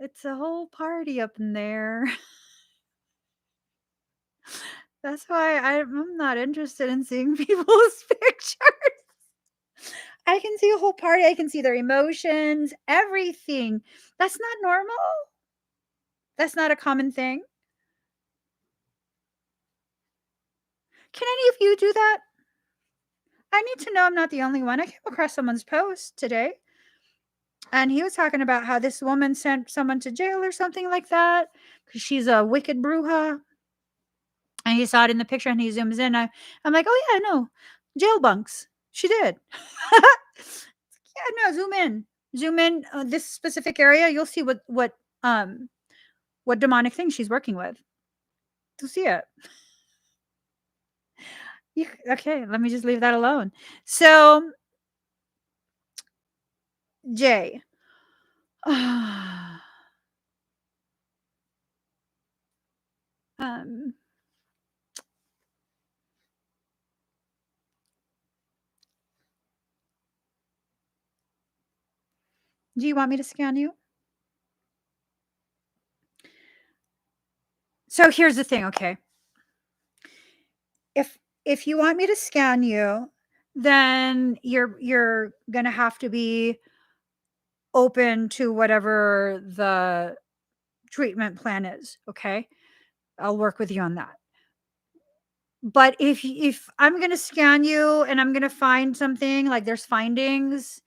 It's a whole party up in there. That's why I'm not interested in seeing people's pictures. I can see a whole party. I can see their emotions, everything. That's not normal. That's not a common thing. Can any of you do that? I need to know I'm not the only one. I came across someone's post today, and he was talking about how this woman sent someone to jail or something like that because she's a wicked bruja. And he saw it in the picture, and he zooms in. I'm like, oh yeah, no, jail bunks. She did. Yeah, no, zoom in. This specific area, you'll see what demonic thing she's working with. You'll see it. Okay, let me just leave that alone. So, Jay. um, do you want me to scan you? So here's the thing, okay? If you want me to scan you, then you're gonna have to be open to whatever the treatment plan is, okay? I'll work with you on that. But if I'm gonna scan you and I'm gonna find something, like there's findings,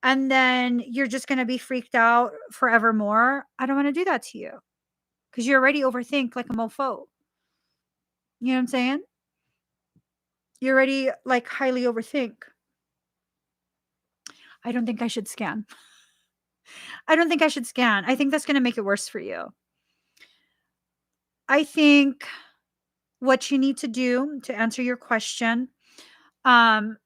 and then you're just gonna be freaked out forevermore, I don't wanna do that to you. Because you already overthink like a mofo. You know what I'm saying? You already like highly overthink. I don't think I should scan. I don't think I should scan. I think that's gonna make it worse for you. I think what you need to do to answer your question, um,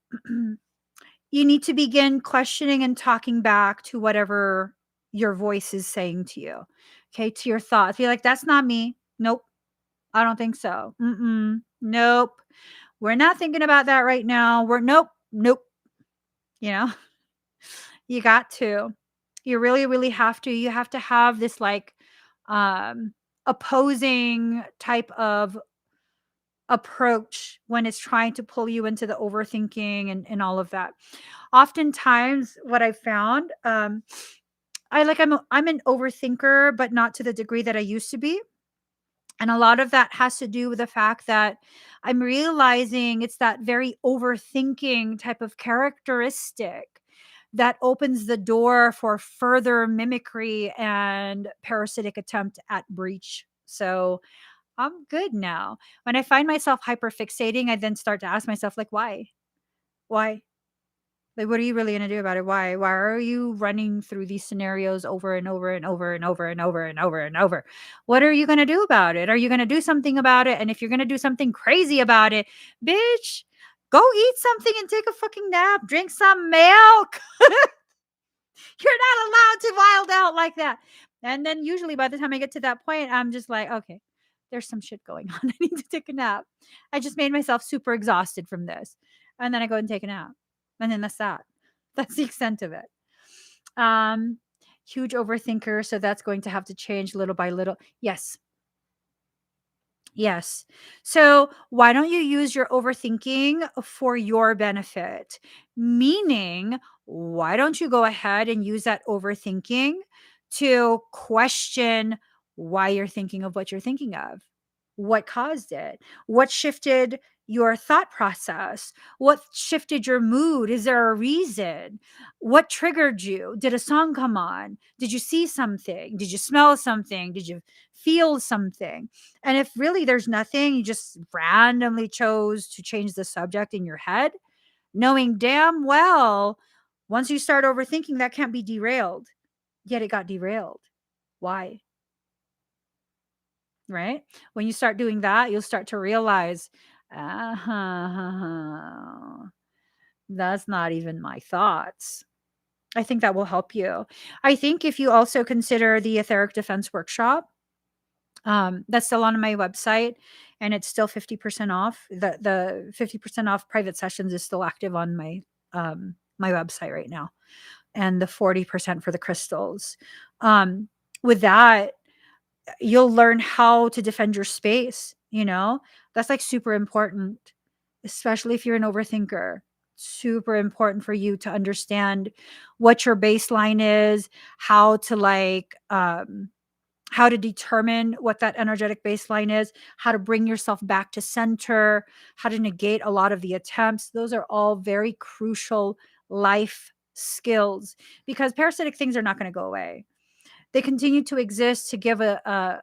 you need to begin questioning and talking back to whatever your voice is saying to you. Okay, to your thoughts. Be like, that's not me. Nope. I don't think so. Nope. We're not thinking about that right now. Nope. You know, you got to. You really, really have to. You have to have this like opposing type of approach when it's trying to pull you into the overthinking and all of that. Oftentimes what I've found, I'm an overthinker, but not to the degree that I used to be. And a lot of that has to do with the fact that I'm realizing it's that very overthinking type of characteristic that opens the door for further mimicry and parasitic attempt at breach. So I'm good now. When I find myself hyperfixating, I then start to ask myself, like, why? Why? Like, what are you really going to do about it? Why? Why are you running through these scenarios over and over and over and over and over and over and over? What are you going to do about it? Are you going to do something about it? And if you're going to do something crazy about it, bitch, Go eat something and take a fucking nap. Drink some milk. You're not allowed to wild out like that. And then usually by the time I get to that point, I'm just like, okay, there's some shit going on. I need to take a nap. I just made myself super exhausted from this. And then I go and take a nap. And then that's that. That's the extent of it. Um, huge overthinker. So that's going to have to change little by little. Yes. Yes. So why don't you use your overthinking for your benefit? Meaning, why don't you go ahead and use that overthinking to question why you're thinking of what you're thinking of? What caused it? What shifted your thought process? What shifted your mood? Is there a reason? What triggered you? Did a song come on? Did you see something? Did you smell something? Did you feel something? And if really there's nothing, you just randomly chose to change the subject in your head, knowing damn well once you start overthinking, that can't be derailed. Yet it got derailed. Why? Right? When you start doing that, you'll start to realize, that's not even my thoughts. I think that will help you. I think if you also consider the Etheric Defense Workshop, that's still on my website and it's still 50% off. The 50% off private sessions is still active on my website right now. And the 40% for the crystals. With that, you'll learn how to defend your space, that's like super important, especially if you're an overthinker. Super important for you to understand what your baseline is, how to how to determine what that energetic baseline is, how to bring yourself back to center, how to negate a lot of the attempts. Those are all very crucial life skills because parasitic things are not going to go away. They continue to exist to give a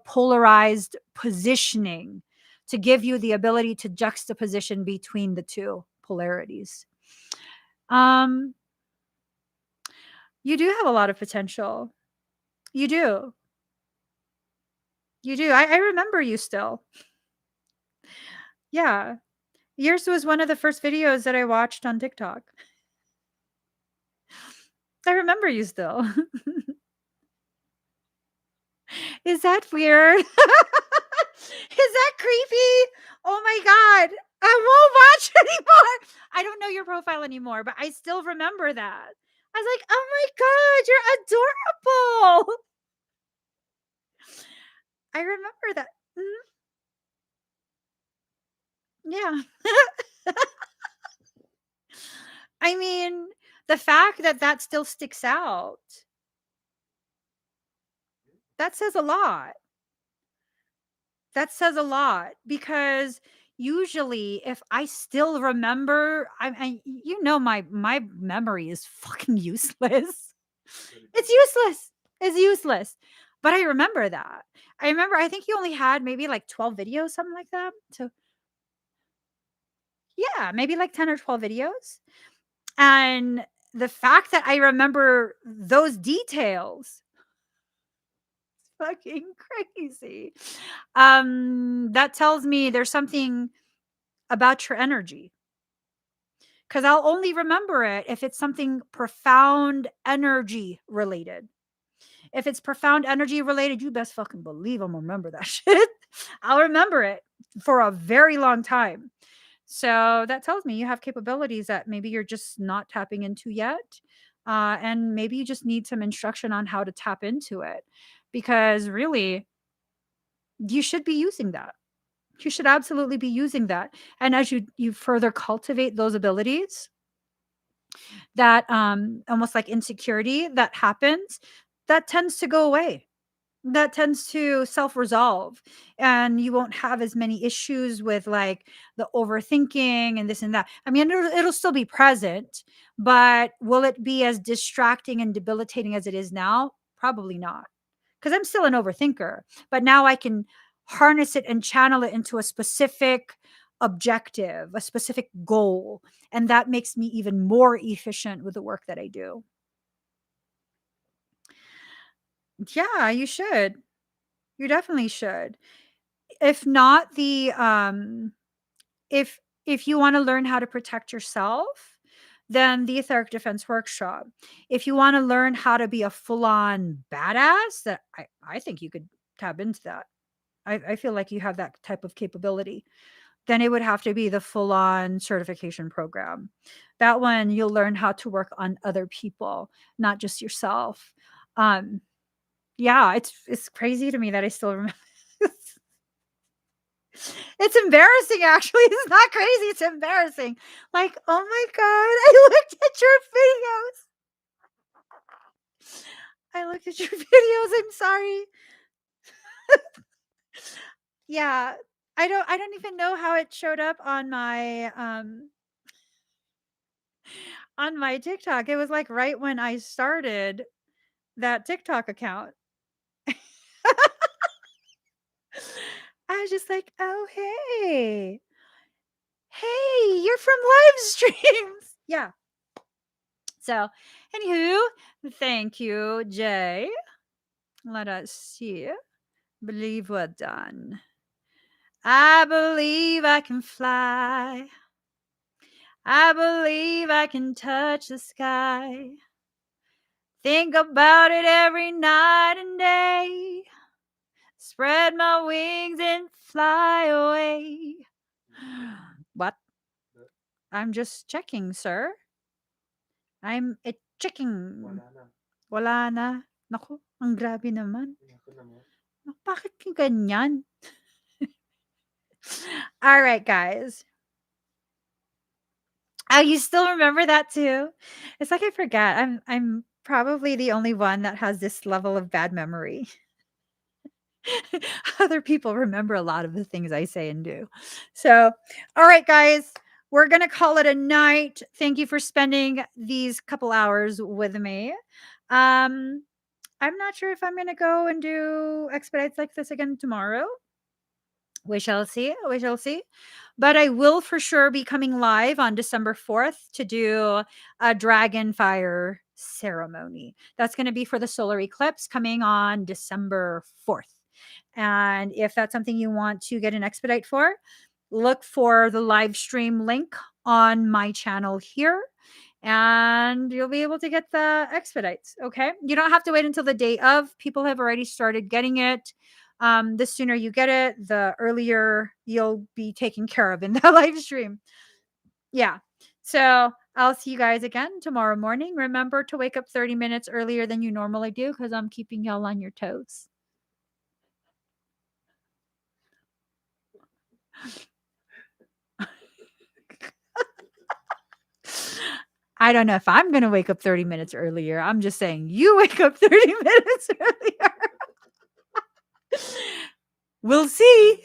polarized positioning, to give you the ability to juxtaposition between the two polarities. Um, you do have a lot of potential. You do. You do. I remember you still. Yeah. Yours was one of the first videos that I watched on TikTok. I remember you still. Is that weird? Is that creepy? Oh my God. I won't watch anymore. I don't know your profile anymore, but I still remember that. I was like, oh my God, you're adorable. I remember that. Mhm. Yeah. I mean, the fact that that still sticks out, that says a lot. That says a lot because usually if I still remember, my memory is fucking useless. It's useless. It's useless. But I remember that. I think you only had maybe like 12 videos, something like that. So yeah, maybe like 10 or 12 videos. And the fact that I remember those details, fucking crazy. That tells me there's something about your energy. Because I'll only remember it if it's something profound energy related. If it's profound energy related, you best fucking believe I'm gonna remember that shit. I'll remember it for a very long time. So that tells me you have capabilities that maybe you're just not tapping into yet. And maybe you just need some instruction on how to tap into it. Because really, you should be using that. You should absolutely be using that. And as you further cultivate those abilities, that almost like insecurity that happens, that tends to go away. That tends to self-resolve and you won't have as many issues with like the overthinking and this and that. I mean, it'll still be present, but will it be as distracting and debilitating as it is now? Probably not. Because I'm still an overthinker, but now I can harness it and channel it into a specific objective, a specific goal. And that makes me even more efficient with the work that I do. Yeah, you should. You definitely should. If not the if If you want to learn how to protect yourself, then the Etheric Defense Workshop. If you want to learn how to be a full-on badass, that I think you could tap into that. I feel like you have that type of capability. Then it would have to be the full-on certification program. That one, you'll learn how to work on other people, not just yourself. Yeah, it's crazy to me that I still remember. It's embarrassing, actually. It's not crazy. It's embarrassing. Like, oh my God, I looked at your videos. I looked at your videos. I'm sorry. Yeah, I don't even know how it showed up on my TikTok. It was like right when I started that TikTok account. I was just like, oh hey. Hey, you're from live streams. Yeah. So, anywho, thank you, Jay. Let us see. Believe we're done. I believe I can fly. I believe I can touch the sky. Think about it every night and day. Spread my wings and fly away. What? I'm just checking, sir. I'm checking. Wala na. Wala na. Naku, ang grabe naman. Ako naman. Bakit ganyan? All right, guys. Oh, you still remember that too? It's like I forget. I'm probably the only one that has this level of bad memory. Other people remember a lot of the things I say and do. So, all right, guys, we're going to call it a night. Thank you for spending these couple hours with me. I'm not sure if I'm going to go and do expedites like this again tomorrow. We shall see. We shall see. But I will for sure be coming live on December 4th to do a dragon fire ceremony. That's going to be for the solar eclipse coming on December 4th. And if that's something you want to get an expedite for, look for the live stream link on my channel here and you'll be able to get the expedites. Okay. You don't have to wait until the day of. People have already started getting it. The sooner you get it, the earlier you'll be taken care of in the live stream. Yeah. So I'll see you guys again tomorrow morning. Remember to wake up 30 minutes earlier than you normally do because I'm keeping y'all on your toes. I don't know if I'm going to wake up 30 minutes earlier. I'm just saying you wake up 30 minutes earlier. We'll see.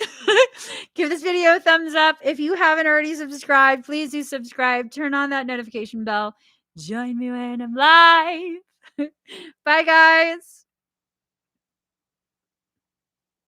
Give this video a thumbs up. If you haven't already subscribed, please do subscribe. Turn on that notification bell. Join me when I'm live. Bye, guys.